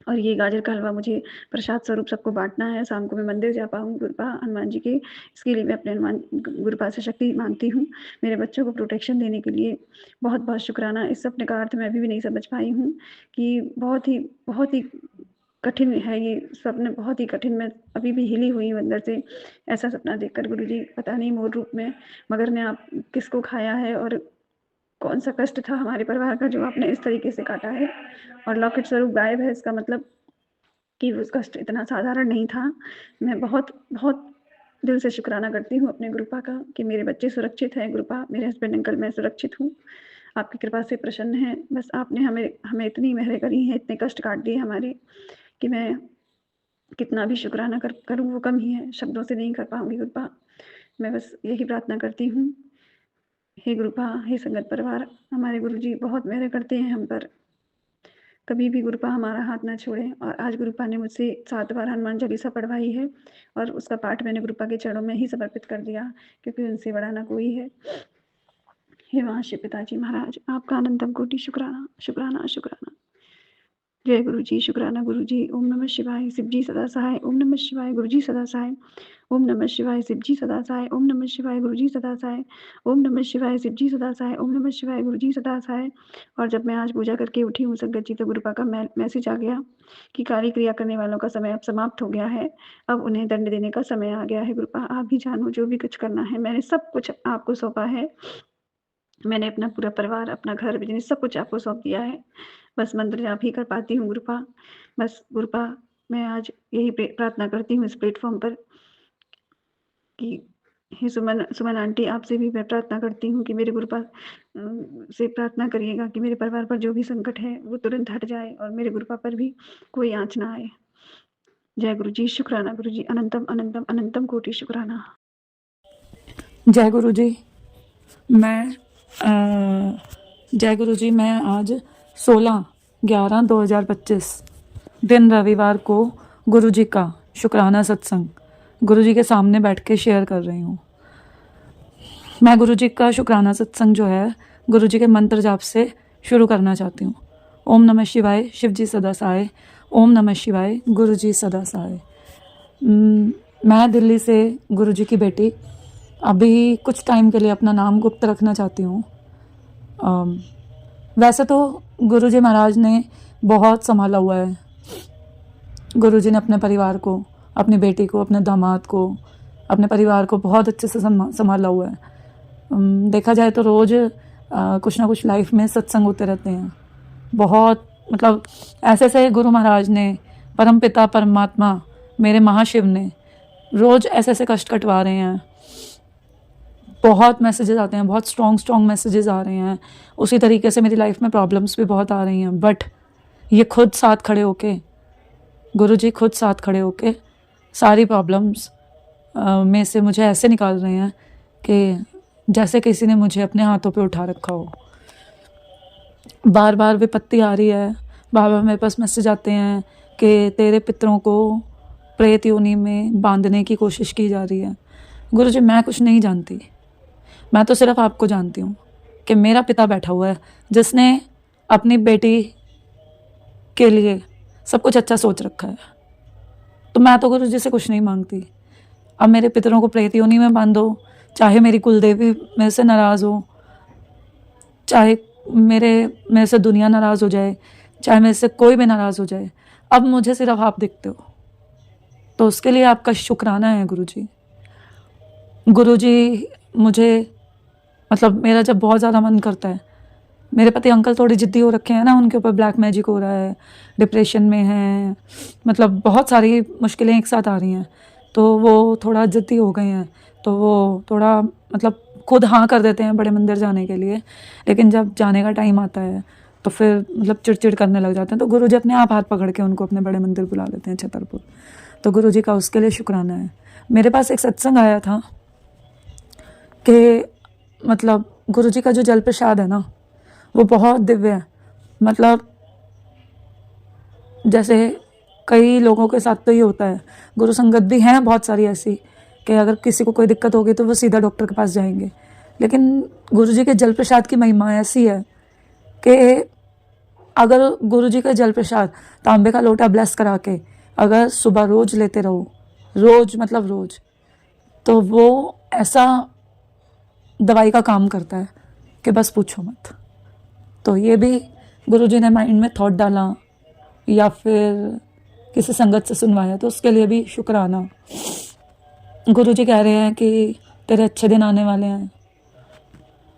G: और ये गाजर का हलवा मुझे प्रसाद स्वरूप सबको बाँटना है, शाम को मैं मंदिर जा पाऊँ गुरुपा हनुमान जी के, इसके लिए मैं अपने हनुमान गुरुपा से शक्ति माँगती हूँ। मेरे बच्चों को प्रोटेक्शन देने के लिए बहुत-बहुत शुक्राना। इस सपने का अर्थ मैं अभी भी नहीं समझ पाई हूँ, कि बहुत ही कठिन है ये स्वप्न, बहुत ही कठिन। मैं अभी भी हिली हुई हूँ अंदर से, ऐसा सपना देखकर। गुरुजी, पता नहीं मोर रूप में मगर ने आप किसको खाया है, और कौन-सा कष्ट था हमारे परिवार का जो आपने इस तरीके से काटा है। और लॉकेट स्वरूप गायब है, इसका मतलब कि वो कष्ट इतना साधारण नहीं था। मैं बहुत दिल से शुक्राना करती हूँ अपने गुरुपा का, कि मेरे बच्चे सुरक्षित हैं गुरुपा, मेरे हस्बैंड अंकल, मैं सुरक्षित हूँ। आपकी कृपा से प्रसन्न हैं। बस आपने हमें हमें इतनी मेहरें करी हैं, इतने कष्ट काट दिए हमारे, कि मैं कितना भी शुक्राना करूँ वो कम ही है, शब्दों से नहीं कर पाऊँगी गुरुपा। मैं बस यही प्रार्थना करती हूँ, हे गुरुपा, हे संगत परिवार, हमारे गुरुजी बहुत मेहर करते हैं हम पर। कभी भी गुरुपा हमारा हाथ ना छोड़ें। और आज गुरुपा ने मुझसे 7 बार हनुमान चालीसा पढ़वाई है और उसका पाठ मैंने गुरुपा के चरणों में ही समर्पित कर दिया, क्योंकि उनसे बड़ा ना कोई है। हे महाशय पिताजी महाराज, आपका अनंतम कोटि शुक्राना शुक्राना शुक्राना। जय गुरु जी, शुक्राना गुरु जी। ओम नमः शिवाय, शिव जी सदा सहाय। ओम नमः शिवाय, गुरु जी सदा सहाय। ओम नमः शिवाय, शिव जी सदा सहाय। ओम नमः शिवाय, गुरु जी सदा सहाय। ओम नमः शिवाय, शिव जी सदा सहाय। ओम नमः शिवाय, गुरु जी सदा सहाय। और जब मैं आज पूजा करके उठी हूँ संगत जी, तो गुरुपा का मैसेज आ गया कि कार्य क्रिया करने वालों का समय अब समाप्त हो गया है, अब उन्हें दंड देने का समय आ गया है। गुरुपा आप भी जानो, जो भी कुछ करना है मैंने सब कुछ आपको सौंपा है। मैंने अपना पूरा परिवार, अपना घर, बिजनेस सब कुछ आपको सौंप दिया है। बस मंत्र जाप ही कर पाती हूँ गुरुपा। बस गुरुपा, मैं आज यही प्रार्थना करती हूँ इस प्लेटफॉर्म पर कि हे सुमन आंटी, आपसे भी मैं प्रार्थना करती हूँ कि मेरे गुरुपा से प्रार्थना करिएगा कि मेरे परिवार पर जो भी संकट है वो तुरंत हट जाए और मेरे गुरुपा पर भी कोई आँच ना आए। जय गुरु जी, शुक्राना गुरु जी, अनंतम अनंतम अनंतम कोटि शुक्राना।
H: जय गुरु जी। मैं जय गुरु जी, मैं आज 16/11/2025 दिन रविवार को गुरु जी का शुक्राना सत्संग गुरु जी के सामने बैठ के शेयर कर रही हूँ। मैं गुरु जी का शुक्राना सत्संग जो है गुरु जी के मंत्र जाप से शुरू करना चाहती हूँ। ओम नमः शिवाय, शिव जी सदा सहाय। ओम नमः शिवाय, गुरु जी सदा सहाय। मैं दिल्ली से गुरु जी की बेटी अभी कुछ टाइम के लिए अपना नाम गुप्त रखना चाहती हूँ। वैसे तो गुरु जी महाराज ने बहुत संभाला हुआ है। गुरु जी ने अपने परिवार को, अपनी बेटी को, अपने दामाद को, अपने परिवार को बहुत अच्छे से संभाला हुआ है। देखा जाए तो रोज़ कुछ ना कुछ लाइफ में सत्संग होते रहते हैं। बहुत मतलब ऐसे ऐसे गुरु महाराज ने, परम पिता परमात्मा मेरे महाशिव ने रोज़ ऐसे ऐसे कष्ट कटवा रहे हैं। बहुत मैसेजेस आते हैं, बहुत स्ट्रॉन्ग मैसेजेस आ रहे हैं। उसी तरीके से मेरी लाइफ में प्रॉब्लम्स भी बहुत आ रही हैं, बट ये खुद साथ खड़े होके, गुरु जी खुद साथ खड़े होके सारी प्रॉब्लम्स में से मुझे ऐसे निकाल रहे हैं कि जैसे किसी ने मुझे अपने हाथों पे उठा रखा हो। बार बार विपत्ति आ रही है, बार बार मेरे पास मैसेज आते हैं कि तेरे पितरों को प्रेत योनि में बांधने की कोशिश की जा रही है। गुरु जी, मैं कुछ नहीं जानती, मैं तो सिर्फ आपको जानती हूँ कि मेरा पिता बैठा हुआ है जिसने अपनी बेटी के लिए सब कुछ अच्छा सोच रखा है। तो मैं तो गुरु जी से कुछ नहीं मांगती। अब मेरे पितरों को प्रेत योनि में बांधो, चाहे मेरी कुलदेवी मेरे से नाराज़ हो, चाहे मेरे से दुनिया नाराज़ हो जाए, चाहे मेरे से कोई भी नाराज़ हो जाए, अब मुझे सिर्फ आप दिखते हो, तो उसके लिए आपका शुक्राना है गुरु जी। गुरु जी मुझे मतलब मेरा जब बहुत ज़्यादा मन करता है, मेरे पति अंकल थोड़े जिद्दी हो रखे हैं ना, उनके ऊपर ब्लैक मैजिक हो रहा है, डिप्रेशन में हैं, मतलब बहुत सारी मुश्किलें एक साथ आ रही हैं, तो वो थोड़ा जिद्दी हो गए हैं। तो वो थोड़ा मतलब खुद हाँ कर देते हैं बड़े मंदिर जाने के लिए, लेकिन जब जाने का टाइम आता है तो फिर मतलब चिड़चिड़ करने लग जाते हैं। तो गुरु जी अपने आप हाथ पकड़ के उनको अपने बड़े मंदिर बुला लेते हैं, छतरपुर। तो गुरु जी का उसके लिए शुक्राना है। मेरे पास एक सत्संग आया था कि मतलब गुरु जी का जो जल प्रसाद है ना, वो बहुत दिव्य है। मतलब जैसे कई लोगों के साथ तो ये होता है, गुरु संगत भी हैं बहुत सारी ऐसी कि अगर किसी को कोई दिक्कत होगी तो वो सीधा डॉक्टर के पास जाएंगे, लेकिन गुरु जी के जल प्रसाद की महिमा ऐसी है कि अगर गुरु जी का जल प्रसाद तांबे का लोटा ब्लेस करा के अगर सुबह रोज़ लेते रहो, रोज़ मतलब रोज़, तो वो ऐसा दवाई का काम करता है कि बस पूछो मत। तो ये भी गुरु जी ने माइंड में थॉट डाला या फिर किसी संगत से सुनवाया, तो उसके लिए भी शुक्राना। गुरु जी कह रहे हैं कि तेरे अच्छे दिन आने वाले हैं।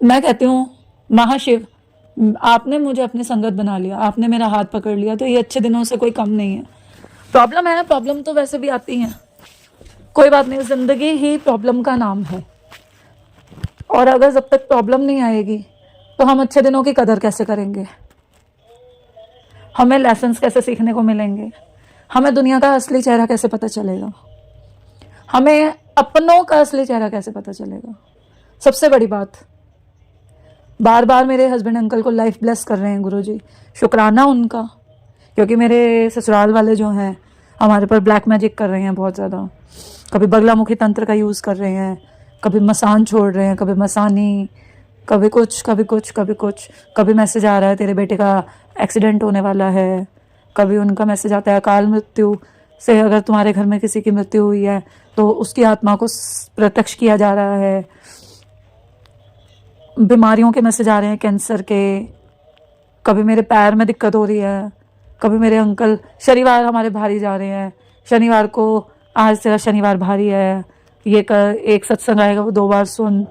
H: मैं कहती हूँ महाशिव, आपने मुझे अपनी संगत बना लिया, आपने मेरा हाथ पकड़ लिया, तो ये अच्छे दिनों से कोई कम नहीं है। प्रॉब्लम है, प्रॉब्लम तो वैसे भी आती हैं, कोई बात नहीं, ज़िंदगी ही प्रॉब्लम का नाम है। और अगर जब तक प्रॉब्लम नहीं आएगी तो हम अच्छे दिनों की कदर कैसे करेंगे, हमें लेसन्स कैसे सीखने को मिलेंगे, हमें दुनिया का असली चेहरा कैसे पता चलेगा, हमें अपनों का असली चेहरा कैसे पता चलेगा। सबसे बड़ी बात, बार बार मेरे हस्बैंड अंकल को लाइफ ब्लेस कर रहे हैं गुरु जी, शुक्राना उनका क्योंकि मेरे ससुराल वाले जो हैं हमारे पर ब्लैक मैजिक कर रहे हैं बहुत ज़्यादा। कभी बगलामुखी तंत्र का यूज़ कर रहे हैं, कभी मसान छोड़ रहे हैं, कभी मसानी, कभी कुछ कभी कुछ कभी कुछ। कभी मैसेज आ रहा है तेरे बेटे का एक्सीडेंट होने वाला है, कभी उनका मैसेज आता है अकाल मृत्यु से अगर तुम्हारे घर में किसी की मृत्यु हुई है तो उसकी आत्मा को प्रत्यक्ष किया जा रहा है। बीमारियों के मैसेज आ रहे हैं, कैंसर के, कभी मेरे पैर में दिक्कत हो रही है, कभी मेरे अंकल शनिवार हमारे भारी जा रहे हैं, शनिवार को आज तेरा शनिवार भारी है, ये कर एक सत्संग आएगा वो 2 बार सुन।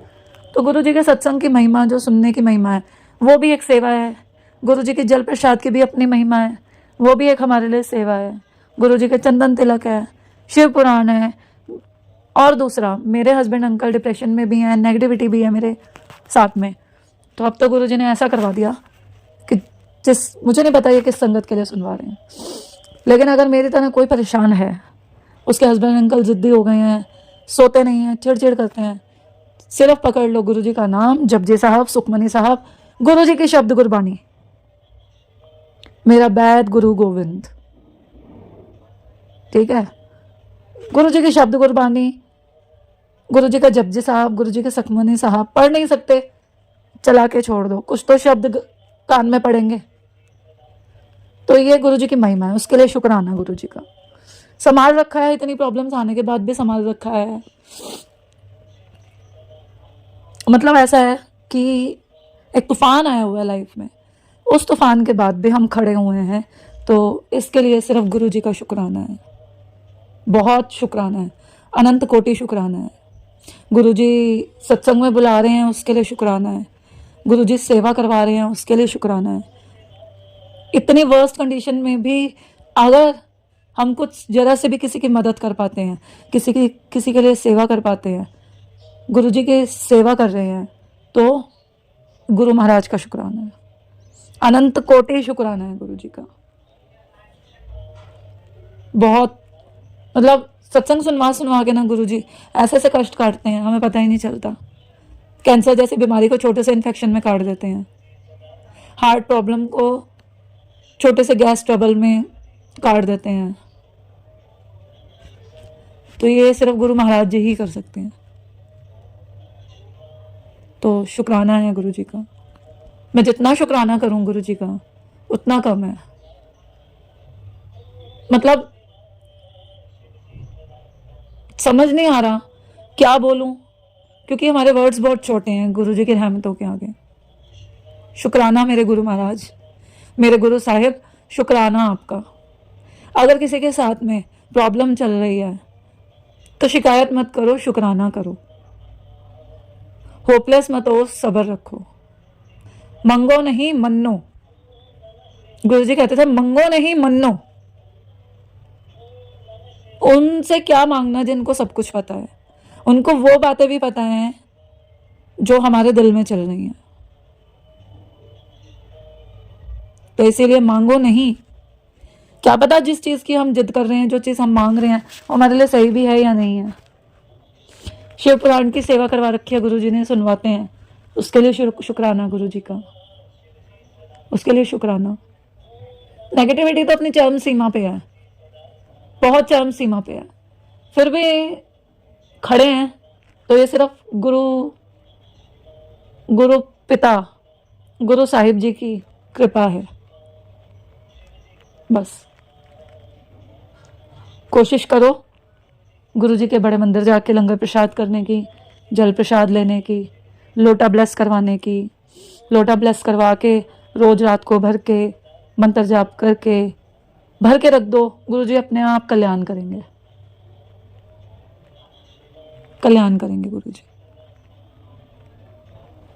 H: तो गुरु जी के सत्संग की महिमा, जो सुनने की महिमा है, वो भी एक सेवा है। गुरु जी के जल प्रसाद की भी अपनी महिमा है, वो भी एक हमारे लिए सेवा है। गुरु जी के चंदन तिलक है, शिव पुराण है। और दूसरा, मेरे हस्बैंड अंकल डिप्रेशन में भी हैं, नेगेटिविटी भी है मेरे साथ में, तो अब तो गुरु जी ने ऐसा करवा दिया कि मुझे नहीं पता ये किस संगत के लिए सुनवा रहे हैं, लेकिन अगर मेरी तरह कोई परेशान है, उसके हस्बैंड अंकल ज़िद्दी हो गए हैं, सोते नहीं हैं, चिड़चिड़ करते हैं, सिर्फ पकड़ लो गुरु जी का नाम, जपजी साहब, सुखमनी साहब, गुरु जी के शब्द गुरबानी, मेरा बैद गुरु गोविंद, ठीक है। गुरु जी के शब्द गुरबानी, गुरु जी का जपजी साहब, गुरु जी के सुखमनी साहब पढ़ नहीं सकते, चला के छोड़ दो, कुछ तो शब्द कान में पड़ेंगे। तो ये गुरु जी की महिमा है, उसके लिए शुक्राना गुरु जी का। संभाल रखा है, इतनी प्रॉब्लम्स आने के बाद भी संभाल रखा है। मतलब ऐसा है कि एक तूफान आया हुआ है लाइफ में, उस तूफान के बाद भी हम खड़े हुए हैं, तो इसके लिए सिर्फ गुरु जी का शुक्राना है, बहुत शुक्राना है, अनंत कोटि शुक्राना है। गुरु जी सत्संग में बुला रहे हैं, उसके लिए शुक्राना है। गुरु जी सेवा करवा रहे हैं, उसके लिए शुक्राना है। इतनी वर्स्ट कंडीशन में भी अगर हम कुछ जरा से भी किसी की मदद कर पाते हैं, किसी के लिए सेवा कर पाते हैं, गुरु जी की सेवा कर रहे हैं, तो गुरु महाराज का शुक्राना है, अनंत कोटि शुक्राना है गुरु जी का। बहुत मतलब सत्संग सुनवा के ना गुरु जी ऐसे ऐसे कष्ट काटते हैं, हमें पता ही नहीं चलता। कैंसर जैसी बीमारी को छोटे से इन्फेक्शन में काट देते हैं, हार्ट प्रॉब्लम को छोटे से गैस ट्रबल में काट देते हैं। तो ये सिर्फ गुरु महाराज जी ही कर सकते हैं। तो शुक्राना है गुरु जी का। मैं जितना शुक्राना करूं गुरु जी का उतना कम है। मतलब समझ नहीं आ रहा क्या बोलूं, क्योंकि हमारे वर्ड्स बहुत छोटे हैं गुरु जी की रहमतों के आगे। शुक्राना मेरे गुरु महाराज, मेरे गुरु साहिब, शुक्राना आपका। अगर किसी के साथ में प्रॉब्लम चल रही है तो शिकायत मत करो, शुक्राना करो। होपलेस मत हो, सब्र रखो। मंगो नहीं मन्नो, गुरु जी कहते थे मंगो नहीं मन्नो। उनसे क्या मांगना जिनको सब कुछ पता है, उनको वो बातें भी पता हैं जो हमारे दिल में चल रही हैं। तो इसीलिए मांगो नहीं। क्या पता जिस चीज़ की हम जिद कर रहे हैं, जो चीज़ हम मांग रहे हैं, वो हमारे लिए सही भी है या नहीं है। शिव पुराण की सेवा करवा रखी है गुरु जी ने, सुनवाते हैं, उसके लिए शुक्राना गुरु जी का, उसके लिए शुक्राना। नेगेटिविटी तो अपनी चरम सीमा पे है, बहुत चरम सीमा पे है, फिर भी खड़े हैं। तो ये सिर्फ गुरु पिता, गुरु साहिब जी की कृपा है। बस कोशिश करो गुरु जी के बड़े मंदिर जाके लंगर प्रसाद करने की, जल प्रसाद लेने की, लोटा ब्लेस करवाने की। लोटा ब्लेस करवा के रोज रात को भर के मंत्र जाप करके भर के रख दो, गुरु जी अपने आप कल्याण करेंगे, कल्याण करेंगे गुरु जी।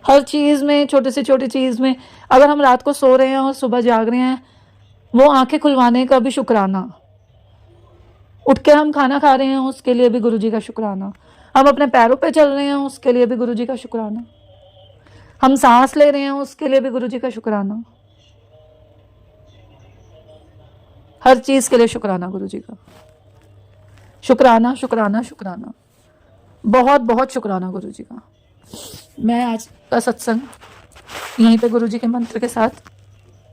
H: हर चीज़ में, छोटी से छोटी चीज़ में, अगर हम रात को सो रहे हैं और सुबह जाग रहे हैं, वो आंखें खुलवाने का भी शुक्राना। उठ के हम खाना खा रहे हैं, उसके लिए भी गुरु जी का शुक्राना। हम अपने पैरों पे चल रहे हैं, उसके लिए भी गुरु जी का शुक्राना। हम सांस ले रहे हैं, उसके लिए भी गुरु जी का शुक्राना। हर चीज़ के लिए शुक्राना गुरु जी का। शुक्राना शुक्राना शुक्राना, बहुत बहुत शुक्राना गुरु जी का। मैं आज का सत्संग यहीं पे गुरु जी के मंत्र के साथ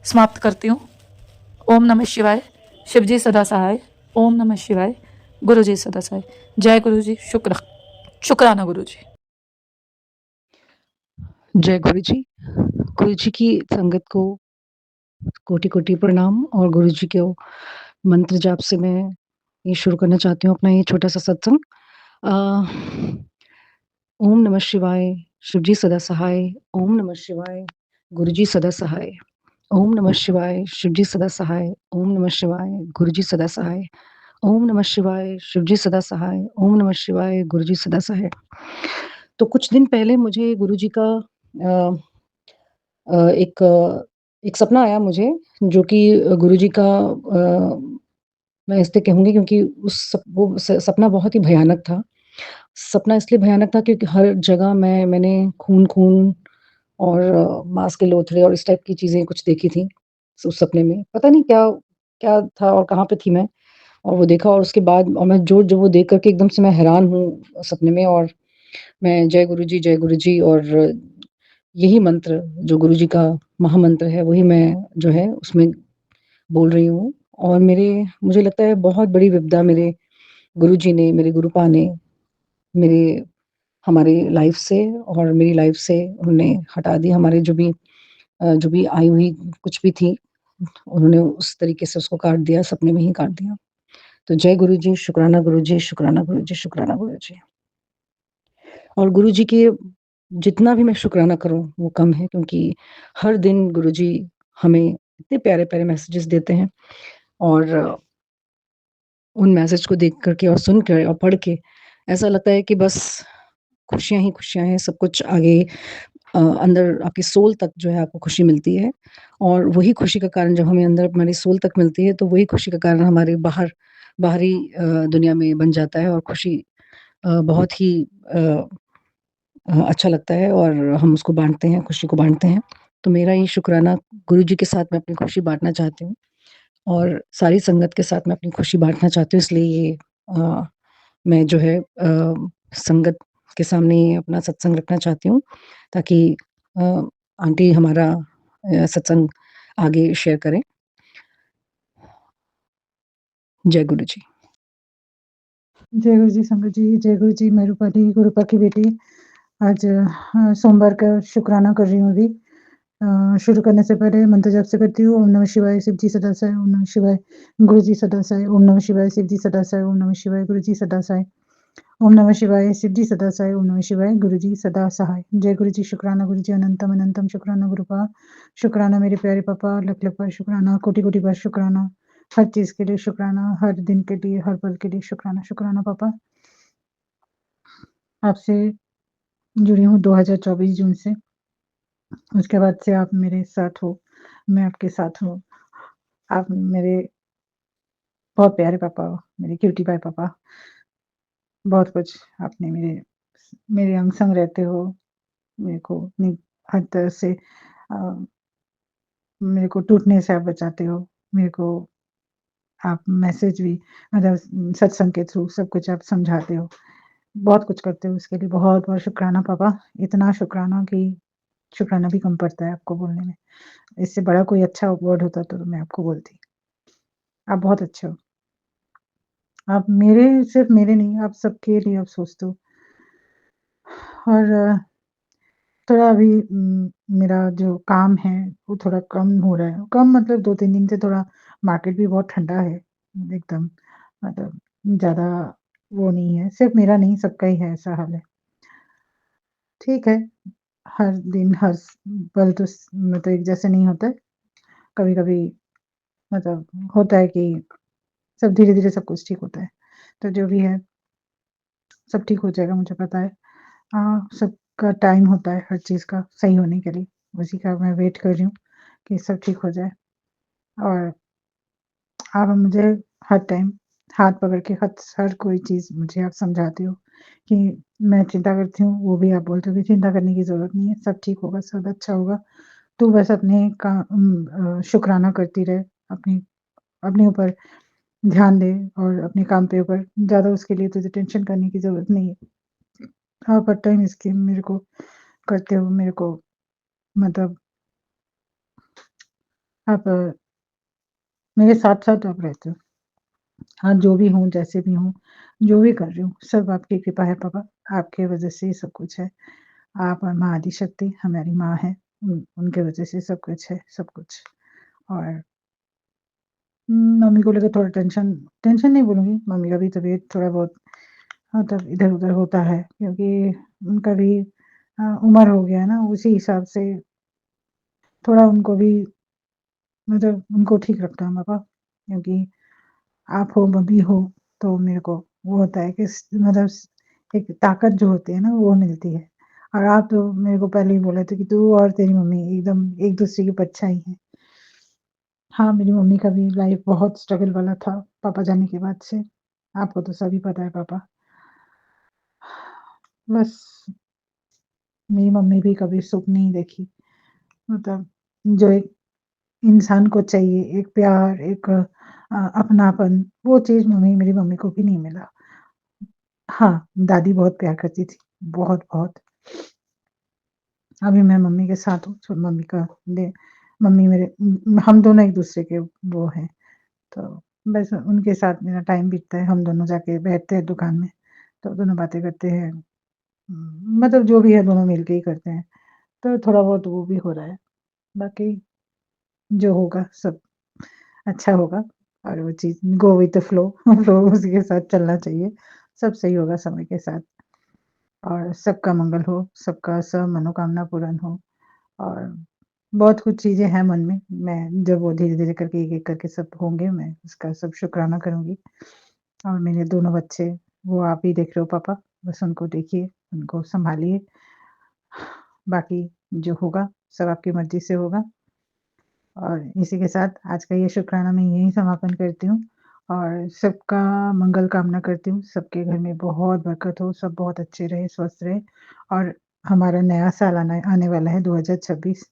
H: समाप्त करती हूँ। ओम नमः शिवाय, शिवजी सदा सहाय। ओम नमः शिवाय, गुरुजी सदा सहाय। जय गुरुजी, शुक्राना गुरुजी।
I: जय गुरु जी। गुरु जी की संगत को कोटि-कोटि प्रणाम और गुरु जी के मंत्र जाप से मैं ये शुरू करना चाहती हूँ अपना ये छोटा-सा सत्संग। अ, ओम नमः शिवाय, शिवजी सदा सहाय। ओम नमः शिवाय, गुरुजी सदा सहाय। ओम नमः शिवाय, शिवजी सदा सहाय। ओम नमः शिवाय, गुरुजी सदा सहाय। ओम नमः शिवाय, शिवजी सदा सहाय। ओम नमः शिवाय, गुरुजी सदा सहाय। तो कुछ दिन पहले मुझे गुरु जी का अ अ, एक एक सपना आया मुझे जो कि गुरु जी का मैं इसलिए कहूँगी क्योंकि उस सप वो स सपना बहुत ही भयानक था। सपना इसलिए भयानक था क्योंकि हर जगह मैंने खून-खून और मांस के लोथड़े और इस टाइप की चीज़ें कुछ देखी थी उस सपने में। पता नहीं क्या क्या था और कहाँ पे थी मैं और वो देखा और उसके बाद और मैं जो वो देख कर के एकदम से मैं हैरान हूँ सपने में और मैं जय गुरु जी और यही मंत्र जो गुरु जी का महामंत्र है, वही मैं जो है उसमें बोल रही हूँ और मुझे लगता है बहुत बड़ी विपदा मेरे गुरु जी ने, मेरे गुरुपा ने मेरे हमारी लाइफ़ से और मेरी लाइफ़ से उन्होंने हटा दी। हमारे जो भी आई हुई कुछ भी थी, उन्होंने उस तरीके से उसको काट दिया, सपने में ही काट दिया। तो जय गुरु जी, शुक्राना गुरु जी, शुक्राना गुरु जी, शुक्राना गुरु जी। और गुरु जी के जितना भी मैं शुक्राना करूँ वो कम है क्योंकि हर दिन गुरु जी हमें इतने प्यारे-प्यारे मैसेजेस देते हैं और उन मैसेज को देख कर के और सुन के और पढ़ के ऐसा लगता है कि बस खुशियाँ ही खुशियाँ हैं, सब कुछ आगे अंदर आपकी सोल तक जो है आपको खुशी मिलती है और वही खुशी का कारण जब हमें अंदर हमारी सोल तक मिलती है, तो वही खुशी का कारण हमारे बाहरी दुनिया में बन जाता है और खुशी बहुत ही अच्छा लगता है और हम उसको बाँटते हैं, खुशी को बाँटते हैं। तो मेरा ये शुक्राना गुरु जी के साथ मैं अपनी खुशी बाँटना चाहती हूँ और सारी संगत के साथ मैं अपनी खुशी बाँटना चाहती हूँ इसलिए ये मैं जो है संगत के सामने ये अपना सत्संग रखना चाहती हूँ ताकि अ, आंटी हमारा सत्संग आगे शेयर करें। जय गुरु जी।
J: जय गुरु जी संगत जी, जय गुरु जी मैं रूपाली गुरुपा की बेटी आज सोमवार का शुक्राना कर रही हूँ अभी। शुरू करने से पहले मंत्र जाप से करती हूँ। ओम नमः शिवाय शिव जी सदा सहाय, ओम नमः शिवाय गुरु जी सदा सहाय, ओम नमः शिवाय शिव जी सदा सहाय, ओम नमः शिवाय गुरु जी सदा सहाय, ओम नमः शिवाय शिव जी सदा सहाय, ओम नमः शिवाय गुरु जी सदा सहाय। जय गुरु जी, शुक्राना गुरु जी, अनंतम अनंतम शुक्राना गुरुपा, शुक्राना मेरे प्यारे पापा, लख लख बार शुक्राना, कोटि कोटि बार शुक्राना, हर चीज़ के लिए शुक्राना, हर दिन के लिए, हर पल के लिए शुक्राना, शुक्राना पापा। आपसे जुड़ी हूँ 2024 जून से, उसके बाद से आप मेरे साथ हो, मैं आपके साथ हूँ। आप मेरे बहुत प्यारे पापा हो, मेरे क्यूटी पाई पापा। बहुत कुछ आपने मेरे अंग-संग रहते हो, मेरे को अपनी हर तरह से अ, मेरे को टूटने से आप बचाते हो, मेरे को आप मैसेज भी मतलब सत्संग के थ्रू सब कुछ आप समझाते हो। बहुत कुछ करते हो, उसके लिए बहुत-बहुत शुक्राना पापा। इतना शुक्राना कि शुक्राना भी कम पड़ता है आपको बोलने में। इससे बड़ा कोई अच्छा वर्ड होता तो मैं आपको बोलती। आप बहुत अच्छे हो। आप सिर्फ़ मेरे नहीं, आप सबके लिए आप सोचते हो। और थोड़ा अभी मेरा जो काम है, वो थोड़ा कम हो रहा है। कम मतलब 2-3 दिन से थोड़ा मार्केट भी बहुत ठंडा है, एकदम मतलब ज़्यादा वो नहीं है। सिर्फ़ मेरा नहीं, सबका ही है ऐसा हाल है। ठीक है, हर दिन हर स पल तो मतलब एक जैसे नहीं होता है। कभी-कभी मतलब होता है कि सब धीरे-धीरे सब कुछ ठीक होता है। तो जो भी है, सब ठीक हो जाएगा मुझे पता है। सबका टाइम होता है हर चीज़ का सही होने के लिए, उसी का मैं वेट कर रही हूँ कि सब ठीक हो जाए। और आप मुझे हर टाइम हाथ पकड़ के हर कोई चीज़ मुझे आप समझाते हो कि मैं चिंता करती हूँ, वो भी आप बोलते हो कि चिंता करने की ज़रूरत नहीं है, सब ठीक होगा, सब अच्छा होगा। तू बस शुक्राना करती रहे, अपने ऊपर ध्यान दे और अपने काम पे ऊपर ज़्यादा उसके लिए तुझे टेंशन करने की ज़रूरत नहीं है। आप हर टाइम इसकी मेरे को करते हो, मेरे को मतलब आप मेरे साथ-साथ आप रहते हो। हाँ, जो भी हूँ, जैसे भी हूँ, जो भी कर रही हूँ, सब आपकी कृपा है पापा, आपके वज़ह से ही सब कुछ है। आप और माँ आदिशक्ति हमारी माँ हैं, उनके वज़ह से सब कुछ है, सब कुछ। और मम्मी को लेकर थोड़ा टेंशन नहीं बोलूँगी, मम्मी का भी तबीयत थोड़ा बहुत मतलब इधर-उधर होता है क्योंकि उनका भी उम्र हो गया है ना, उसी हिसाब से थोड़ा उनको भी मतलब उनको ठीक रखना है पापा, क्योंकि आप हो, मम्मी हो, तो मेरे को वो होता है कि स मतलब स एक ताकत जो होती है ना, वो मिलती है। और आप तो मेरे को पहले ही बोले थे कि तू और तेरी मम्मी एकदम एक-दूसरे की परछाई हैं। हाँ, मेरी मम्मी का भी लाइफ़ बहुत स्ट्रगल वाला था, पापा जाने के बाद से। आपको तो सभी पता है पापा। बस मेरी मम्मी भी कभी सुख नहीं देखी, मतलब जो एक इंसान को चाहिए, एक प्यार, एक अपनापन, वो चीज़ मेरी मम्मी को भी नहीं मिला। हाँ, दादी बहुत प्यार करती थी, बहुत-बहुत। अभी मैं मम्मी के साथ हूँ, तो मम्मी का दे मम्मी मेरे हम दोनों एक-दूसरे के वो हैं, तो बस उनके साथ मेरा टाइम बीतता है, हम दोनों जाके बैठते हैं दुकान में, तो दोनों बातें करते हैं। मतलब जो भी है दोनों मिल के ही करते हैं, तो थोड़ा बहुत वो भी हो रहा है। बाकी जो होगा सब अच्छा होगा और वो चीज़ go with the flow flow उसी के साथ चलना चाहिए, सब सही होगा समय के साथ और सबका मंगल हो, सबका सब मनोकामना पूर्ण हो और बहुत कुछ चीज़ें हैं मन में, मैं जब वो धीरे-धीरे करके एक-एक करके सब होंगे, मैं उसका सब शुकराना करूँगी और मेरे दोनों बच्चे, वो आप ही देख रहे हो पापा, बस उनको देखिए, उनको सँभालिए, बाकी जो होगा सब आपकी मर्ज़ी से होगा और इसी के साथ आज का ये शुकराना मैं यहीं समापन करती हूँ और सबका मंगल कामना करती हूँ, सबके घर में बहुत बरकत हो, सब बहुत अच्छे रहे, स्वस्थ रहे और हमारा नया साल आने वाला है 2026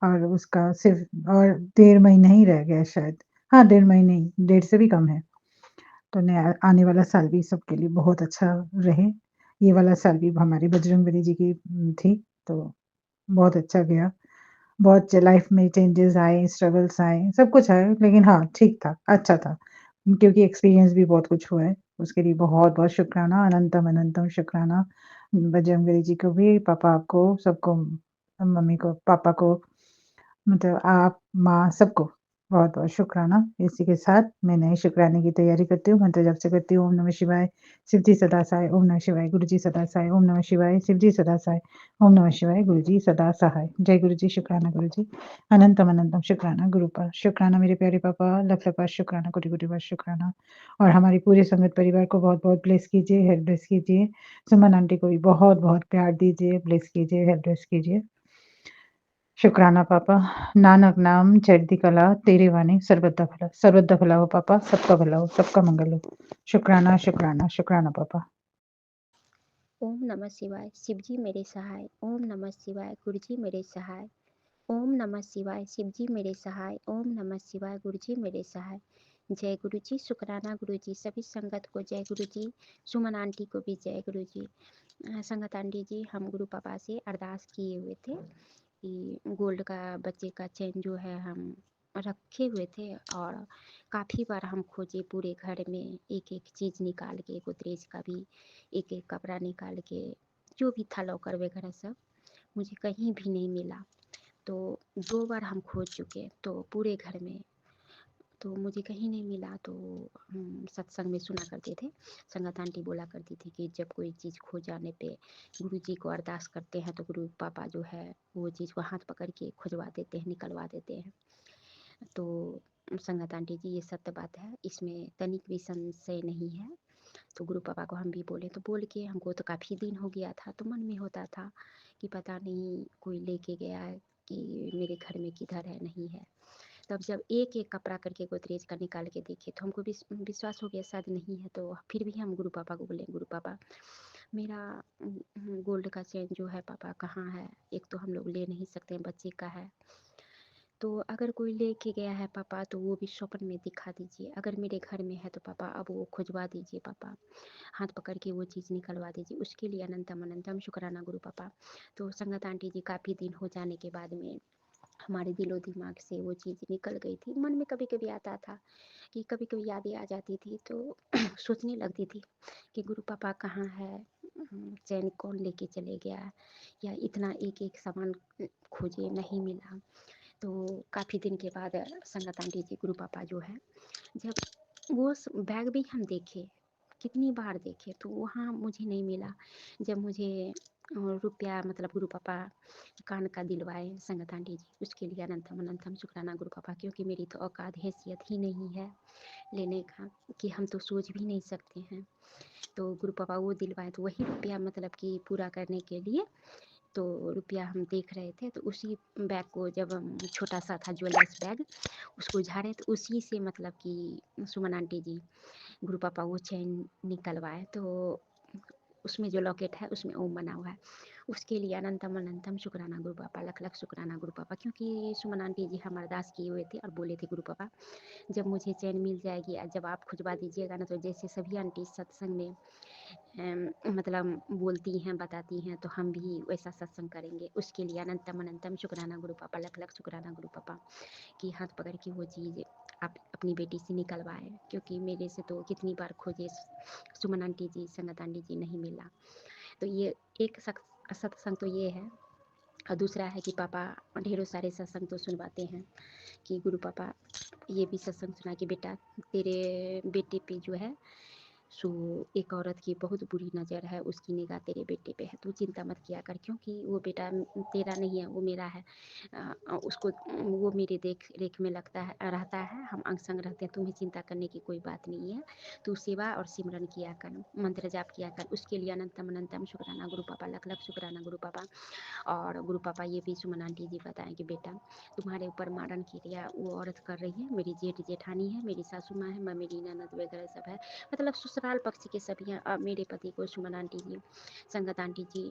J: और उसका सिर्फ़ और डेढ़ महीना ही रह गया है शायद। हाँ, डेढ़ महीने ही, डेढ़ से भी कम है। तो नया आने वाला साल भी सबके लिए बहुत अच्छा रहे। ये वाला साल भी हमारी बजरंगबली जी की थी, तो बहुत अच्छा गया। बहुत लाइफ में चेंजेस आए, स्ट्रगल्स आए, सब कुछ आया लेकिन हाँ, ठीक था, अच्छा था। क्योंकि एक्सपीरियंस भी बहुत कुछ हुआ है, उसके लिए बहुत-बहुत शुक्राना, अनंतम-अनंतम शुक्राना। बजरंगबली जी को भी, पापा को, सबको, मम्मी को, पापा को, मतलब आप, माँ, सबको बहुत-बहुत शुक्राना। इसी के साथ मैं नए शुक्राने की तैयारी करती हूँ, मंत्र जाप से करती हूँ, ओम नमः शिवाय, शिव जी सदा सहाय, ओम नमः शिवाय, गुरु जी सदा सहाय, ओम नमः शिवाय, शिव जी सदा सहाय, ओम नमः शिवाय, गुरु जी सदा सहाय। जय गुरु जी, शुक्राना गुरु जी, अनंतम-अनंतम शुक्राना गुरु पर, शुक्राना मेरे प्यारे पापा, लख-लख बार शुक्राना, कोटि-कोटि बार शुक्राना और हमारी पूरे संगत परिवार को बहुत-बहुत ब्लेस कीजिए, हेल्प ब्लेस कीजिए। सुमन आंटी को भी बहुत-बहुत प्यार दीजिए, ब्लेस कीजिए, हेल्प ब्लेस कीजिए। शुक्राना पापा, नानक नाम चढ़ती कला तेरे वाणी सर्वदा भला हो पापा, सबका भला हो, सबका मंगल हो। शुक्राना, शुक्राना, शुक्राना पापा।
K: ओम नमः शिवाय, शिवजी मेरे सहाय। ओम नमः शिवाय, गुरुजी मेरे सहाय। ओम नमः शिवाय, शिवजी मेरे सहाय। ओम नमः शिवाय, गुरुजी मेरे सहाय। जय गुरुजी, शुक्राना गुरुजी, सभी संगत को जय गुरुजी, सुमन आंटी को भी जय गुरुजी। संगत आंटी जी, हम गुरु पापा से अरदास किए हुए थे कि गोल्ड का बच्चे का चेन जो है हम रखे हुए थे और काफ़ी बार हम खोजे पूरे घर में, एक एक चीज़ निकाल के, गोदरेज का भी एक एक कपड़ा निकाल के, जो भी था लॉकर वगैरह सब, मुझे कहीं भी नहीं मिला। तो 2 बार हम खोज चुके, तो पूरे घर में, तो मुझे कहीं नहीं मिला। तो हम सत्संग में सुना करते थे, संगत आंटी बोला करती थी कि जब कोई चीज़ खो जाने पे गुरुजी को अरदास करते हैं तो गुरु पापा जो है वो चीज़ को हाथ पकड़ के खुजवा देते हैं, निकलवा देते हैं। तो संगत आंटी जी, ये सत्य बात है, इसमें तनिक भी संशय नहीं है। तो गुरु पापा को हम भी बोले, तो बोल के हमको तो काफ़ी दिन हो गया था, तो मन में होता था कि पता नहीं कोई लेके गया है कि मेरे घर में किधर है, नहीं है। तब जब एक एक कपड़ा करके गोदरेज का निकाल के देखे तो हमको विश्वास हो गया शायद नहीं है। तो फिर भी हम गुरु पापा को बोले, गुरु पापा मेरा गोल्ड का चेन जो है पापा कहाँ है, एक तो हम लोग ले नहीं सकते हैं, बच्चे का है, तो अगर कोई लेके गया है पापा तो वो भी स्वप्न में दिखा दीजिए, अगर मेरे घर में है तो पापा अब वो खुजवा दीजिए, पापा हाथ पकड़ के वो चीज़ निकलवा दीजिए, उसके लिए अनंतम अनंतम शुक्राना गुरु पापा। तो संगत आंटी जी, काफ़ी दिन हो जाने के बाद में हमारे दिलो दिमाग से वो चीज़ निकल गई थी। मन में कभी-कभी आता था कि कभी-कभी यादें आ जाती थी तो सोचने लगती थी कि गुरु पापा कहाँ है? चैन कौन लेके चले गया? या इतना एक-एक सामान खोजे नहीं मिला। तो काफ़ी दिन के बाद संगत आंटी जी गुरु पापा जो है, जब वो बैग भी हम देखे, कितनी बार देखे तो वहाँ मुझे नहीं मिला। जब मुझे रुपया मतलब गुरु पापा कान का दिलवाए संगत आंटी जी, उसके लिए अनंतम अनंतम शुक्राना गुरु पापा, क्योंकि मेरी तो औकात हैसियत ही नहीं है लेने का, कि हम तो सोच भी नहीं सकते हैं। तो गुरु पापा वो दिलवाए, तो वही रुपया मतलब कि पूरा करने के लिए तो रुपया हम देख रहे थे। तो उसी बैग को जब छोटा सा था ज्वेलर्स बैग, उसको झाड़े तो उसी से मतलब कि सुमन आंटी जी गुरु पापा वो चैन निकलवाए। तो उसमें जो लॉकेट है उसमें ओम बना हुआ है। उसके लिए अनंतम अनंतम शुक्राना गुरु पापा, लख लख शुक्राना गुरु पापा, क्योंकि सुमन आंटी जी हम अरदास किए हुए थे और बोले थे गुरु पापा जब मुझे चैन मिल जाएगी, जब आप खुजवा दीजिएगा ना, तो जैसे सभी आंटी सत्संग में मतलब बोलती हैं बताती हैं, तो हम भी वैसा सत्संग करेंगे। उसके लिए अनंतम अनंतम शुक्राना गुरु पापा, लख लख शुक्राना गुरु पापा कि हाथ पकड़ के वो चीज़ आप अपनी बेटी से निकलवाए, क्योंकि मेरे से तो कितनी बार खोजे सुमन आंटी जी संगत आंटी जी नहीं मिला। तो ये एक सत्संग तो ये है। और दूसरा है कि पापा ढेरों सारे सत्संग तो सुनवाते हैं कि गुरु पापा ये भी सत्संग सुना कि बेटा तेरे बेटे पे जो है सो एक औरत की बहुत बुरी नज़र है, उसकी निगाह तेरे बेटे पे है, तू चिंता मत किया कर, क्योंकि वो बेटा तेरा नहीं है, वो मेरा है। उसको वो मेरे देख रेख में लगता है रहता है, हम अंग संग रहते हैं, तुम्हें चिंता करने की कोई बात नहीं है। तू सेवा और सिमरन किया कर, मंत्र जाप किया कर। उसके लिए अनंतम अनंतम शुक्राना गुरु पापा, लख लख शुक्राना गुरु पापा। और गुरु पापा ये भी सुमन आंटी जी बताएं कि बेटा तुम्हारे ऊपर मारन क्रिया वो औरत कर रही है, मेरी जेठ जेठानी है, मेरी सासू माँ है, मेरी ननद वगैरह सब है, मतलब ससुराल पक्ष के सभी हैं। और मेरे पति को सुमन आंटी जी संगत आंटी जी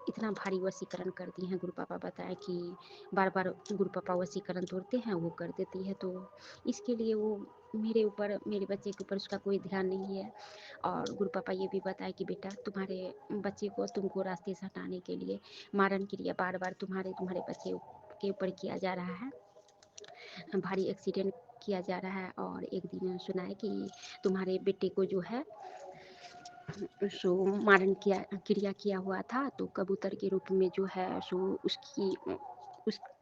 K: इतना भारी वशीकरण करती हैं। गुरु पापा बताए कि बार बार गुरु पापा वशीकरण तोड़ते हैं, वो कर देती है, तो इसके लिए वो मेरे ऊपर मेरे बच्चे के ऊपर उसका कोई ध्यान नहीं है। और गुरु पापा ये भी बताए कि बेटा तुम्हारे बच्चे को तुमको रास्ते से हटाने के लिए मारन क्रिया बार बार तुम्हारे बच्चे के ऊपर किया जा रहा है, भारी एक्सीडेंट किया जा रहा है। और एक दिन सुना है कि तुम्हारे बेटे को जो है सो मारन किया क्रिया किया हुआ था, तो कबूतर के रूप में जो है सो उसकी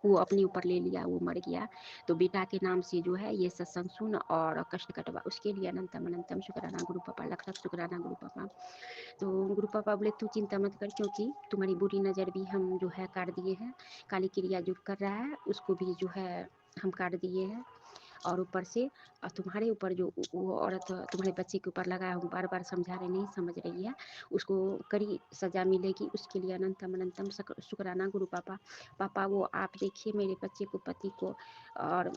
K: वो अपने ऊपर ले लिया, वो मर गया। तो बेटा के नाम से जो है ये सत्संग सुन और कष्ट कटवा। उसके लिए अनंतम अनंतम शुक्राना गुरु पापा, लख लख शुक्राना गुरु पापा। तो गुरु पापा बोले तू चिंता मत कर, क्योंकि तुम्हारी बुरी नज़र भी हम जो है काट दिए हैं, काली क्रिया जो कर रहा है उसको भी जो है हम काट दिए हैं। और ऊपर से और तुम्हारे ऊपर जो वो औरत तुम्हारे बच्चे के ऊपर लगा है, हम बार बार समझा रहे नहीं समझ रही है, उसको कड़ी सजा मिलेगी। उसके लिए अनंतम अनंतम शुक्राना गुरु पापा। पापा वो आप देखिए मेरे बच्चे को, पति को, और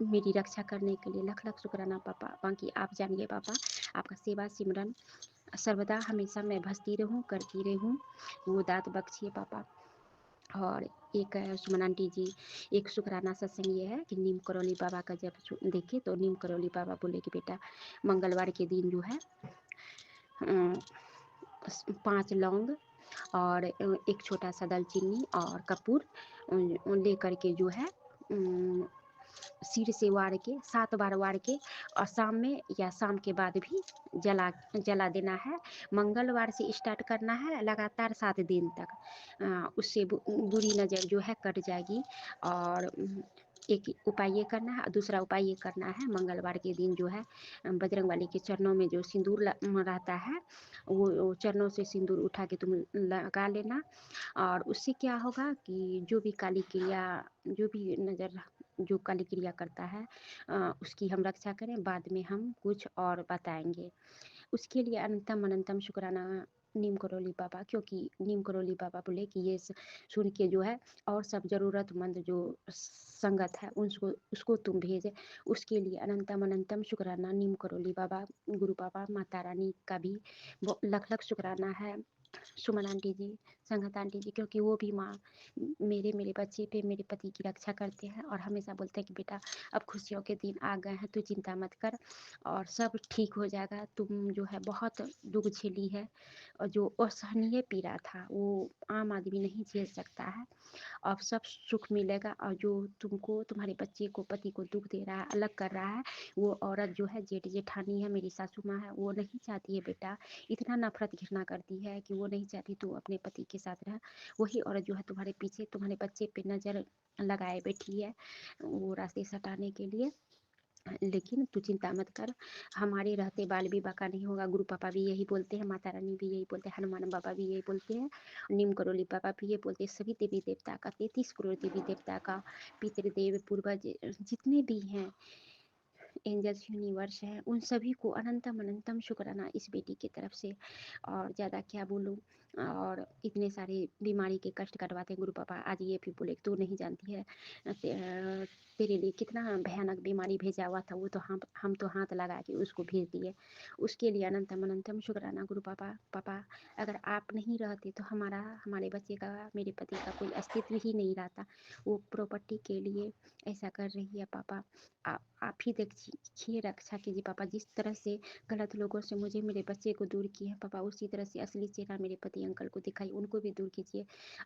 K: मेरी रक्षा करने के लिए लख लख शुक्राना पापा। बाकी आप जानिए पापा, आपका सेवा सिमरन सर्वदा हमेशा मैं भजती रहूं, करती रहूं, वो दात बख्शिए पापा। और एक सुमन आंटी जी एक शुक्राना सत्संग ये है कि नीम करौली बाबा का जब देखे तो नीम करौली बाबा बोले कि बेटा मंगलवार के दिन जो है 5 लौंग और एक छोटा सा दालचीनी और कपूर लेकर के जो है सिर से वार के 7 बार वार के और शाम में या शाम के बाद भी जला देना है। मंगलवार से स्टार्ट करना है लगातार 7 दिन तक, उससे बुरी नज़र जो है कट जाएगी। और एक उपाय ये करना है, दूसरा उपाय ये करना है मंगलवार के दिन जो है बजरंग वाली के चरणों में जो सिंदूर रहता है, वो चरणों से सिंदूर उठा के तुम लगा लेना। और उससे क्या होगा कि जो भी काली क्रिया, जो भी नज़र जो काली क्रिया करता है उसकी हम रक्षा करें। बाद में हम कुछ और बताएंगे। उसके लिए अनंतम अनंतम शुक्राना नीम करौली बाबा, क्योंकि नीम करौली बाबा बोले कि ये सुन के जो है और सब ज़रूरतमंद जो संगत है उसको तुम भेजे। उसके लिए अनंतम अनंतम शुक्राना नीम करौली बाबा, गुरु बाबा, माता रानी का भी लख लख शुक्राना है। सुमन आंटी जी संगत आंटी जी, क्योंकि वो भी माँ मेरे बच्चे पे, मेरे पति की रक्षा करते हैं और हमेशा बोलते हैं कि बेटा अब खुशियों के दिन आ गए हैं, तू चिंता मत कर और सब ठीक हो जाएगा। तुम जो है बहुत दुख झेली है और जो असहनीय पीड़ा था वो आम आदमी नहीं झेल सकता है। अब सब सुख मिलेगा और जो तुमको, तुम्हारे बच्चे को, पति को दुख दे रहा है, अलग कर रहा है, वो औरत जो है जेठ जेठानी है, मेरी सासू माँ है, वो नहीं चाहती है बेटा, इतना नफरत घृणा करती है कि वो नहीं चाहती तू अपने पति के साथ रह। वही औरत जो है तुम्हारे पीछे, तुम्हारे बच्चे पे नजर लगाए बैठी है वो रास्ते सटाने के लिए। लेकिन तू चिंता मत कर, हमारे रहते बाल विवाह का नहीं होगा। गुरु पापा भी यही बोलते हैं, माता रानी भी यही बोलते हैं, हनुमान बाबा भी यही बोलते हैं, नीम करोली बाबा भी ये बोलते हैं। सभी देवी देवता का, 33 करोड़ देवी देवता का, पितृदेव पूर्वज जितने भी हैं, एंजल्स यूनिवर्स है, उन सभी को अनंतम अनंतम शुक्राना इस बेटी की तरफ से। और ज़्यादा क्या बोलूँ, और इतने सारे बीमारी के कष्ट कटवाते हैं गुरु पापा। आज ये भी बोले तू नहीं जानती है तेरे लिए कितना भयानक बीमारी भेजा हुआ था, वो तो हम तो हाथ लगा के उसको भेज दिए। उसके लिए अनंतम अनंतम शुक्राना गुरु पापा। पापा अगर आप नहीं रहते तो हमारे बच्चे का, मेरे पति का कोई अस्तित्व ही नहीं रहता। वो प्रॉपर्टी के लिए ऐसा कर रही है पापा। आप ही देखिए, रक्षा कीजिए पापा। जिस तरह से गलत लोगों से मुझे, मेरे बच्चे को दूर किए हैं पापा, उसी तरह से असली चेहरा मेरे पति अंकल को दिखाइए, उनको भी दूर कीजिए।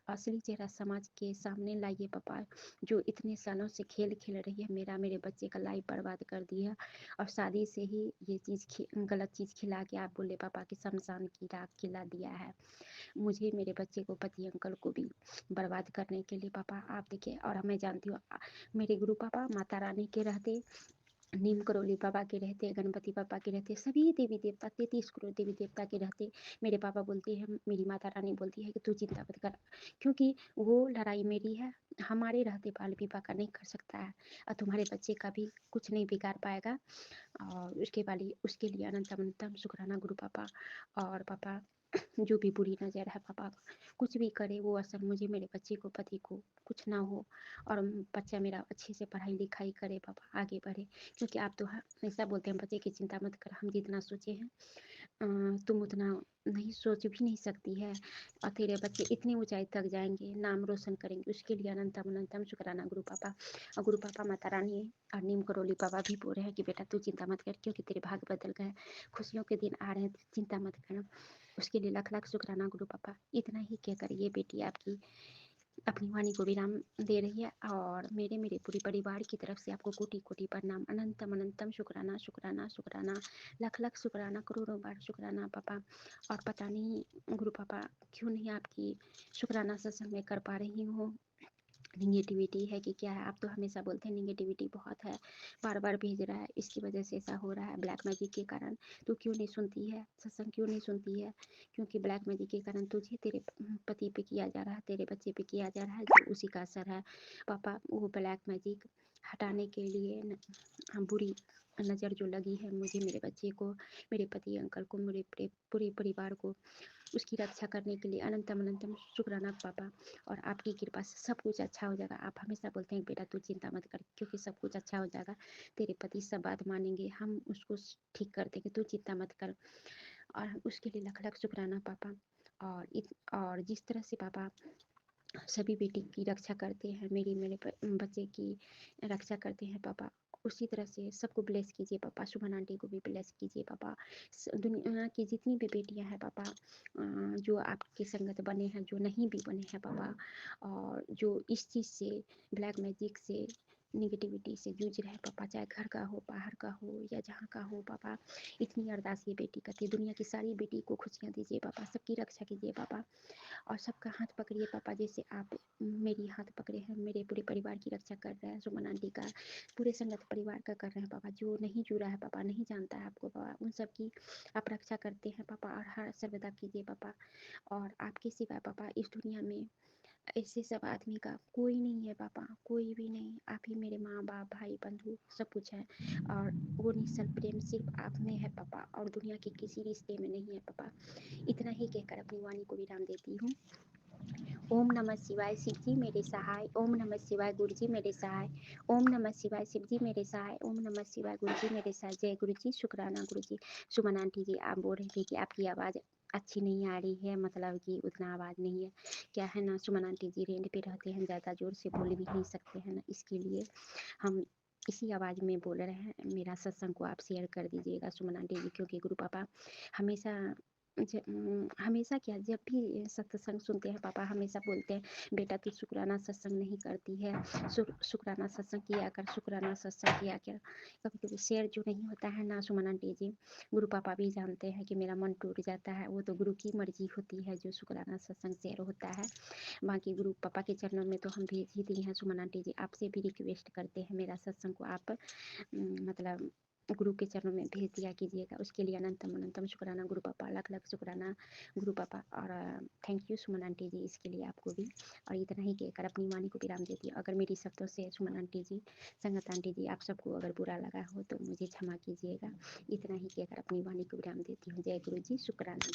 K: असली चेहरा समाज के सामने लाइए पापा। जो इतने सालों से खेल खेल रही है, मेरे बच्चे का लाइफ बर्बाद कर दी है और शादी से ही ये चीज़ गलत चीज़ खिला के आप बोले पापा कि शमशान की राख खिला दिया है। मुझे, मेरे बच्चे को, पति अंकल को भी बर्बाद करने के लिए पापा आप देखिए। और मैं जानती हूँ मेरे गुरु पापा माता रानी के रहते, नीम करोली बाबा के रहते, गणपति पापा के रहते, सभी देवी देवता, 33 करोड़ देवी देवता के रहते, मेरे पापा बोलती है, मेरी माता रानी बोलती है कि तू चिंता मत कर, क्योंकि वो लड़ाई मेरी है। हमारे रहते बाल विवाह का नहीं कर सकता है और तुम्हारे बच्चे का भी कुछ नहीं बिगाड़ पाएगा। और उसके लिए अनंतम अनंतम शुक्राना गुरु पापा। और पापा जो भी बुरी नज़र है पापा, कुछ भी करे वो असर मुझे, मेरे बच्चे को, पति को कुछ ना हो और बच्चा मेरा अच्छे से पढ़ाई लिखाई करे पापा, आगे बढ़े। क्योंकि आप तो हमेशा बोलते हैं बच्चे की चिंता मत कर, हम जितना सोचे हैं तुम उतना नहीं सोच भी नहीं सकती है और तेरे बच्चे इतनी ऊंचाई तक जाएंगे, नाम रोशन करेंगे। उसके लिए अनंतम अनंतम शुक्राना गुरु पापा। और गुरु पापा माता रानी और नीम करोली बाबा भी बोल रहे हैं कि बेटा तू चिंता मत कर, क्योंकि तेरे भाग बदल गए, खुशियों के दिन आ रहे हैं, चिंता मत कर। उसके लिए लाख लाख शुक्राना गुरु पापा। इतना ही कहकर ये बेटी आपकी अपनी वाणी को विराम दे रही है और मेरे पूरे परिवार की तरफ से आपको कोटि कोटि प्रणाम, अनंतम अनंतम शुक्राना शुक्राना शुक्राना, लाख लाख शुक्राना, करोड़ों बार शुक्राना पापा। और पता नहीं गुरु पापा क्यों नहीं आपकी शुक्राना सत्संग में कर पा रही हूँ, निगेटिविटी है कि क्या है। आप तो हमेशा बोलते हैं निगेटिविटी बहुत है, बार बार भेज रहा है, इसकी वजह से ऐसा हो रहा है ब्लैक मैजिक के कारण। तो क्यों नहीं सुनती है सत्संग, क्यों नहीं सुनती है? क्योंकि ब्लैक मैजिक के कारण तुझे, तेरे पति पे किया जा रहा है, तेरे बच्चे पे किया जा रहा है, जो उसी का असर है पापा। वो ब्लैक मैजिक हटाने के लिए बुरी नज़र जो लगी है मुझे, मेरे बच्चे को, मेरे पति अंकल को, मेरे पूरे परिवार को, उसकी रक्षा करने के लिए अनंतम अनंतम शुक्राना पापा। और आपकी कृपा से सब कुछ अच्छा हो जाएगा। आप हमेशा बोलते हैं बेटा तू चिंता मत कर, क्योंकि सब कुछ अच्छा हो जाएगा, तेरे पति सब बात मानेंगे, हम उसको ठीक कर देंगे, तू चिंता मत कर। और उसके लिए लाख लाख शुक्राना पापा। और जिस तरह से पापा सभी बेटी की रक्षा करते हैं, मेरे बच्चे की रक्षा करते हैं पापा, उसी तरह से सबको ब्लेस कीजिए पापा। शुभन आंटी को भी ब्लेस कीजिए पापा। दुनिया की जितनी भी बेटियां हैं पापा, जो आपके संगत बने हैं, जो नहीं भी बने हैं पापा, और जो इस चीज़ से, ब्लैक मैजिक से, निगेटिविटी से जूझ रहे हैं पापा, चाहे घर का हो, बाहर का हो या जहाँ का हो पापा, इतनी अरदास ये बेटी करती है। दुनिया की सारी बेटी को खुशियाँ दीजिए पापा, सबकी रक्षा कीजिए पापा और सबका हाथ पकड़िए पापा, जैसे आप मेरी हाथ पकड़े हैं। मेरे पूरे परिवार की रक्षा कर रहे हैं, सुमन आंटी का, पूरे संगत परिवार का कर रहे हैं पापा। जो नहीं जुड़ा है पापा, नहीं जानता है आपको पापा, उन सब की आप रक्षा करते हैं पापा और हर सर्वदा कीजिए पापा। और आपके सिवाय पापा इस दुनिया में ऐसे सब आदमी का कोई नहीं है पापा, कोई भी नहीं। आप ही मेरे माँ बाप, भाई बंधु सब कुछ है और वो निश्चल प्रेम सिर्फ आप में है पापा, और दुनिया के किसी रिश्ते में नहीं है पापा। इतना ही कहकर अपनी वाणी को विराम देती हूँ। ओम नमः शिवाय, शिव जी मेरे सहाय। ओम नमः शिवाय, गुरु जी मेरे सहाय। ओम नमः शिवाय, शिव जी मेरे सहाय। ओम नमः शिवाय, गुरु जी मेरे सहाय। जय गुरु जी, शुक्राना गुरु जी। सुमन आंटी जी, आप बोल रही थी कि आपकी आवाज़ अच्छी नहीं आ रही है, मतलब कि उतना आवाज़ नहीं है। क्या है ना, सुमन आंटी जी रेंट पे रहते हैं, ज़्यादा ज़ोर से बोल भी नहीं सकते हैं ना, इसके लिए हम इसी आवाज़ में बोल रहे हैं। मेरा सत्संग को आप शेयर कर दीजिएगा सुमन आंटी जी, क्योंकि गुरु पापा हमेशा हमेशा क्या, जब भी सत्संग सुनते हैं पापा हमेशा बोलते हैं, बेटा तू शुक्राना सत्संग नहीं करती है, शुक्राना सत्संग किया कर, शुक्राना सत्संग किया कर। कभी कभी शेयर जो नहीं होता है ना सुमन आंटी जी, गुरु पापा भी जानते हैं कि मेरा मन टूट जाता है, वो तो गुरु की मर्जी होती है जो शुक्राना सत्संग शेयर होता है। बाकी गुरु पापा के चरणों में तो हम भेज ही दी हैं सुमन आंटी जी, आपसे भी रिक्वेस्ट करते हैं मेरा सत्संग को आप मतलब गुरु के चरणों में भेज दिया कीजिएगा। उसके लिए अनंतम अनंतम शुक्राना गुरु पापा, लाख लाख शुक्राना गुरु पापा। और थैंक यू सुमन आंटी जी, इसके लिए आपको भी। और इतना ही कहकर अपनी वाणी को विराम देती हूँ। अगर मेरी शब्दों से सुमन आंटी जी, संगत आंटी जी, आप सबको अगर बुरा लगा हो तो मुझे क्षमा कीजिएगा। इतना ही कहकर अपनी वाणी को विराम देती हूँ। जय गुरु जी, शुक्राना।